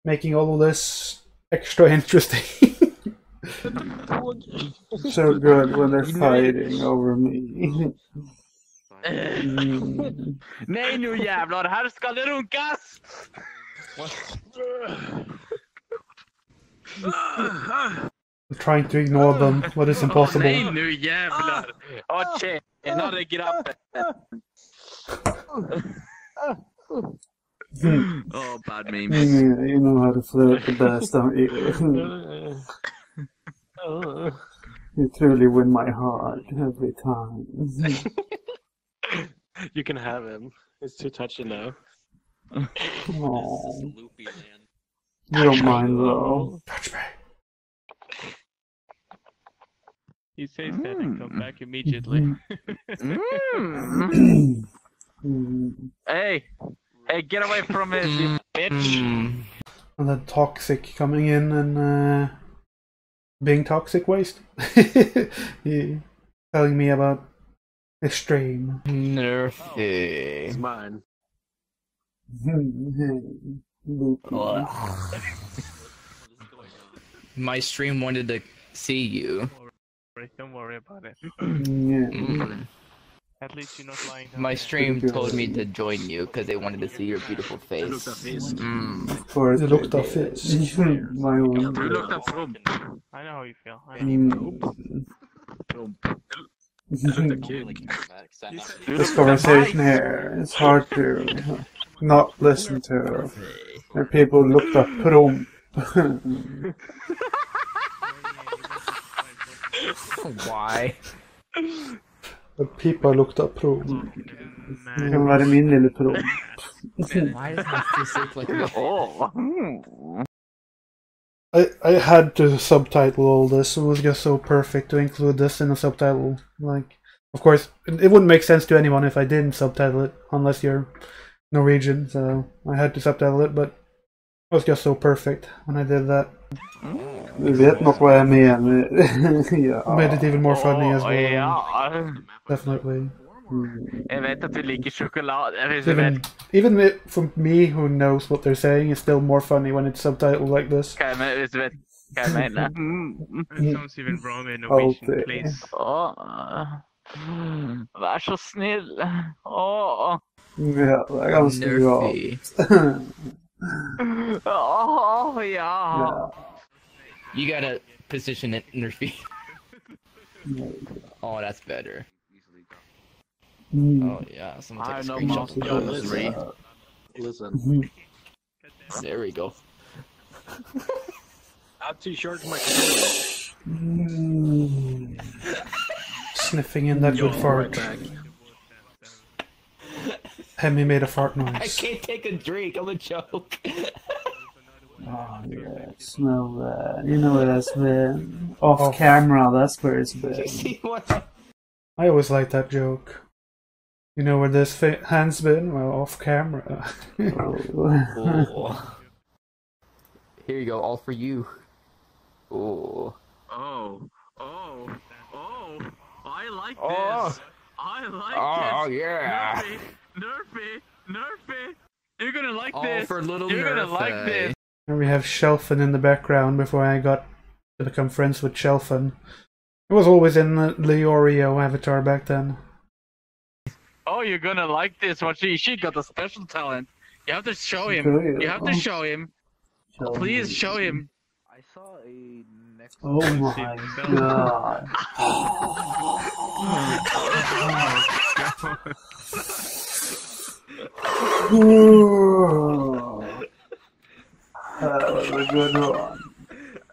making all of this extra interesting. So good when they're fighting over me. Nej nu jävlar, här ska det runkas! I'm trying to ignore them, but it's impossible. Nej nu jävlar! Åh tjenare grabben! Oh, bad memes. Yeah, you know how to flirt the best, don't you? You truly win my heart every time. You can have him. It's too touchy now. Aww. You don't mind though. He says that and come back immediately. Hey! Hey, get away from me, you bitch! And then Toxic coming in and being toxic waste. Yeah. Telling me about extreme. Nerfy. It's mine. My stream wanted to see you. Don't worry about it. At least you're not lying down. My stream told me to join you because they wanted to see your beautiful face. Of course, it looked off it. My own. You looked up rump. I know how you feel. I know. This conversation here is hard to not listen to. And people looked up rump. Why? The people looked up rump. Kan vara min lille rump. Why does my face look like that? I had to subtitle all this. It was just so perfect to include this in a subtitle. Like, of course, it wouldn't make sense to anyone if I didn't subtitle it, unless you're Norwegian. So I had to subtitle it, but it was just so perfect when I did that. Du vet nog vad jag menar. Ja. Made it even more funny as well. Ja. Definitely. Jag vet att du liker choklad. Even for me who knows what they're saying, it's still more funny when it's subtitled like this. Kan jag mena? It sounds even wrong in Norwegian, please. Vær så snill. Åh. Ja, det är ganska bra. Åh, ja. You gotta position it, Nerfy. Oh, that's better. Oh yeah, someone take a screenshot. Listen. There we go. I'm too short for my controller. Sniffing in that good fart. Hemi made a fart noise. I can't take a drink, I'm a joke. Oh yeah, smell that. You know where that's been. Off camera, that's where it's been. I always like that joke. You know where this hand's been? Well, off camera. Oh. Here you go, all for you. Oh. Oh, I like this. I like this. Oh yeah. Nerfy. You're gonna like all this. For little You're gonna like this. And we have Shelfin in the background before I got to become friends with Shelfin. It was always in the Oreo avatar back then. Oh, you're gonna like this. What she got a special talent. You have to show him. You have to show him. Please show him. I saw a next. Oh my god. That was a good one.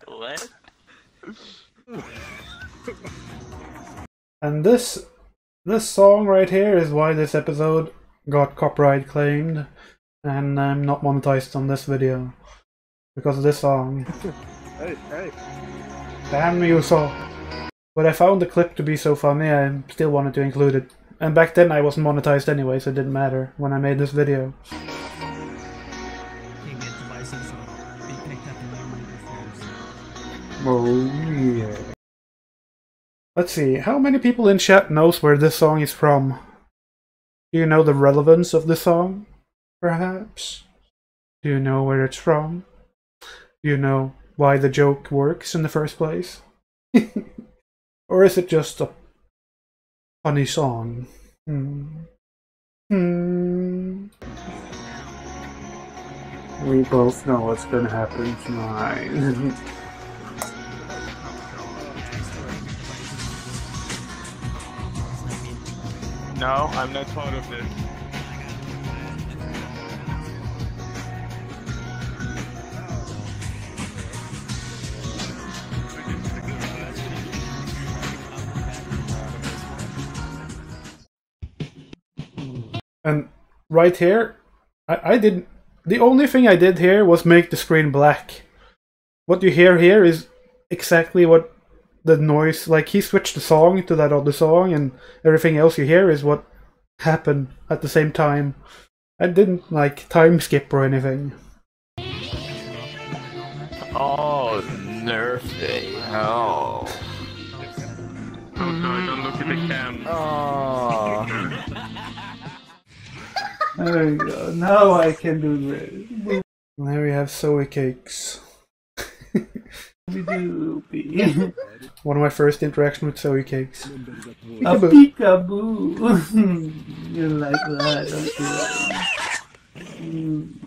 What? And this song right here is why this episode got copyright claimed, and I'm not monetized on this video because of this song. Hey. Damn you, so. But I found the clip to be so funny, I still wanted to include it. And back then I wasn't monetized anyway, so it didn't matter when I made this video. Oh yeah. Let's see, how many people in chat knows where this song is from? Do you know the relevance of the song? Perhaps? Do you know where it's from? Do you know why the joke works in the first place? Or is it just a funny song? We both know what's gonna happen tonight. No, I'm not part of this. And right here, I did. The only thing I did here was make the screen black. What you hear here is exactly what the noise, like he switched the song to that other song, and everything else you hear is what happened at the same time. I didn't like time skip or anything. Oh, nerfy. Oh. Oh no, don't look at the cam. Oh. There we go. Now I can do this. Now we have soy cakes. One of my first interaction with soy cakes. A peekaboo. You like that, don't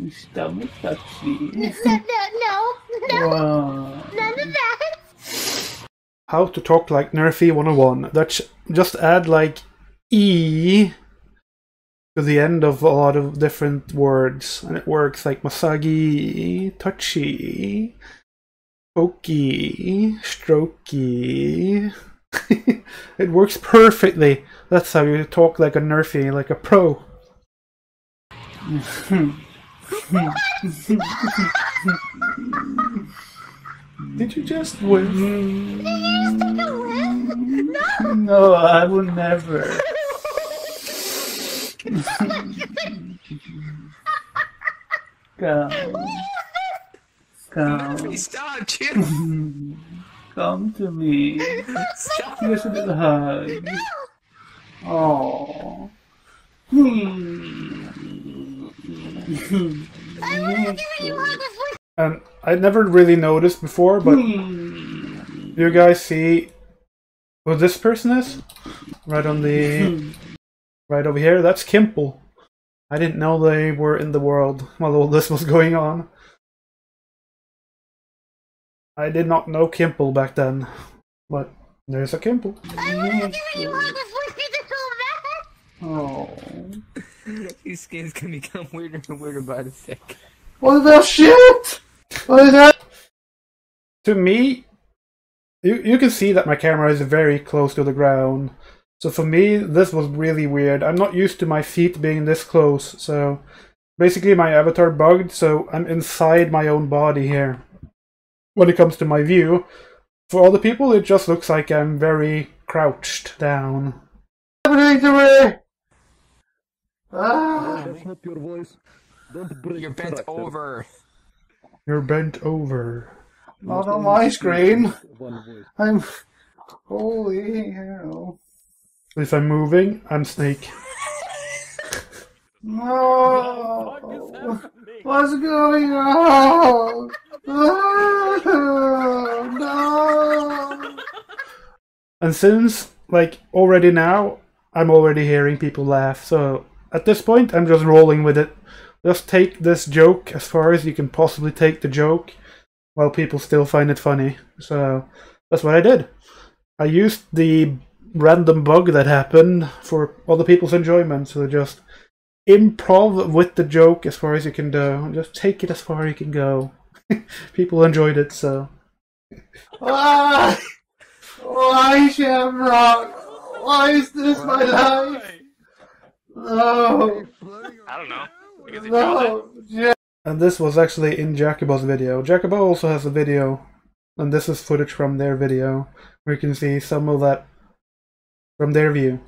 you? Stomach touchy. No. Wow. None of that. How to talk like Nerfy 101. That's just add like E to the end of a lot of different words, and it works like masagi, touchy, pokey, strokey. It works perfectly. That's how you talk like a Nerfy, like a pro. Did you just win? No, I would never. Come. Stop, Jim. Come to me. Here's a little hug. Oh. And I never really noticed before, but you guys see who this person is? Right on the right over here. That's Kimple. I didn't know they were in the world while all this was going on. I did not know Kimple back then, but there's a Kimple. Oh. These skins can become weirder and weirder by the second. What the shit? What is that? To me, you can see that my camera is very close to the ground. So for me, this was really weird. I'm not used to my feet being this close. So basically my avatar bugged, so I'm inside my own body here. When it comes to my view, for other people it just looks like I'm very crouched down. Happening to me? Your voice. You're bent over. You're bent over. Not on my screen. I'm... Holy hell. If I'm moving, I'm Snake. No! What's going on? No! And since, like, already now, I'm already hearing people laugh, so at this point, I'm just rolling with it. Just take this joke as far as you can possibly take the joke, while people still find it funny. So, that's what I did. I used the random bug that happened for other people's enjoyment, so just improv with the joke as far as you can do. Just take it as far as you can go. People enjoyed it, so... Why? Why, Shamrock? Why is this my life? No. I don't know. Because No. And this was actually in Jacobo's video. Jacobo also has a video, and this is footage from their video, where you can see some of that from their view.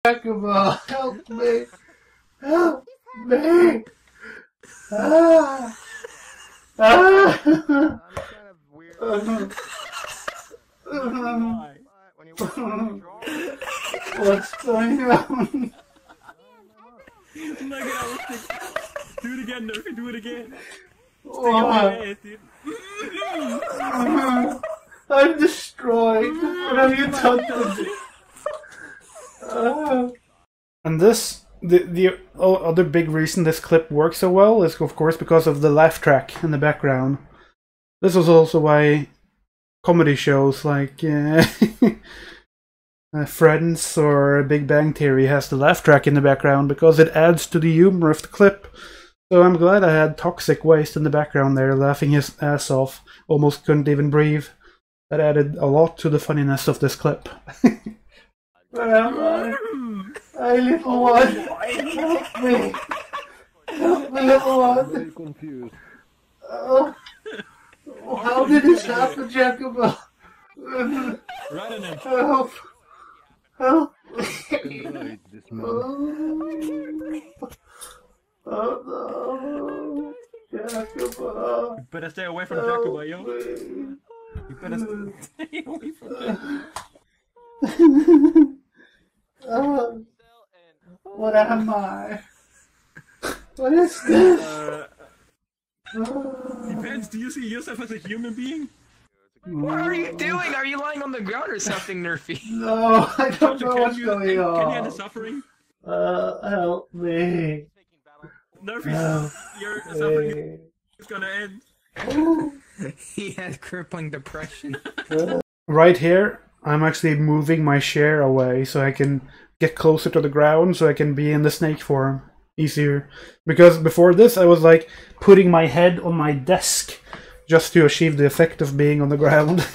Jacobo, help me. Help me. Ah. Ah. What's going on? Look at all this. Do it again, Nerfy. Do it again. I'm destroyed. What have you done to me? And this, the other big reason this clip works so well is, of course, because of the laugh track in the background. This was also why comedy shows like Friends or Big Bang Theory has the laugh track in the background, because it adds to the humor of the clip. So I'm glad I had Toxic Waste in the background there, laughing his ass off. Almost couldn't even breathe. That added a lot to the funniness of this clip. Where am I? Hey, little one. Help me. Help me, little one. I'm very confused. Oh. How did this happen, Jacobo? Right on him. Help. Help. Right, this man. Oh no. Jacobo. You better stay away from Jacobo, yo. You better stay away from him. What am I? What is this? Depends. Do you see yourself as a human being? What are you doing? Are you lying on the ground or something, Nerfy? No, I don't know what's going on. Can you end the suffering? Help me. Nerfy, your suffering is gonna end. He has crippling depression. Right here, I'm actually moving my chair away so I can get closer to the ground, so I can be in the snake form easier. Because before this, I was like putting my head on my desk just to achieve the effect of being on the ground.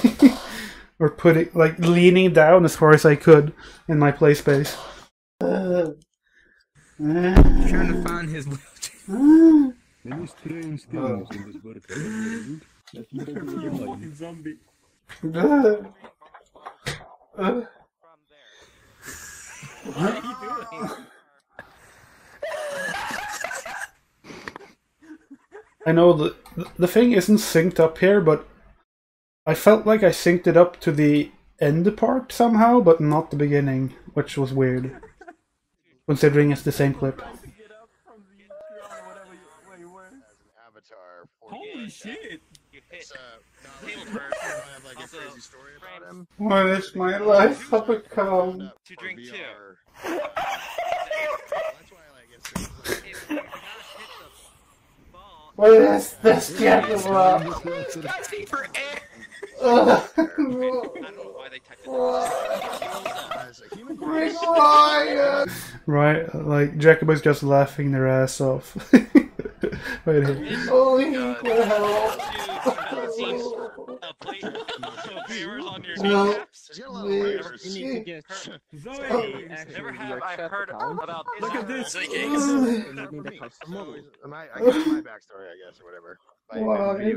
Or putting, like, leaning down as far as I could in my play space. Trying to find his wheelchair. Any strange things in this world? You're a walking zombie. What are you doing? I know the thing isn't synced up here, but I felt like I synced it up to the end part somehow, but not the beginning, which was weird, considering it's the same clip. Holy shit! What is my life become? To drink too. What is this, Jacobo? He's gasping for air. Right, like Jacobo's just laughing their ass off. Right here. Holy help! Zoe, never have I heard about. Look at this. I guess my backstory, I guess, or whatever. Why?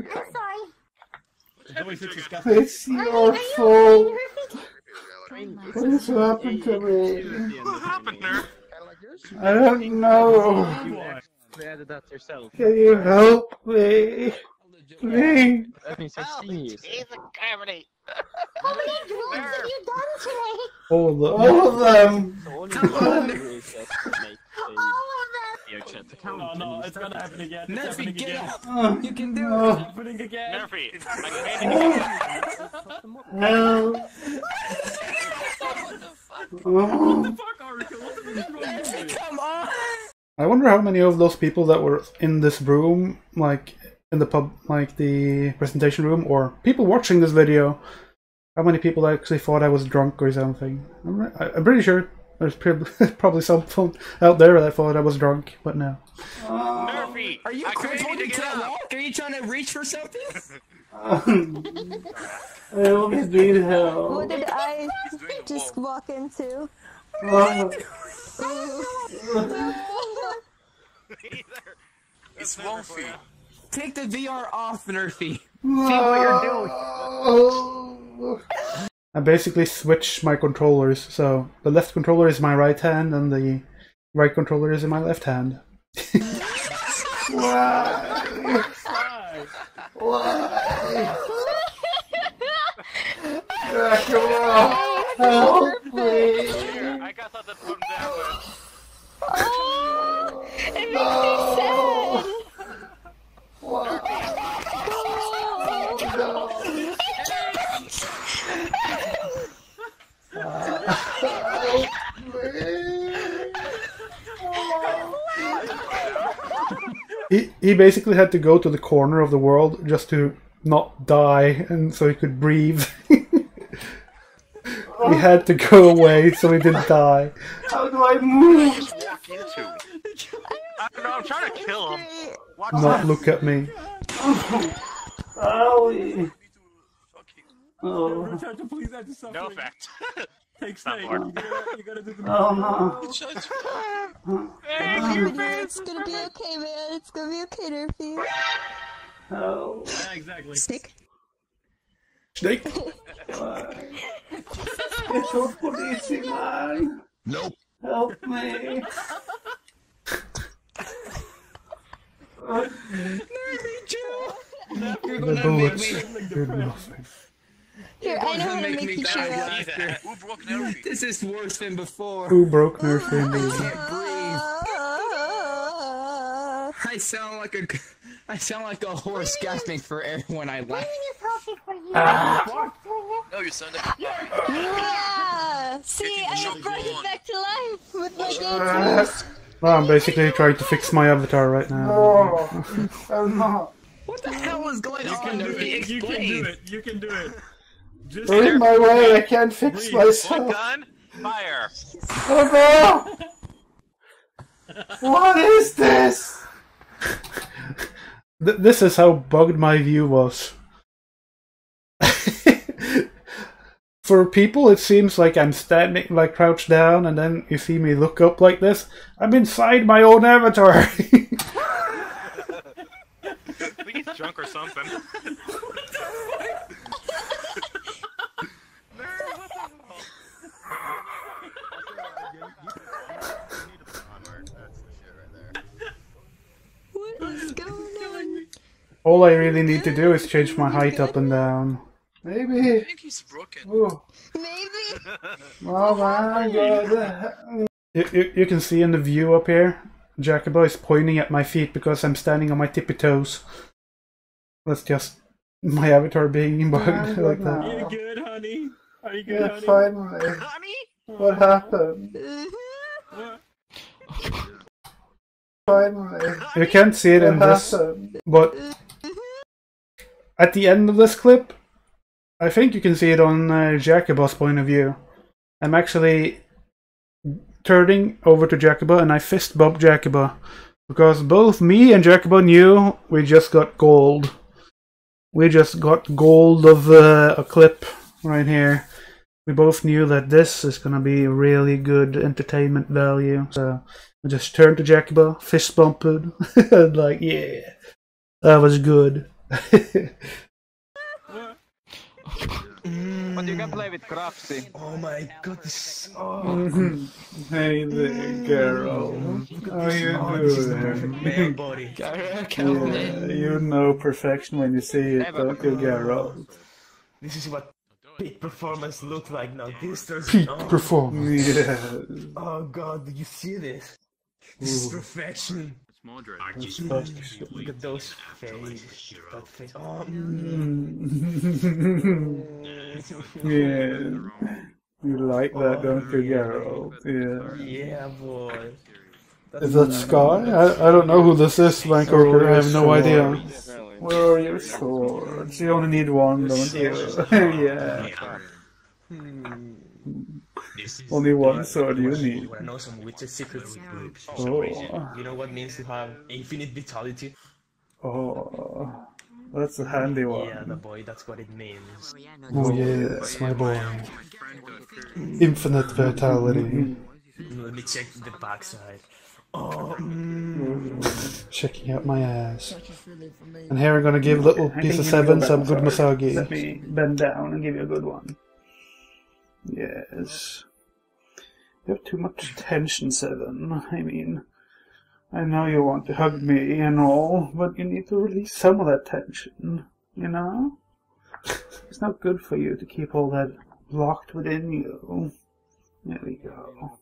Zoe's disgusting. It's your fault. What has happened to me? What happened there? I don't know. You added that yourself. Can you help me? Please. That means I've seen you. He's a cavity. How many drugs have you done today? All of them. No, it's gonna happen again. It's Nerfy, happening get again. up! You can do it! It's happening again. Nerfy, Help. What the fuck, Oracle? What the fuck is wrong with you? Come on! I wonder how many of those people that were in this room, like in the the presentation room, or people watching this video, how many people actually thought I was drunk or something. I'm pretty sure there's probably some out there that thought I was drunk, but no. Nerfy, Are you crippled? You can't walk? Are you trying to reach for something? I always need help. What did I just walk into? It's Wolfie. Take the VR off, Nerfy. See what you're doing. I basically switched my controllers, so the left controller is my right hand and the right controller is in my left hand. Why? Why? Jacobo, help me! I got something to put him down with. It makes me sad. He basically had to go to the corner of the world just to not die, and so he could breathe. He had to go away so he didn't die. How do I move? Walk into. I don't know. I'm trying to kill him. Watch Not this. look at me. Owie. Oh. No effect. Take Not snake. more. You gotta do the Oh no. It's gonna be okay, man. It's gonna be okay, Nerfy. Oh. Yeah, exactly. Snake. Snake. It's so policy, man. Nope. Help me. The bullets did nothing. Here, I know how to make you cheer up. Who broke Nerfy? This is worse than before. Who broke Nerfy in I the can't breathe. I sound like a horse gasping for air when I laugh. No, you son of Yeah! See, I brought it back to life with my dance. Well, I'm basically trying to fix my avatar right now. Oh. I'm not. What the hell is going on? You can do it. You can do it. Just They're in my way. I can't fix myself. gun, fire. Oh no! What is this? This is how bugged my view was. For people, it seems like I'm standing, like crouched down, and then you see me look up like this. I'm inside my own avatar. I think he's drunk or something. What is going on? All I really need to do is change my height up and down. Maybe. I think he's broken. Oh. Maybe. Oh my god. You can see in the view up here, Jacobo is pointing at my feet because I'm standing on my tippy toes. That's just my avatar being bugged like that. Are you good, honey? Are you good, Yeah, honey? finally. Honey? What happened? Finally. You can't see it in What this, happened? but at the end of this clip, I think you can see it on Jacobo's point of view. I'm actually turning over to Jacobo and I fist bump Jacobo because both me and Jacobo knew we just got gold. We just got gold of a clip right here. We both knew that this is gonna be really good entertainment value. So I just turned to Jacobo, fist bumped, and like, yeah, that was good. But you can play with Craftsy. Oh my god, this Hey there, Carol. How you doing? male body. Yeah, you know perfection when you see it, don't you, Carol? This is what peak performance looks like now. This does Peak performance. Yeah. Oh god, did you see this? This is perfection. Look at those face. That face. Oh. Yeah. You like that, don't you, Carol? Yeah. Yeah, boy. Is that Sky? I don't know who this is, Vancouver. I have no idea. Where are your swords? You only need one, don't you? Yeah. Only one sword you need. You wanna know some witch's secrets? Oh. You know what means to have infinite vitality? Oh. That's a handy one. Yeah, the boy, that's what it means. Oh yes, my boy. Infinite vitality. Let me check the backside. Oh, Checking out my ass. And here I'm gonna give little piece of 7 some good Let massage. me bend down and give you a good one. Yes. You have too much tension, 7. I mean, I know you want to hug me and all, but you need to release some of that tension, you know? It's not good for you to keep all that locked within you. There we go.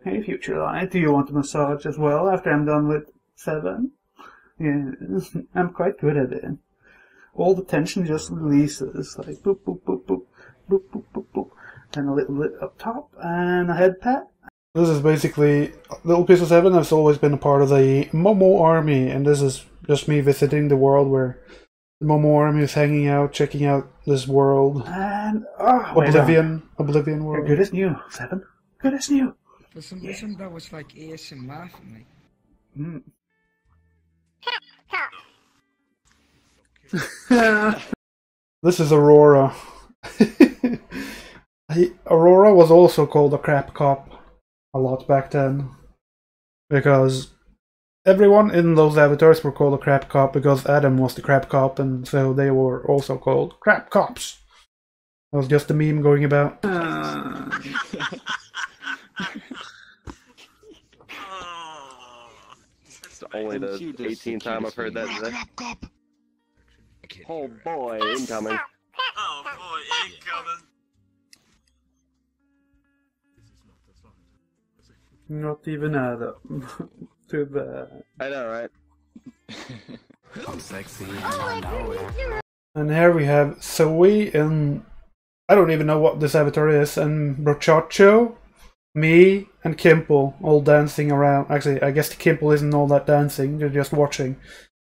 Hey, Future Light, do you want a massage as well after I'm done with 7? Yes, I'm quite good at it. All the tension just releases, like boop, boop, boop, boop, boop, boop, boop, boop, and a little bit up top, and a head pat. This is basically Little Piece of 7 has always been a part of the Momo army, and this is just me visiting the world where the Momo army is hanging out, checking out this world. And Oblivion world. You're good as new, 7. Good as new. For some reason, that was like ASMR for me. This is Aurora. Aurora was also called a crap cop a lot back then, because everyone in those avatars were called a crap cop because Adam was the crap cop, and so they were also called crap cops. That was just a meme going about. It's only the 18th time I've heard that today. Oh boy, incoming. Oh boy, incoming. Not even Adam. Too bad. I know, right? I'm sexy and I know it. And here we have Zoe in... I don't even know what this avatar is, and Brochacho, me, and Kimple all dancing around. Actually, I guess the Kimple isn't all that dancing, they're just watching.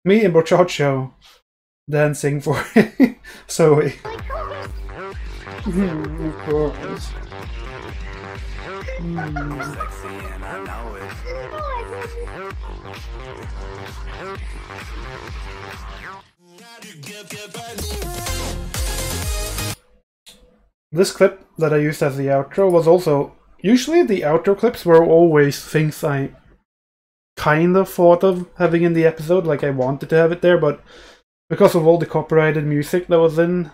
Me and Brochacho dancing for Zoe. Of course. Sexy and I know it. This clip that I used as the outro was also... Usually the outro clips were always things I kind of thought of having in the episode, like I wanted to have it there, but because of all the copyrighted music that was in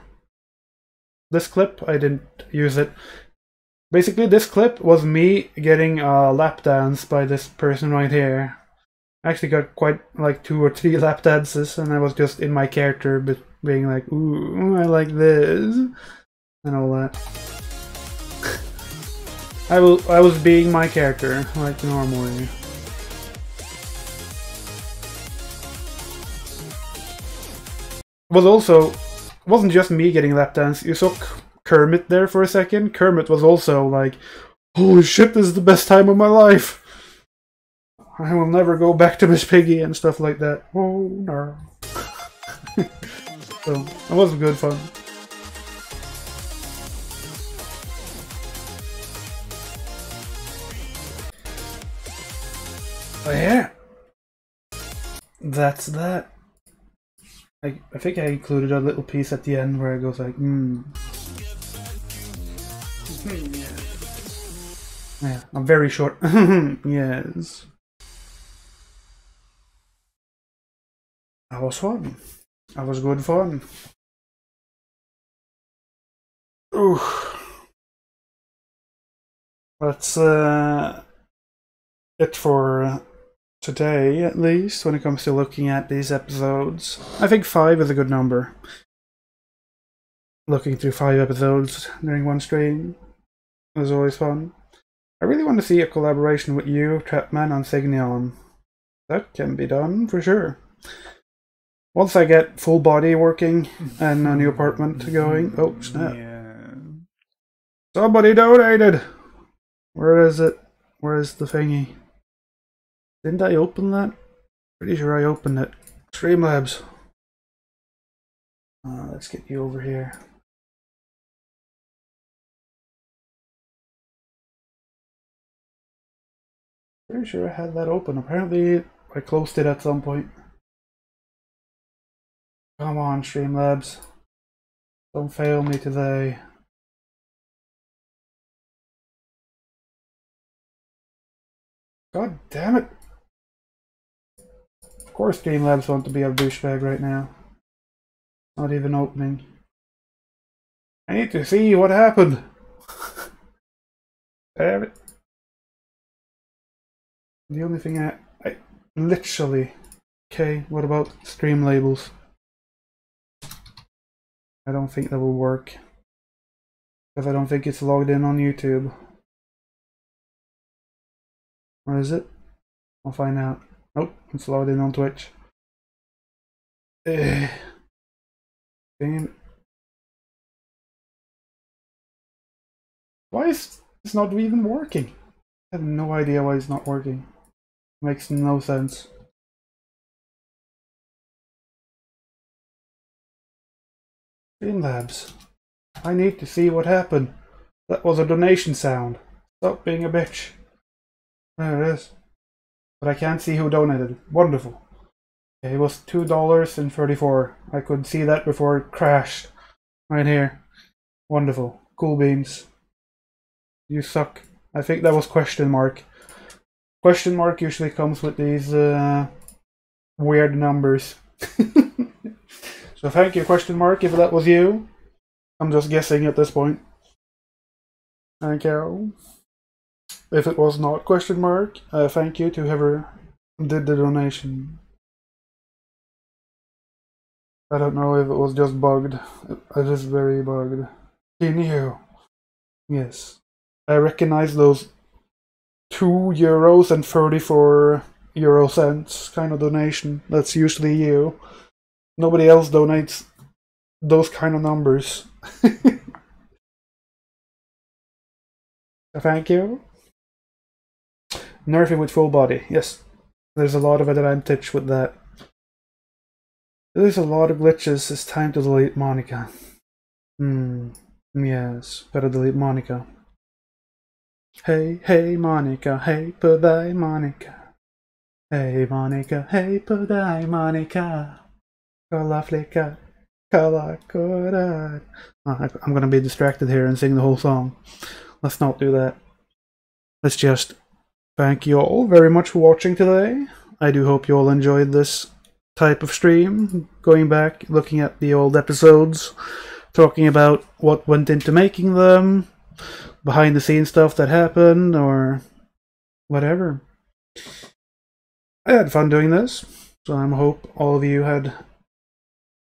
this clip, I didn't use it. Basically, this clip was me getting a lap dance by this person right here. I actually got quite like 2 or 3 lap dances, and I was just in my character, but being like, ooh, I like this, and all that. I was being my character, like normally. Wasn't just me getting lap dance. You saw Kermit there for a second. Kermit was also like, holy shit, this is the best time of my life. I will never go back to Miss Piggy and stuff like that. Oh no. So, it was good fun. Oh yeah. That's that. I think I included a little piece at the end where it goes like, Yeah, I'm very short. Yes. That was fun. That was good fun. Ooh. That's it for today, at least, when it comes to looking at these episodes. I think 5 is a good number. Looking through 5 episodes during one stream was always fun. I really want to see a collaboration with you, Trapman, and Signion. That can be done, for sure. Once I get full body working and a new apartment going... Oh, snap. Yeah. Somebody donated! Where is it? Where is the thingy? Didn't I open that? Pretty sure I opened it. Streamlabs. Let's get you over here. Pretty sure I had that open. Apparently I closed it at some point. Come on, Streamlabs. Don't fail me today. God damn it. Of course Streamlabs want to be a douchebag right now. Not even opening. I need to see what happened. Damn it. The only thing I literally... Okay, what about stream labels? I don't think that will work. Because I don't think it's logged in on YouTube. Or is it? I'll find out. Nope, it's loading on Twitch. Damn. Why is it's not even working? I have no idea why it's not working. Makes no sense. Streamlabs. I need to see what happened. That was a donation sound. Stop being a bitch. There it is. But I can't see who donated. Wonderful. Okay, it was $2.34. I could see that before it crashed. Right here. Wonderful. Cool beans. You suck. I think that was question mark. Question mark usually comes with these weird numbers. So thank you, question mark, if that was you. I'm just guessing at this point. Thank you. If it was not question mark, thank you to whoever did the donation. I don't know if it was just bugged. It is very bugged. Continue. Yes. I recognize those €2.34 kind of donation. That's usually you. Nobody else donates those kind of numbers. Thank you. Nerfy with full body. Yes. There's a lot of advantage with that. There's a lot of glitches. It's time to delete Monica. Yes. Better delete Monica. Hey, hey, Monica. Hey, podaj, Monica. Hey, Monica. Hey, podaj, Monica. Kolla flicka. Kolla kolla. I'm gonna be distracted here and sing the whole song. Let's not do that. Let's just thank you all very much for watching today. I do hope you all enjoyed this type of stream. Going back, looking at the old episodes, talking about what went into making them, behind the scenes stuff that happened, or whatever. I had fun doing this, so I hope all of you had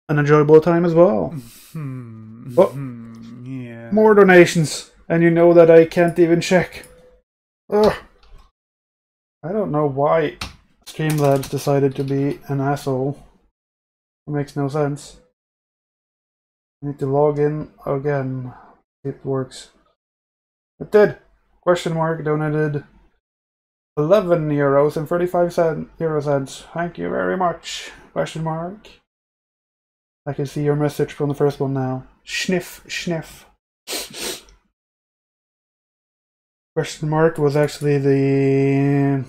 an enjoyable time as well. Yeah. More donations, and you know that I can't even check. Ugh. I don't know why Streamlabs decided to be an asshole. It makes no sense. I need to log in again. It works. It did. Question mark donated €11.35. Thank you very much. Question mark. I can see your message from the first one now. Sniff, sniff. Question mark was actually the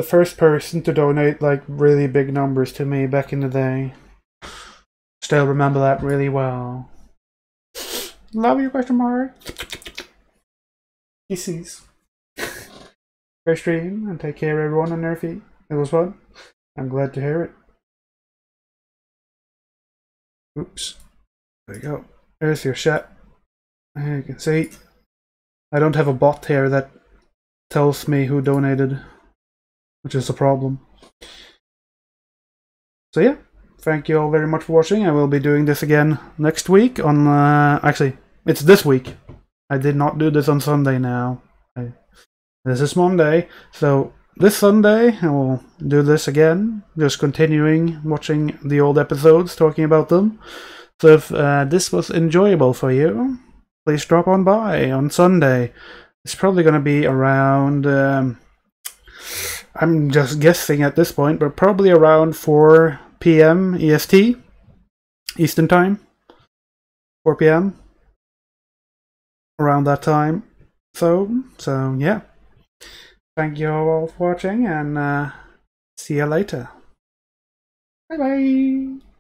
first person to donate like really big numbers to me back in the day. Still remember that really well. Love you, question mark. Kisses. Great stream, and take care everyone on their feet. It was fun. I'm glad to hear it. Oops. There you go. There's your chat. You can see I don't have a bot here that tells me who donated, which is a problem. So yeah, thank you all very much for watching. I will be doing this again next week on actually it's this week. I did not do this on Sunday now. This is Monday, so this Sunday I will do this again, just continuing watching the old episodes, talking about them. So if this was enjoyable for you, please drop on by on Sunday. It's probably going to be around, I'm just guessing at this point, but probably around 4 PM EST, Eastern Time. 4 PM. Around that time. So yeah. Thank you all for watching, and see you later. Bye bye.